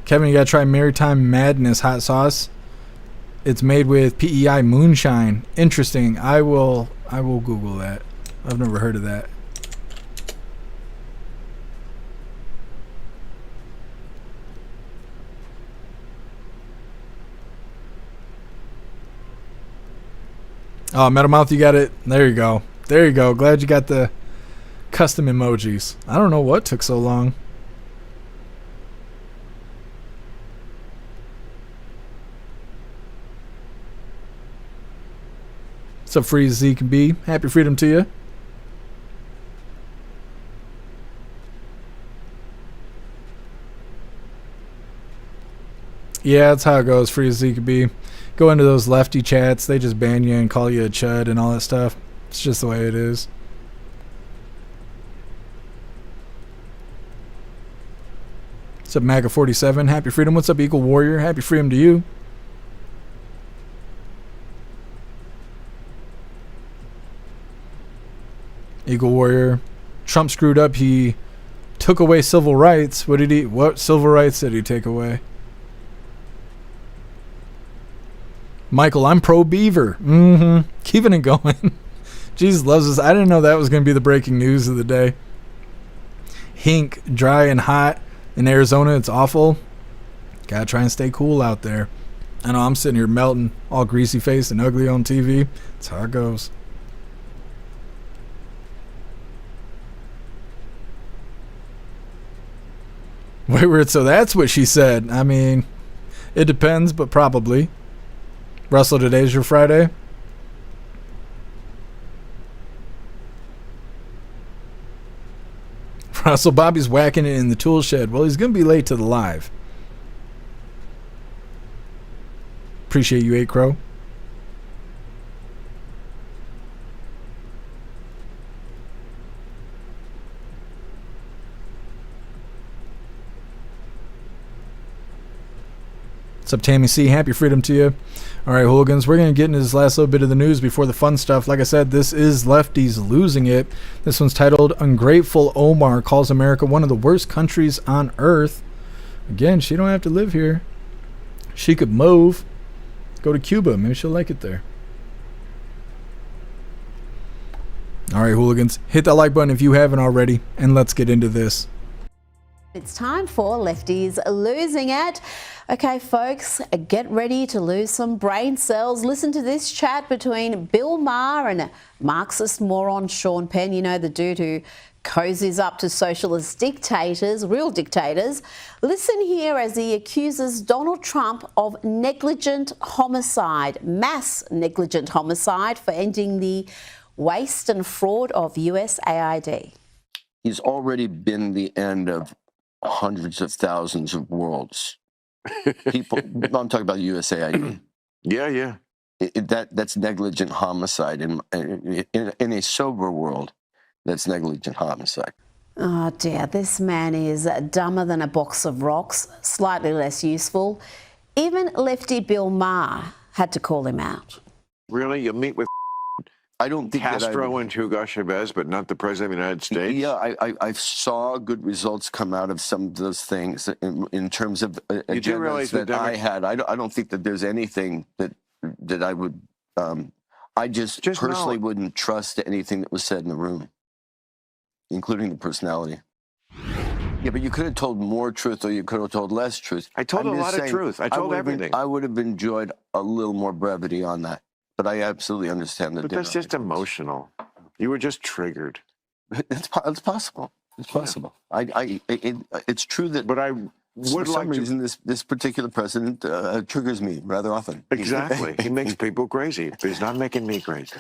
Kevin, you got to try Maritime Madness hot sauce. It's made with PEI moonshine. Interesting. I will Google that. I've never heard of that. Oh, Metamouth, you got it. There you go. There you go. Glad you got the custom emojis. I don't know what took so long. What's up, Free Zeke and B? Happy freedom to you. Yeah, that's how it goes, Free Zeke and B. Go into those lefty chats, they just ban you and call you a chud and all that stuff. It's just the way it is. What's up, MAGA47? Happy freedom. What's up, Eagle Warrior? Happy freedom to you. Eagle Warrior. Trump screwed up. He took away civil rights. What civil rights did he take away? Michael, I'm pro beaver. Keeping it going. Jesus loves us. I didn't know that was going to be the breaking news of the day. Hink, dry and hot in Arizona. It's awful. Gotta try and stay cool out there. I know I'm sitting here melting, all greasy faced and ugly on TV. That's how it goes. Wait, so that's what she said. I mean, it depends, but probably. Russell, today's your Friday? Russell, Bobby's whacking it in the tool shed. Well, he's going to be late to the live. Appreciate you, 8 Crow. What's up, Tammy C? Happy freedom to you. All right, hooligans, we're going to get into this last little bit of the news before the fun stuff. Like I said, this is Lefties Losing It. This one's titled, Ungrateful Omar Calls America One of the Worst Countries on Earth. Again, she don't have to live here. She could move. Go to Cuba. Maybe she'll like it there. All right, hooligans, hit that like button if you haven't already, and let's get into this. It's time for Lefties Losing It. Okay, folks, get ready to lose some brain cells. Listen to this chat between Bill Maher and Marxist moron Sean Penn. You know, the dude who cozies up to socialist dictators, real dictators. Listen here as he accuses Donald Trump of negligent homicide, mass negligent homicide, for ending the waste and fraud of USAID. He's already been the end of hundreds of thousands of worlds. People, I'm talking about USAID. Yeah. That's negligent homicide. In a sober world, that's negligent homicide. Oh dear, this man is dumber than a box of rocks, slightly less useful. Even lefty Bill Maher had to call him out. Really? You meet with I don't think Castro and Hugo Chavez, but not the President of the United States? Yeah, I saw good results come out of some of those things in terms of agendas that I had. I don't think that there's anything that I would... I just personally wouldn't trust anything that was said in the room, including the personality. Yeah, but you could have told more truth or you could have told less truth. I told a lot of truth. I told everything. I would have enjoyed a little more brevity on that. But I absolutely understand the But that's just emotional. You were just triggered. It's possible. It's possible. It's true that. But I for some reason, this particular president triggers me rather often. Exactly. He makes people crazy, but he's not making me crazy.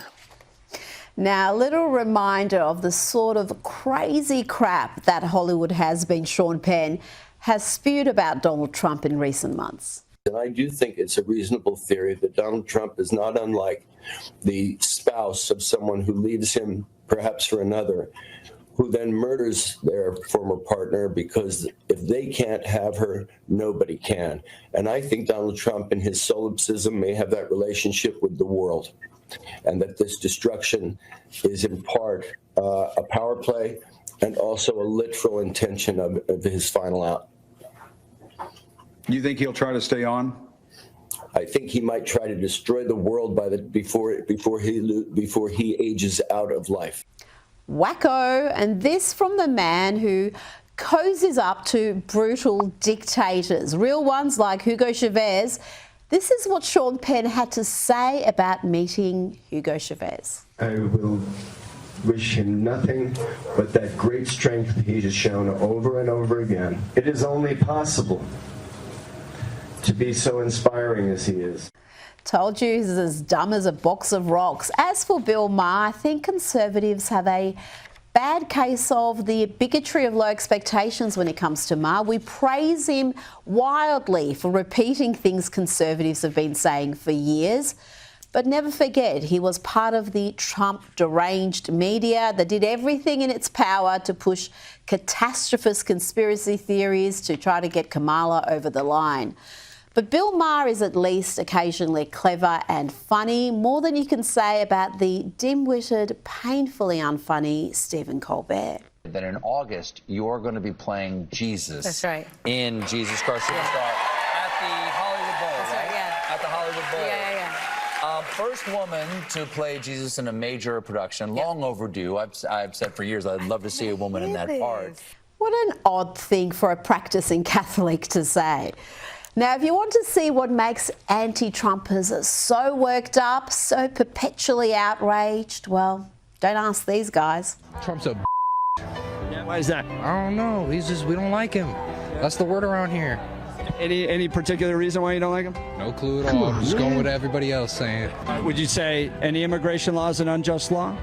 Now, a little reminder of the sort of crazy crap that Hollywood has-been Sean Penn has spewed about Donald Trump in recent months. And I do think it's a reasonable theory that Donald Trump is not unlike the spouse of someone who leaves him perhaps for another, who then murders their former partner because if they can't have her, nobody can. And I think Donald Trump in his solipsism may have that relationship with the world, and that this destruction is in part a power play and also a literal intention of his final out. You think he'll try to stay on? I think he might try to destroy the world before he ages out of life. Wacko, and this from the man who cozies up to brutal dictators, real ones like Hugo Chavez. This is what Sean Penn had to say about meeting Hugo Chavez. I will wish him nothing but that great strength he has shown over and over again. It is only possible to be so inspiring as he is. Told you he's as dumb as a box of rocks. As for Bill Maher, I think Conservatives have a bad case of the bigotry of low expectations when it comes to Maher. We praise him wildly for repeating things Conservatives have been saying for years. But never forget, he was part of the Trump deranged media that did everything in its power to push catastrophist conspiracy theories to try to get Kamala over the line. But Bill Maher is at least occasionally clever and funny, more than you can say about the dim-witted, painfully unfunny Stephen Colbert. That in August, you're going to be playing Jesus. That's right. In Jesus Christ Superstar at the Hollywood Bowl, That's right, yeah. At the Hollywood Bowl. Yeah. First woman to play Jesus in a major production, long overdue. I've said for years I'd love to see a woman in that part. What an odd thing for a practicing Catholic to say. Now, if you want to see what makes anti-Trumpers so worked up, so perpetually outraged, well, don't ask these guys. Trump's a Why is that? I don't know. We don't like him. That's the word around here. Any particular reason why you don't like him? No clue at all. I'm just going with everybody else saying. Would you say any immigration law is an unjust law?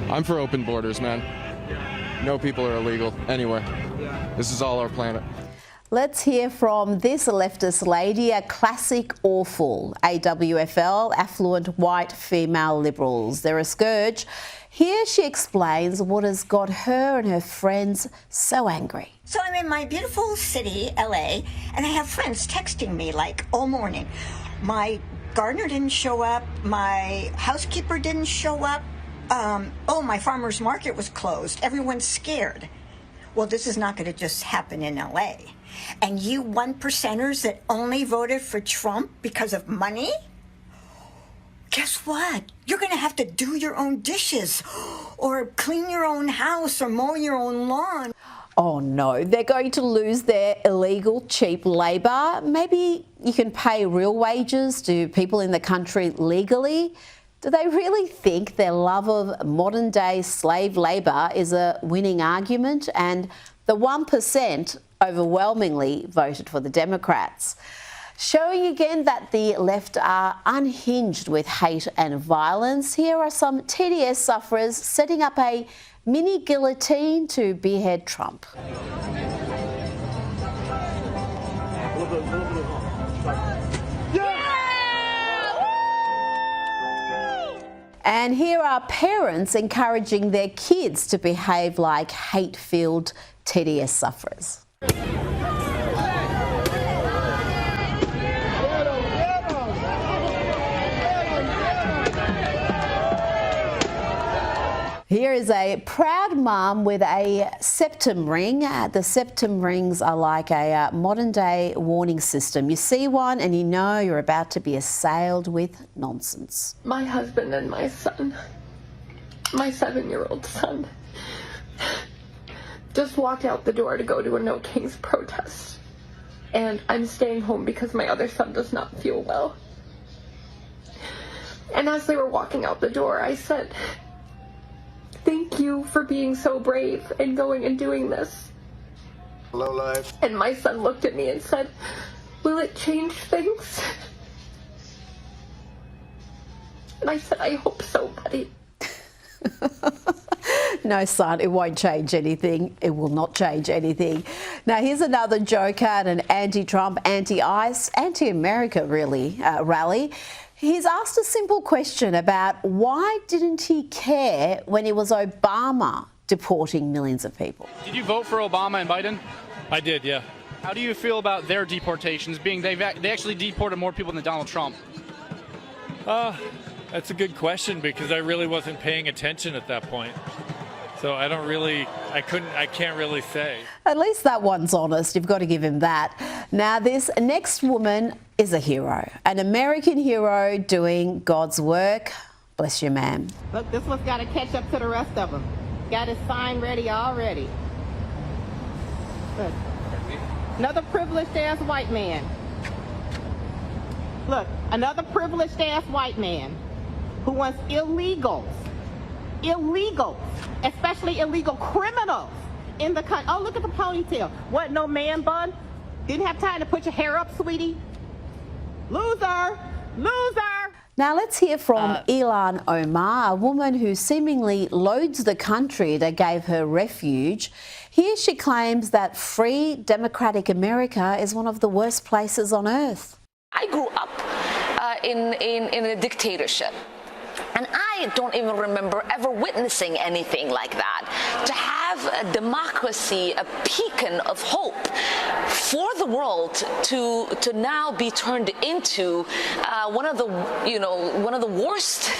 I'm for open borders, man. No people are illegal anywhere. This is all our planet. Let's hear from this leftist lady, a classic awful. AWFL, affluent white female liberals. They're a scourge. Here she explains what has got her and her friends so angry. So I'm in my beautiful city, LA, and I have friends texting me like all morning. My gardener didn't show up. My housekeeper didn't show up. My farmer's market was closed. Everyone's scared. Well, this is not going to just happen in LA. And you 1%ers that only voted for Trump because of money? Guess what? You're going to have to do your own dishes or clean your own house or mow your own lawn. Oh no, they're going to lose their illegal cheap labour. Maybe you can pay real wages to people in the country legally. Do they really think their love of modern day slave labour is a winning argument? And the 1% overwhelmingly voted for the Democrats. Showing again that the left are unhinged with hate and violence, here are some TDS sufferers setting up a mini guillotine to behead Trump. And here are parents encouraging their kids to behave like hate-filled TDS sufferers. Here is a proud mum with a septum ring. The septum rings are like a modern-day warning system. You see one and you know you're about to be assailed with nonsense. My husband and my son, my 7-year-old son, just walked out the door to go to a No Kings protest. And I'm staying home because my other son does not feel well. And as they were walking out the door, I said, thank you for being so brave and going and doing this. Hello, life. And my son looked at me and said, will it change things? And I said, I hope so, buddy. No, son, it won't change anything. It will not change anything. Now, here's another joker at an anti-Trump, anti-ICE, anti-America, really, rally. He's asked a simple question about why didn't he care when it was Obama deporting millions of people? Did you vote for Obama and Biden? I did, yeah. How do you feel about their deportations, being they actually deported more people than Donald Trump? That's a good question because I really wasn't paying attention at that point. So I can't really say. At least that one's honest. You've got to give him that. Now, this next woman is a hero, an American hero doing God's work. Bless you, ma'am. Look, this one's got to catch up to the rest of them. Got his sign ready already. Look, another privileged ass white man. Look, another privileged ass white man who wants illegals, especially illegal criminals in the country. Oh, look at the ponytail. What, no man bun? Didn't have time to put your hair up, sweetie? Loser! Loser! Now let's hear from Ilhan Omar, a woman who seemingly loads the country that gave her refuge. Here she claims that free, democratic America is one of the worst places on earth. I grew up in a dictatorship. And I don't even remember ever witnessing anything like that. To have a democracy, a beacon of hope for the world to now be turned into one of the worst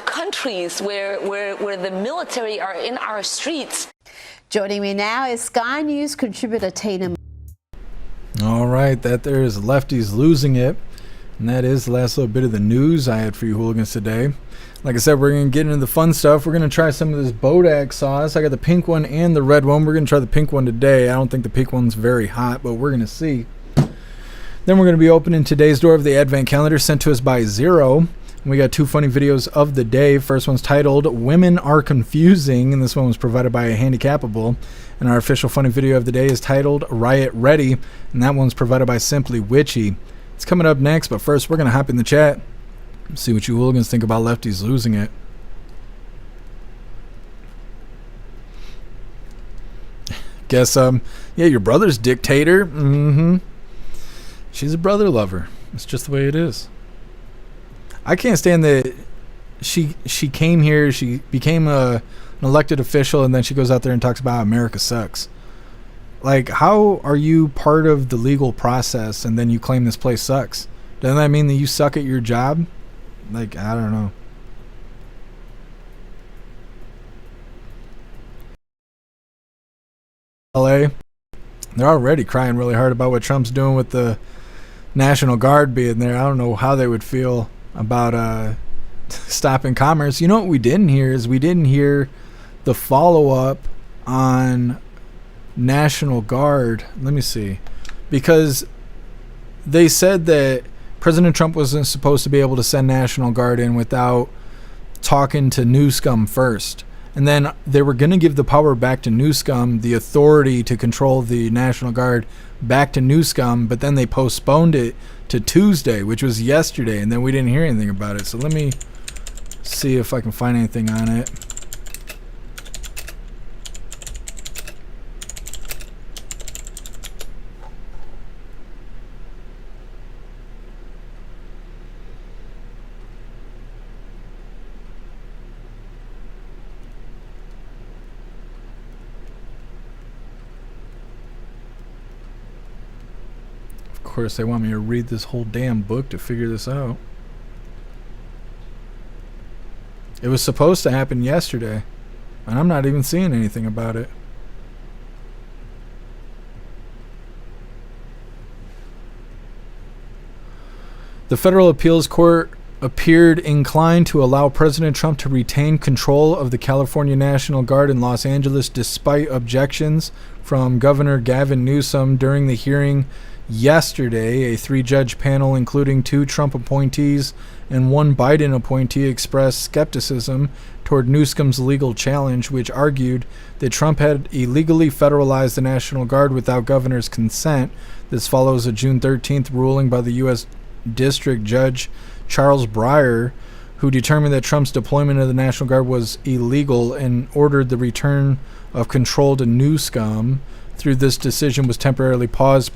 countries where the military are in our streets. Joining me now is Sky News contributor Tina. All right, that there is Lefties losing it. And that is the last little bit of the news I had for you hooligans today. Like I said, we're going to get into the fun stuff. We're going to try some of this Bodak sauce. I got the pink one and the red one. We're going to try the pink one today. I don't think the pink one's very hot, but we're going to see. Then we're going to be opening today's door of the Advent calendar sent to us by Zero. We got two funny videos of the day. First one's titled Women Are Confusing, and this one was provided by a Handicapable. And our official funny video of the day is titled Riot Ready, and that one's provided by Simply Witchy. It's coming up next, but first we're going to hop in the chat. See what you hooligans think about Lefties losing it. Guess, yeah, your brother's dictator. She's a brother lover. It's just the way it is. I can't stand that she came here, she became an elected official, and then she goes out there and talks about how America sucks. Like, how are you part of the legal process and then you claim this place sucks? Doesn't that mean that you suck at your job? Like, I don't know. LA, they're already crying really hard about what Trump's doing with the National Guard being there. I don't know how they would feel about stopping commerce. You know what we didn't hear is we didn't hear the follow-up on National Guard. Let me see. Because they said that President Trump wasn't supposed to be able to send National Guard in without talking to Newscom first. And then they were going to give the power back to Newscom, the authority to control the National Guard back to Newscom, but then they postponed it to Tuesday, which was yesterday, and then we didn't hear anything about it. So let me see if I can find anything on it. Of course, they want me to read this whole damn book to figure this out. It was supposed to happen yesterday, and I'm not even seeing anything about it. The Federal Appeals Court appeared inclined to allow President Trump to retain control of the California National Guard in Los Angeles despite objections from Governor Gavin Newsom during the hearing yesterday. A 3-judge panel, including 2 Trump appointees and 1 Biden appointee, expressed skepticism toward Newsom's legal challenge, which argued that Trump had illegally federalized the National Guard without governor's consent. This follows a June 13th ruling by the U.S. District Judge Charles Breyer, who determined that Trump's deployment of the National Guard was illegal and ordered the return of control to Newsom. Through this decision was temporarily paused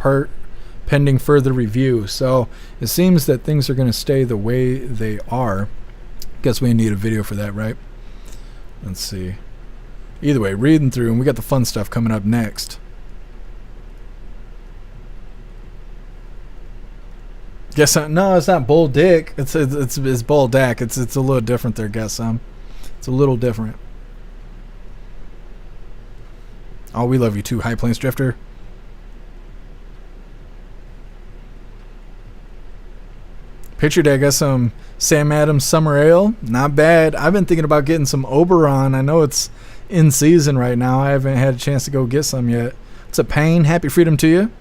pending further review. So it seems that things are going to stay the way they are. Guess we need a video for that, right? Let's see. Either way, reading through, and we got the fun stuff coming up next. Guess no, it's not Bull Dick. It's Bull Dak. It's a little different there. Guess it's a little different. Oh, we love you too, High Plains Drifter. Picture day, I got some Sam Adams Summer Ale. Not bad. I've been thinking about getting some Oberon. I know it's in season right now. I haven't had a chance to go get some yet. It's a pain. Happy freedom to you.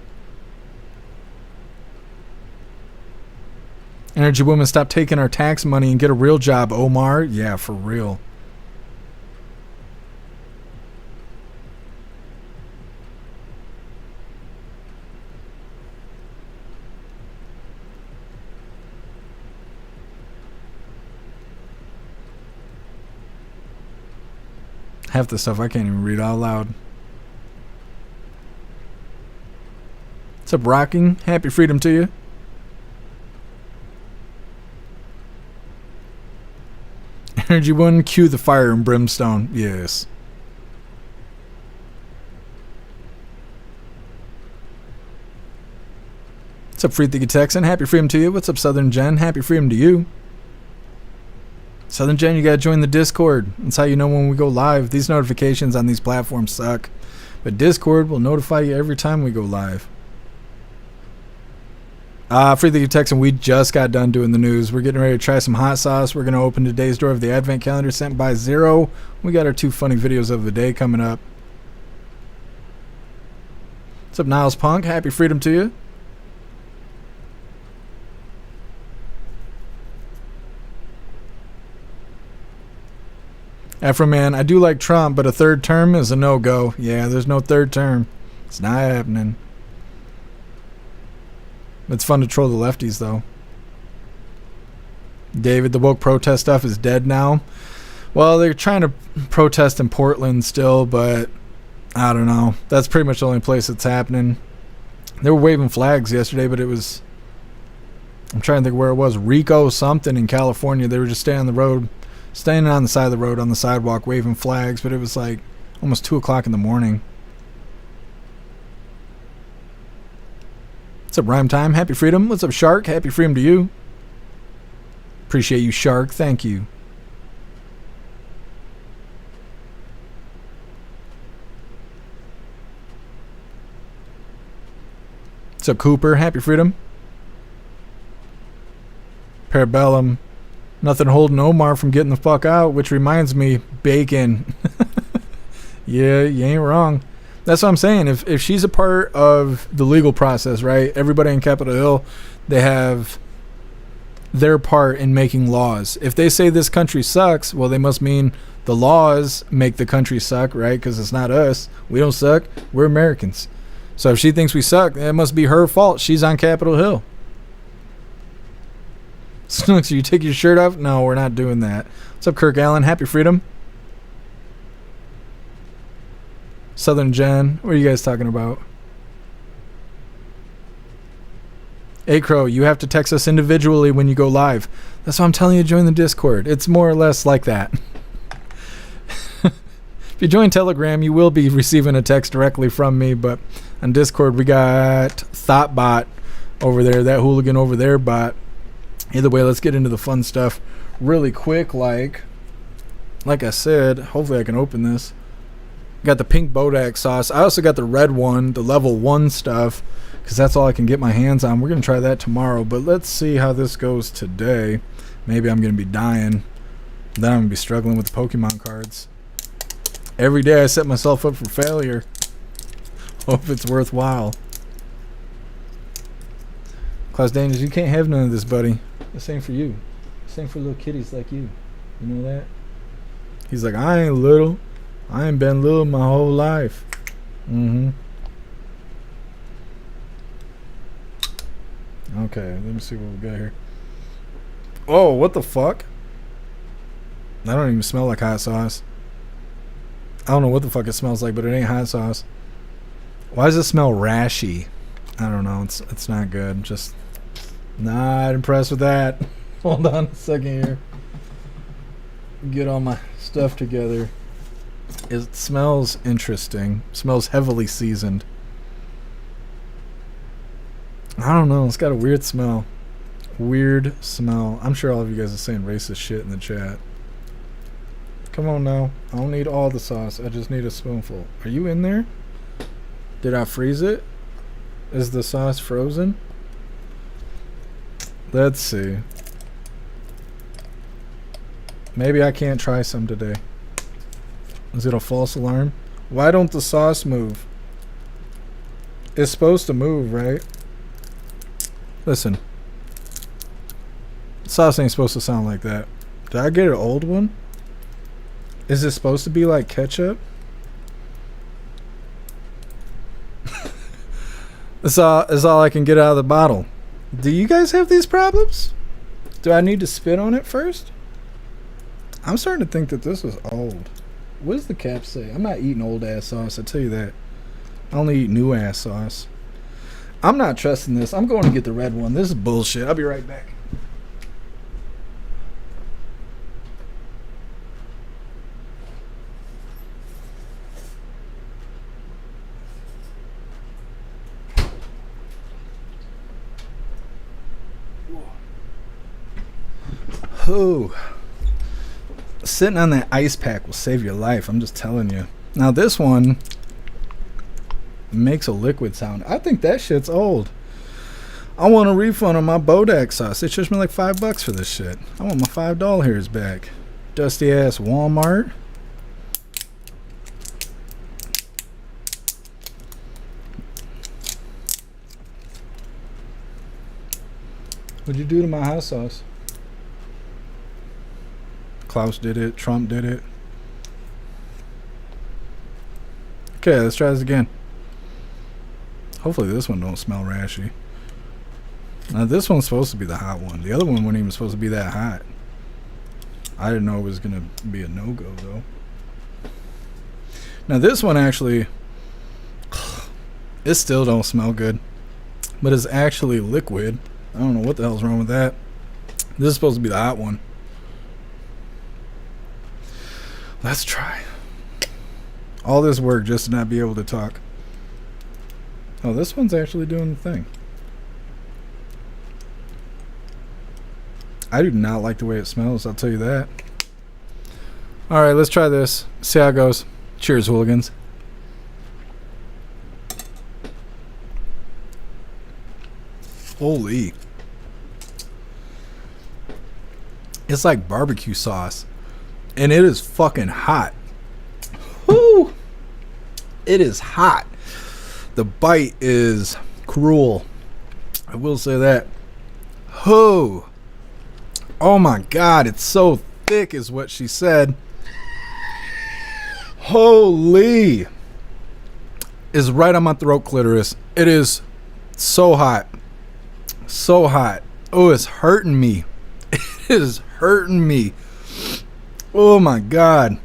Energy Woman, stop taking our tax money and get a real job, Omar. Yeah, for real. Half the stuff I can't even read out loud. What's up, Rocking? Happy freedom to you. Energy One, cue the fire and brimstone. Yes. What's up, Free Thinking Texan? Happy freedom to you. What's up, Southern Jen? Happy freedom to you. Southern Jen, you gotta join the Discord. That's how you know when we go live. These notifications on these platforms suck, but Discord will notify you every time we go live. Free Thinking Texan, we just got done doing the news. We're getting ready to try some hot sauce. We're gonna open today's door of the Advent calendar sent by Zero. We got our 2 funny videos of the day coming up. What's up, Niles Punk? Happy freedom to you. Afro Man, I do like Trump, but a 3rd term is a no-go. Yeah, there's no 3rd term. It's not happening. It's fun to troll the lefties, though. David, the woke protest stuff is dead now. Well, they're trying to protest in Portland still, but I don't know. That's pretty much the only place it's happening. They were waving flags yesterday, but it was... I'm trying to think where it was. Rico something in California. They were just standing on the side of the road on the sidewalk waving flags, but it was like almost 2 o'clock in the morning. What's up, Rhyme Time? Happy freedom. What's up, Shark? Happy freedom to you. Appreciate you, Shark. Thank you. What's up, Cooper? Happy freedom. Parabellum. Nothing holding Omar from getting the fuck out, which reminds me, Bacon. Yeah, you ain't wrong. That's what I'm saying. If she's a part of the legal process, right? Everybody in Capitol Hill, they have their part in making laws. If they say this country sucks, well, they must mean the laws make the country suck, right? Because it's not us. We don't suck. We're Americans. So if she thinks we suck, it must be her fault. She's on Capitol Hill. Snooks, you take your shirt off? No, we're not doing that. What's up, Kirk Allen? Happy freedom. Southern Jen, what are you guys talking about? Hey, Crow, you have to text us individually when you go live. That's why I'm telling you to join the Discord. It's more or less like that. If you join Telegram, you will be receiving a text directly from me, but on Discord, we got Thoughtbot over there, that hooligan over there bot. Either way, let's get into the fun stuff really quick. Like I said, hopefully I can open this. Got the pink Bodak sauce. I also got the red one, the level 1 stuff, because that's all I can get my hands on. We're going to try that tomorrow, but let's see how this goes today. Maybe I'm going to be dying. Then I'm going to be struggling with the Pokemon cards. Every day I set myself up for failure. Hope it's worthwhile. Klaus Daniels, you can't have none of this, buddy. This ain't for you. This ain't for little kitties like you. You know that? He's like, I ain't little. I ain't been little my whole life. Mm-hmm. Okay, let me see what we got here. Oh, what the fuck? That don't even smell like hot sauce. I don't know what the fuck it smells like, but it ain't hot sauce. Why does it smell rashy? I don't know. It's not good. Just not impressed with that. Hold on a second here. Get all my stuff together. It smells interesting. Smells heavily seasoned. I don't know. It's got a weird smell. Weird smell. I'm sure all of you guys are saying racist shit in the chat. Come on now. I don't need all the sauce. I just need a spoonful. Are you in there? Did I freeze it? Is the sauce frozen? Let's see. Maybe I can't try some today. Is it a false alarm? Why don't the sauce move? It's supposed to move, right? Listen. Sauce ain't supposed to sound like that. Did I get an old one? Is it supposed to be like ketchup? That's all I can get out of the bottle. Do you guys have these problems? Do I need to spit on it first? I'm starting to think that this is old. What does the cap say? I'm not eating old ass sauce, I tell you that. I only eat new ass sauce. I'm not trusting this. I'm going to get the red one. This is bullshit. I'll be right back. Oh, sitting on that ice pack will save your life. I'm just telling you. Now this one makes a liquid sound. I think that shit's old. I want a refund on my Bodak sauce. They charged me like $5 for this shit. I want my $5 hairs back. Dusty ass Walmart. What'd you do to my hot sauce? Klaus did it. Trump did it. Okay, let's try this again. Hopefully this one don't smell rashy. Now this one's supposed to be the hot one. The other one wasn't even supposed to be that hot. I didn't know it was going to be a no-go though. Now this one actually, it still don't smell good. But it's actually liquid. I don't know what the hell's wrong with that. This is supposed to be the hot one. Let's try. All this work just to not be able to talk. Oh, this one's actually doing the thing. I do not like the way it smells, I'll tell you that. Alright, let's try this. See how it goes. Cheers, hooligans. Holy. It's like barbecue sauce. And it is fucking hot. Woo! It is hot. The bite is cruel. I will say that. Oh. Oh my God, it's so thick is what she said. Holy. It's right on my throat clitoris. It is so hot. So hot. Oh, it's hurting me. It is hurting me. Oh my God.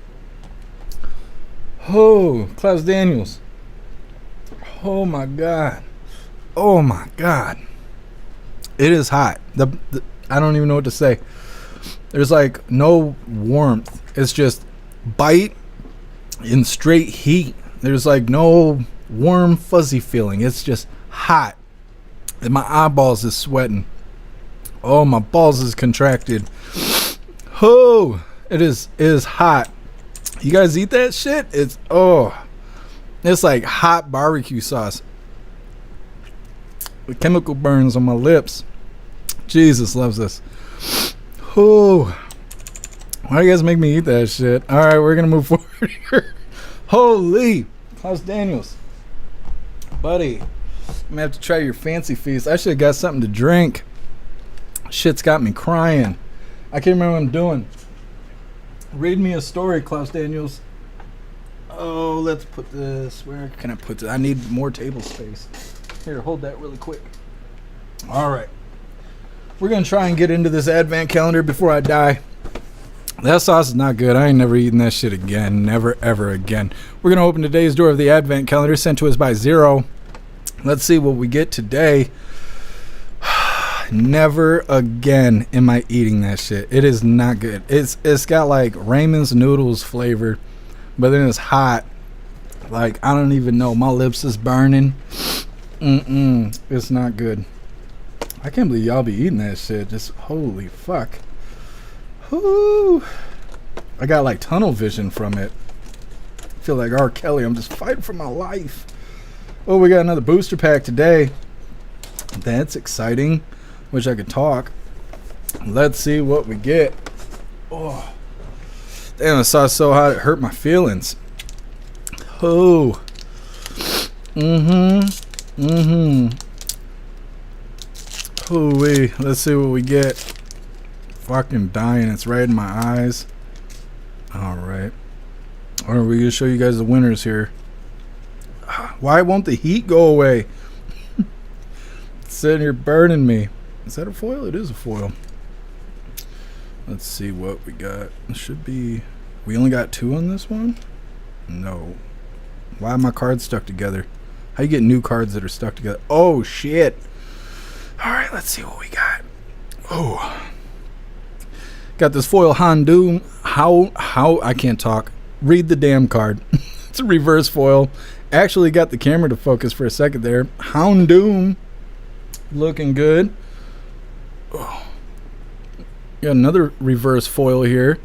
Oh, Klaus Daniels. Oh my God. Oh my God. It is hot. I don't even know what to say. There's like no warmth. It's just bite in straight heat. There's like no warm fuzzy feeling. It's just hot. And my eyeballs is sweating. Oh, my balls is contracted. Oh, it is hot. You guys eat that shit? It's like hot barbecue sauce. The chemical burns on my lips. Jesus loves this. Whew. Why do you guys make me eat that shit? All right, we're gonna move forward here. Holy, Klaus Daniels, buddy, I'm gonna have to try your fancy feast. I should have got something to drink. Shit's got me crying. I can't remember what I'm doing. Read me a story, Klaus Daniels. Oh, let's put this. Where can I put this? I need more table space. Here, hold that really quick. All right. We're going to try and get into this advent calendar before I die. That sauce is not good. I ain't never eating that shit again. Never, ever again. We're going to open today's door of the advent calendar sent to us by Zero. Let's see what we get today. Never again am I eating that shit. It is not good. It's got like Raymond's noodles flavor, but then it's hot. Like, I don't even know. My lips is burning. It's not good. I can't believe y'all be eating that shit. Just holy fuck. Whoo. I got like tunnel vision from it. I feel like R. Kelly. I'm just fighting for my life. Oh, we got another booster pack today. That's exciting. Wish I could talk. Let's see what we get. Oh, damn, the sauce so hot it hurt my feelings. Oh. Hooey. Let's see what we get. Fucking dying. It's right in my eyes. Alright. Alright, we're gonna show you guys the winners here. Why won't the heat go away? It's sitting here burning me. Is that a foil? It is a foil. Let's see what we got. It should be... We only got 2 on this one? No. Why are my cards stuck together? How you get new cards that are stuck together? Oh, shit. Alright, let's see what we got. Oh. Got this foil Houndoom. How I can't talk. Read the damn card. It's a reverse foil. Actually got the camera to focus for a second there. Houndoom. Looking good. Oh. Got another reverse foil here.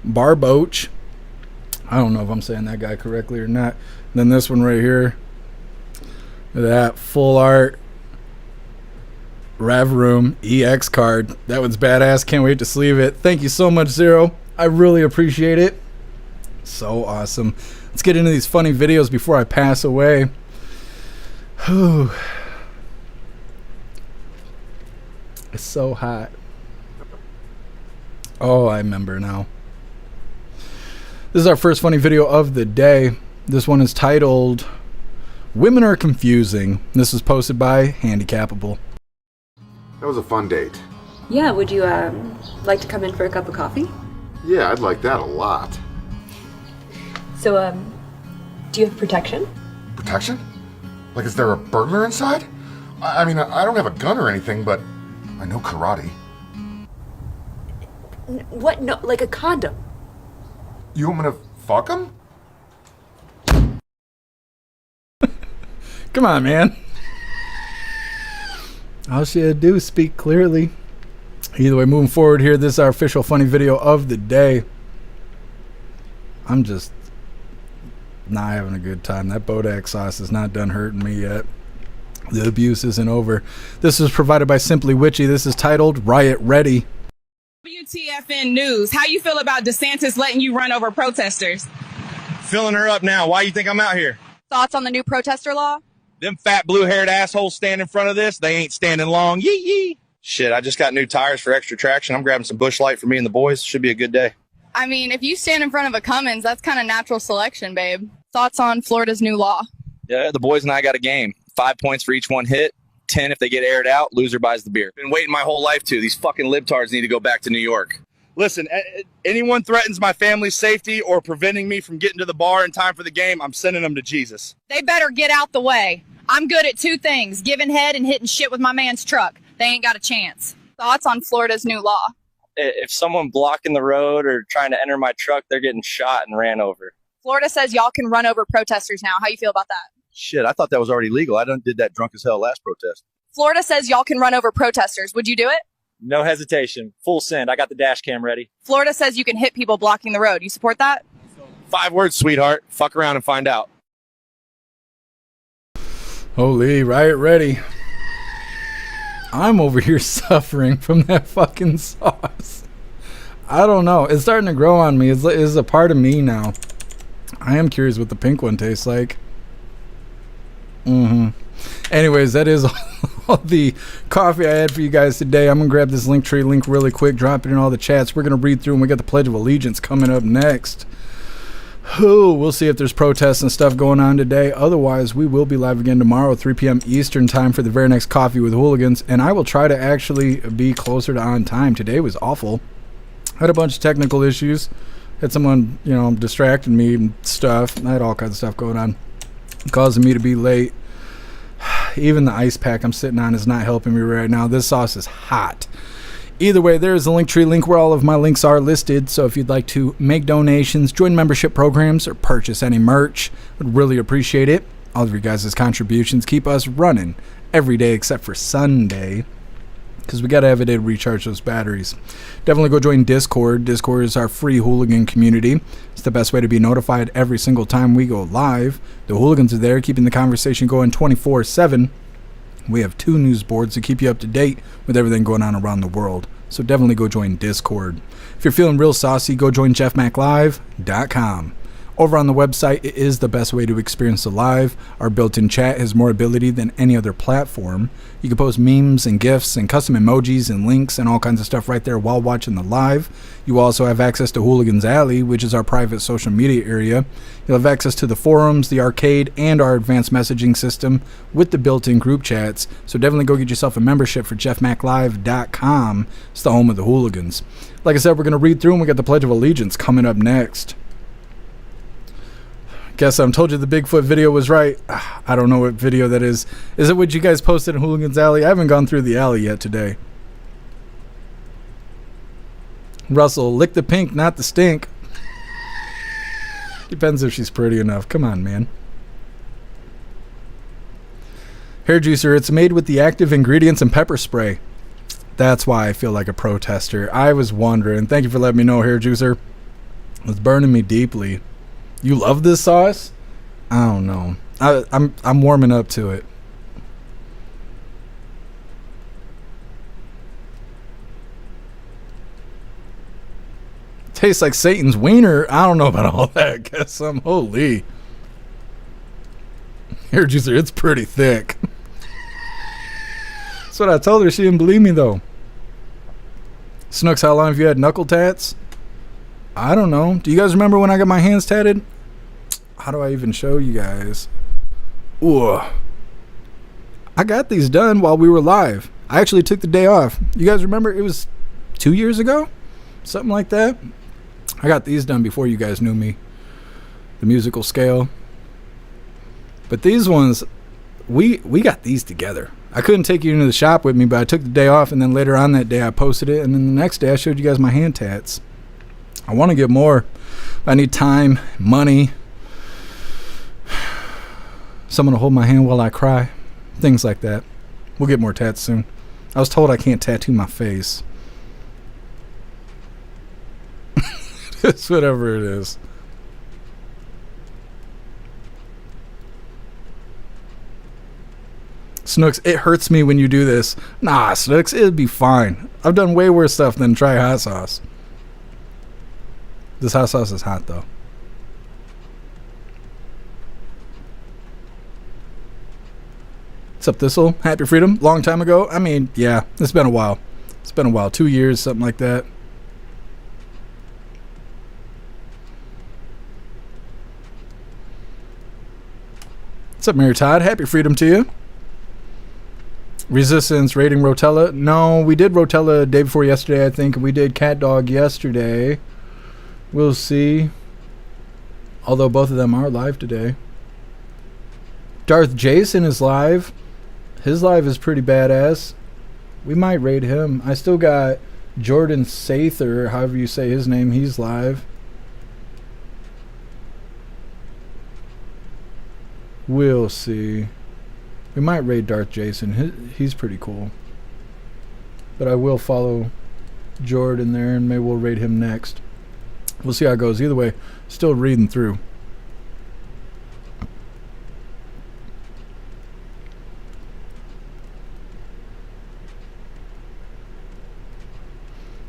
Barboach. I don't know if I'm saying that guy correctly or not. Then this one right here. Look at that. Full art. Rev Room EX card. That one's badass. Can't wait to sleeve it. Thank you so much, Zero. I really appreciate it. So awesome. Let's get into these funny videos before I pass away. Whew. It's so hot. Oh, I remember now. This is our first funny video of the day. This one is titled Women Are Confusing. This was posted by Handicapable. That was a fun date. Yeah, would you like to come in for a cup of coffee? Yeah, I'd like that a lot. So, do you have protection? Protection? Like, is there a burglar inside? I mean, I don't have a gun or anything, but I know karate. What? No, like a condom. You want me to fuck him? Come on, man. All she had to do is speak clearly. Either way, moving forward here, this is our official funny video of the day. I'm just not having a good time. That Bodak sauce is not done hurting me yet. The abuse isn't over. This was provided by Simply Witchy. This is titled Riot Ready. WTFN News. How you feel about DeSantis letting you run over protesters? Filling her up now. Why you think I'm out here? Thoughts on the new protester law? Them fat blue-haired assholes stand in front of this. They ain't standing long. Yee yee. Shit, I just got new tires for extra traction. I'm grabbing some Busch Light for me and the boys. Should be a good day. I mean, if you stand in front of a Cummins, that's kind of natural selection, babe. Thoughts on Florida's new law? Yeah, the boys and I got a game. 5 points for each one hit. 10 if they get aired out. Loser buys the beer. Been waiting my whole life to. These fucking libtards need to go back to New York. Listen, anyone threatens my family's safety or preventing me from getting to the bar in time for the game, I'm sending them to Jesus. They better get out the way. I'm good at 2 things, giving head and hitting shit with my man's truck. They ain't got a chance. Thoughts on Florida's new law? If someone blocking the road or trying to enter my truck, they're getting shot and ran over. Florida says y'all can run over protesters now. How you feel about that? Shit, I thought that was already legal. I did that drunk as hell last protest. Florida says y'all can run over protesters. Would you do it? No hesitation. Full send. I got the dash cam ready. Florida says you can hit people blocking the road. You support that? 5 words, sweetheart. Fuck around and find out. Holy, Riot Ready. I'm over here suffering from that fucking sauce. I don't know. It's starting to grow on me. It's a part of me now. I am curious what the pink one tastes like. Anyways, that is all the coffee I had for you guys today. I'm going to grab this Linktree link really quick, drop it in all the chats. We're going to read through, and we got the Pledge of Allegiance coming up next. We'll see if there's protests and stuff going on today. Otherwise, we will be live again tomorrow, 3 p.m. Eastern time for the very next Coffee with Hooligans, and I will try to actually be closer to on time. Today was awful. I had a bunch of technical issues. Had someone, distracting me and stuff. I had all kinds of stuff going on, causing me to be late. Even the ice pack I'm sitting on is not helping me right now. This sauce is hot. Either way, there is a Linktree link where all of my links are listed. So if you'd like to make donations, join membership programs, or purchase any merch, I'd really appreciate it. All of your guys' contributions keep us running every day except for Sunday, because we got to have a day to recharge those batteries. Definitely go join Discord. Discord is our free hooligan community. It's the best way to be notified every single time we go live. The hooligans are there keeping the conversation going 24/7. We have 2 news boards to keep you up to date with everything going on around the world. So definitely go join Discord. If you're feeling real saucy, go join jeffmaclive.com. Over on the website, it is the best way to experience the live. Our built-in chat has more ability than any other platform. You can post memes and GIFs and custom emojis and links and all kinds of stuff right there while watching the live. You also have access to Hooligans Alley, which is our private social media area. You'll have access to the forums, the arcade, and our advanced messaging system with the built-in group chats. So definitely go get yourself a membership for jeffmaclive.com. It's the home of the hooligans. Like I said, we're going to read through, and we got the Pledge of Allegiance coming up next. Guess I told you the Bigfoot video was right. I don't know what video that is. Is it what you guys posted in Hooligans Alley? I haven't gone through the alley yet today. Russell, lick the pink, not the stink. Depends if she's pretty enough. Come on, man. Hair juicer, it's made with the active ingredients and pepper spray. That's why I feel like a protester. I was wondering. Thank you for letting me know, hair juicer. It's burning me deeply. You love this sauce? I don't know. I'm warming up to it. Tastes like Satan's wiener. I don't know about all that. Guess I'm holy. Hair juicer, it's pretty thick. That's what I told her. She didn't believe me though. Snooks, how long have you had knuckle tats? I don't know. Do you guys remember when I got my hands tatted? How do I even show you guys? Ooh. I got these done while we were live. I actually took the day off. You guys remember? It was 2 years ago? Something like that. I got these done before you guys knew me. The musical scale. But these ones, we got these together. I couldn't take you into the shop with me, but I took the day off, and then later on that day I posted it, and then the next day I showed you guys my hand tats. I want to get more. I need time, money, someone to hold my hand while I cry, things like that. We'll get more tats soon. I was told I can't tattoo my face. It's whatever it is. Snooks, it hurts me when you do this. Nah, Snooks, it'd be fine. I've done way worse stuff than try hot sauce. This hot sauce is hot though. What's up, Thistle? Happy Freedom? Long time ago? I mean, yeah, it's been a while. 2 years, something like that. What's up, Mary Todd? Happy Freedom to you. Resistance rating Rotella. No, we did Rotella day before yesterday, I think. We did Cat Dog yesterday. We'll see. Although both of them are live today. Darth Jason is live. His live is pretty badass. We might raid him. I still got Jordan Sather, however you say his name. He's live. We'll see. We might raid Darth Jason. He's pretty cool. But I will follow Jordan there, and maybe we'll raid him next. We'll see how it goes. Either way, still reading through.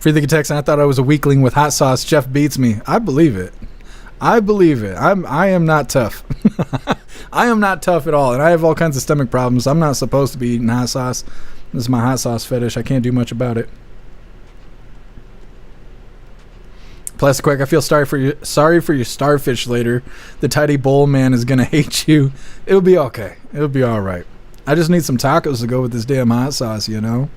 Free the Texan, I thought I was a weakling with hot sauce. Jeff beats me. I believe it. I am not tough. I am not tough at all, and I have all kinds of stomach problems. I'm not supposed to be eating hot sauce. This is my hot sauce fetish. I can't do much about it. Plastic Quack, I feel sorry for your starfish later. The tidy bowl man is gonna hate you. It'll be okay. It'll be all right. I just need some tacos to go with this damn hot sauce, you know.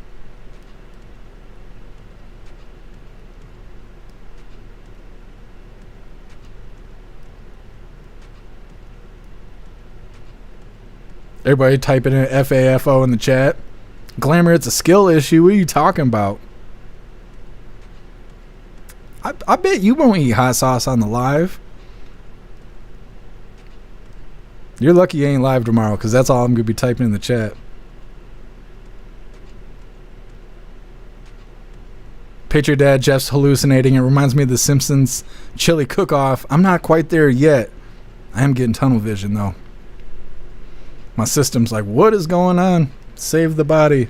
Everybody typing in FAFO in the chat. Glamour, it's a skill issue. What are you talking about? I bet you won't eat hot sauce on the live. You're lucky you ain't live tomorrow, because that's all I'm going to be typing in the chat. Patriot Dad, Jeff's hallucinating. It reminds me of the Simpsons chili cook-off. I'm not quite there yet. I am getting tunnel vision, though. My system's like, what is going on? Save the body.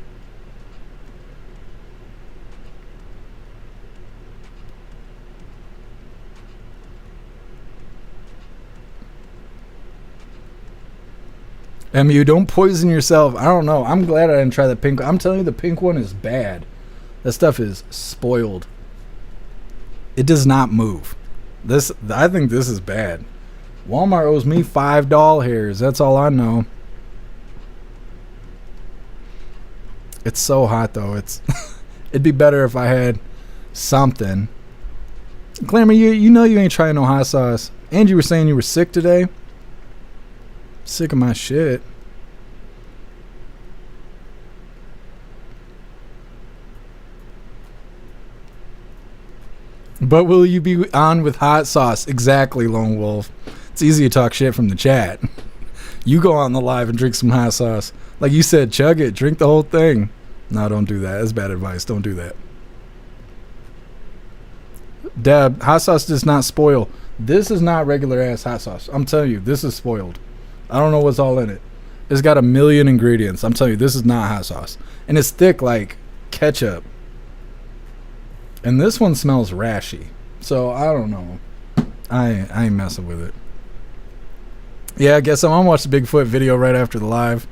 MU, don't poison yourself. I don't know. I'm glad I didn't try the pink. I'm telling you, the pink one is bad. That stuff is spoiled. It does not move. I think this is bad. Walmart owes me $5 hairs. That's all I know. It's so hot though. It'd be better if I had something. Glamour, you know you ain't trying no hot sauce. And you were saying you were sick today. Sick of my shit. But will you be on with hot sauce? Exactly, Lone Wolf. It's easy to talk shit from the chat. You go on the live and drink some hot sauce. Like you said, chug it. Drink the whole thing. No, don't do that. That's bad advice. Don't do that. Deb, hot sauce does not spoil. This is not regular ass hot sauce. I'm telling you, this is spoiled. I don't know what's all in it. It's got 1 million ingredients. I'm telling you, this is not hot sauce. And it's thick like ketchup. And this one smells rashy. So, I don't know. I ain't messing with it. Yeah, I guess I'm gonna watch the Bigfoot video right after the live.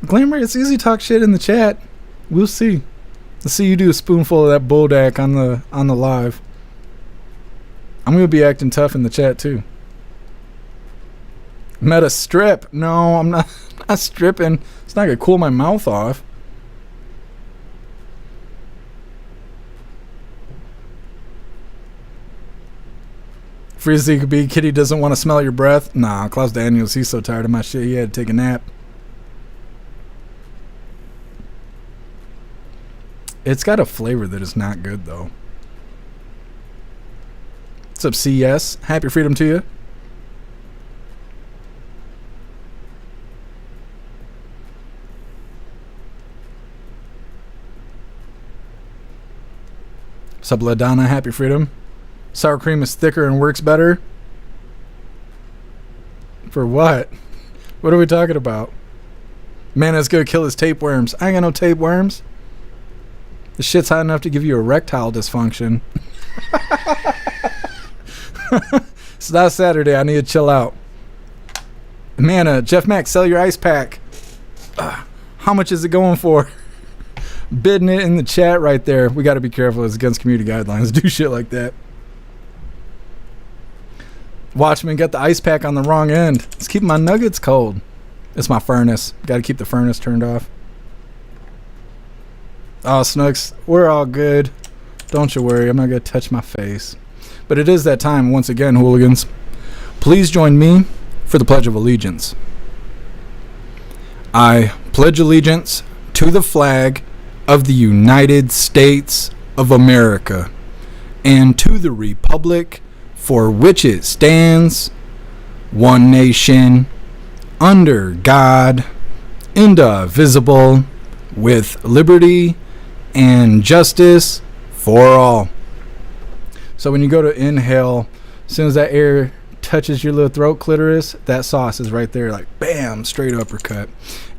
Glamour, it's easy to talk shit in the chat. We'll see. Let's see you do a spoonful of that Buldak on the live. I'm gonna be acting tough in the chat too. Meta strip. No, I'm not stripping. It's not gonna cool my mouth off. Freezy could be Kitty doesn't want to smell your breath. Nah, Klaus Daniels, he's so tired of my shit he had to take a nap. It's got a flavor that is not good though. What's up, CS? Happy freedom to you. What's up, LaDonna? Happy freedom. Sour cream is thicker and works better. For what? What are we talking about? Man, that's gonna kill his tapeworms. I ain't got no tapeworms. The shit's hot enough to give you erectile dysfunction. It's not Saturday. I need to chill out. Man, Jeff Mack, sell your ice pack. How much is it going for? Bidding it in the chat right there. We got to be careful. It's against community guidelines. Do shit like that. Watchman got the ice pack on the wrong end. It's keeping my nuggets cold. It's my furnace. Got to keep the furnace turned off. Oh, Snooks, we're all good. Don't you worry. I'm not going to touch my face. But it is that time once again, hooligans. Please join me for the Pledge of Allegiance. I pledge allegiance to the flag of the United States of America and to the republic for which it stands, one nation, under God, indivisible, with liberty and justice for all. So when you go to inhale, as soon as that air touches your little throat clitoris, that sauce is right there, like bam, straight uppercut.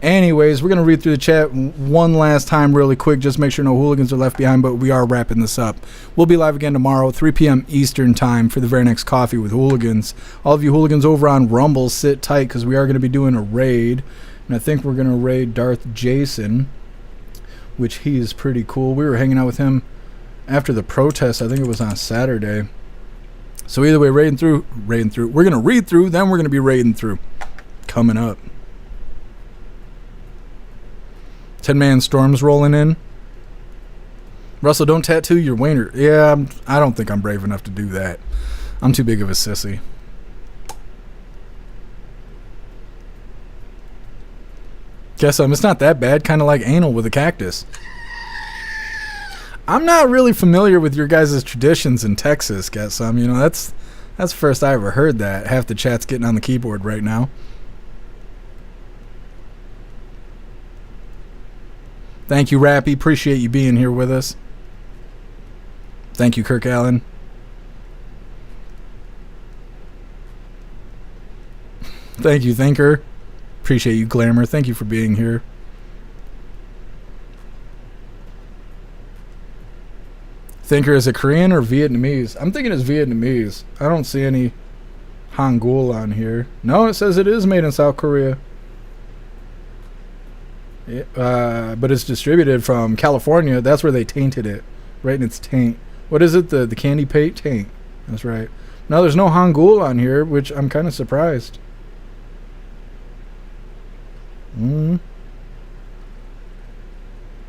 Anyways, we're gonna read through the chat one last time really quick, just make sure no hooligans are left behind, but we are wrapping this up. We'll be live again tomorrow, 3 p.m. Eastern time for the very next Coffee with Hooligans. All of you hooligans over on Rumble, sit tight because we are going to be doing a raid, and I think we're going to raid Darth Jason, which he is pretty cool. We were hanging out with him after the protest. I think it was on Saturday. So either way, raiding through. We're going to read through, then we're going to be raiding through. Coming up. 10-man storms rolling in. Russell, don't tattoo your wiener. Yeah, I don't think I'm brave enough to do that. I'm too big of a sissy. Guess it's not that bad. Kind of like anal with a cactus. I'm not really familiar with your guys' traditions in Texas, guess you know, that's the first I ever heard that. Half the chat's getting on the keyboard right now. Thank you, Rappy. Appreciate you being here with us. Thank you, Kirk Allen. Thank you, Thinker. Appreciate you, Glamour. Thank you for being here. Thinker, is it Korean or Vietnamese? I'm thinking it's Vietnamese. I don't see any Hangul on here. No, it says it is made in South Korea. But it's distributed from California. That's where they tainted it. Right in its taint. What is it? The candy paint taint. That's right. No, there's no Hangul on here, which I'm kind of surprised.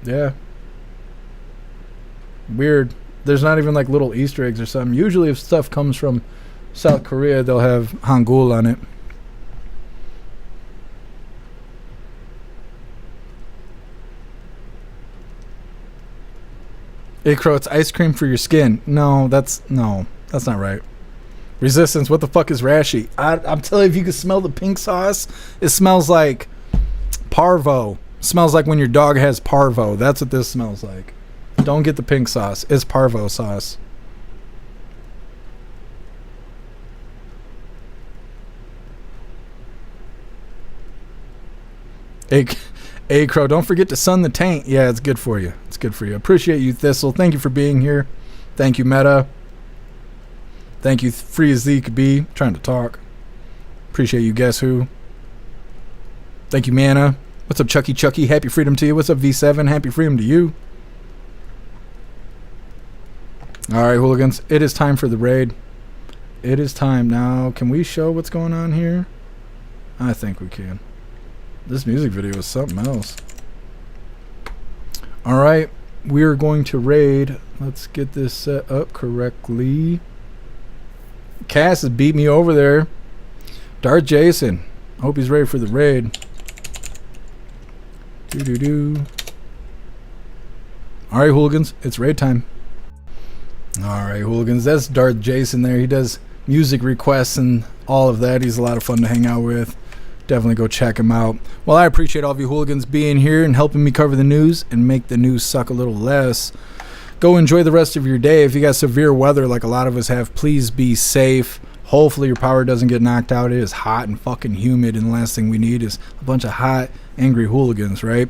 Yeah. Weird. There's not even like little Easter eggs or something. Usually if stuff comes from South Korea, they'll have Hangul on it. Hey Crow, it's ice cream for your skin. No, that's not right. Resistance, what the fuck is Rashy? I'm telling you, if you can smell the pink sauce, it smells like parvo. Smells like when your dog has parvo. That's what this smells like. Don't get the pink sauce. It's parvo sauce. Hey Crow, don't forget to sun the taint. Yeah, it's good for you. It's good for you. Appreciate you, Thistle. Thank you for being here. Thank you, Meta. Thank you, Free as Zeke B. Trying to talk. Appreciate you, Guess Who. Thank you, Mana. What's up, Chucky? Happy freedom to you. What's up, V7? Happy freedom to you. Alright, hooligans. It is time for the raid. It is time now. Can we show what's going on here? I think we can. This music video is something else. Alright. We are going to raid. Let's get this set up correctly. Cass has beat me over there. Darth Jason. I hope he's ready for the raid. Alright, hooligans. It's raid time. Alright, hooligans. That's Darth Jason there. He does music requests and all of that. He's a lot of fun to hang out with. Definitely go check him out. Well, I appreciate all of you hooligans being here and helping me cover the news and make the news suck a little less. Go enjoy the rest of your day. If you got severe weather like a lot of us have, please be safe. Hopefully your power doesn't get knocked out. It is hot and fucking humid, and the last thing we need is a bunch of hot, angry hooligans, right?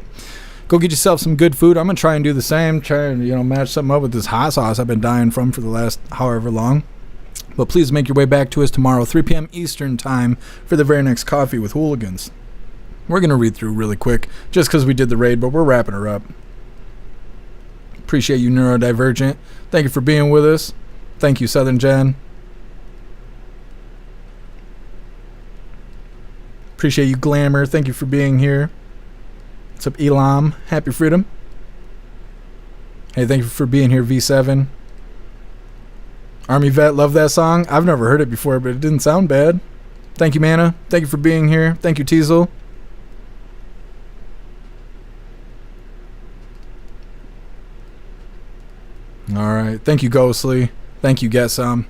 Go get yourself some good food. I'm going to try and do the same. Try and, match something up with this hot sauce I've been dying from for the last however long. But please make your way back to us tomorrow, 3 p.m. Eastern time, for the very next Coffee with Hooligans. We're going to read through really quick, just because we did the raid, but we're wrapping her up. Appreciate you, Neurodivergent. Thank you for being with us. Thank you, Southern Jen. Appreciate you, Glamour. Thank you for being here. What's up, Elam? Happy freedom. Hey, thank you for being here, V7. Army Vet, love that song. I've never heard it before, but it didn't sound bad. Thank you, Mana. Thank you for being here. Thank you, Teasel. Alright. Thank you, Ghostly. Thank you, Get Some.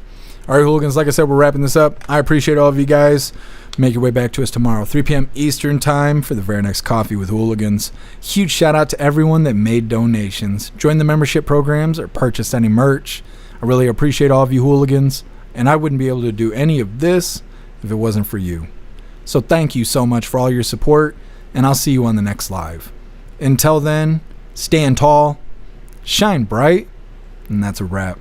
Alright, hooligans, like I said, we're wrapping this up. I appreciate all of you guys. Make your way back to us tomorrow, 3 p.m. Eastern time, for the very next Coffee with Hooligans. Huge shout out to everyone that made donations, joined the membership programs, or purchased any merch. I really appreciate all of you hooligans, and I wouldn't be able to do any of this if it wasn't for you. So thank you so much for all your support, and I'll see you on the next live. Until then, stand tall, shine bright, and that's a wrap.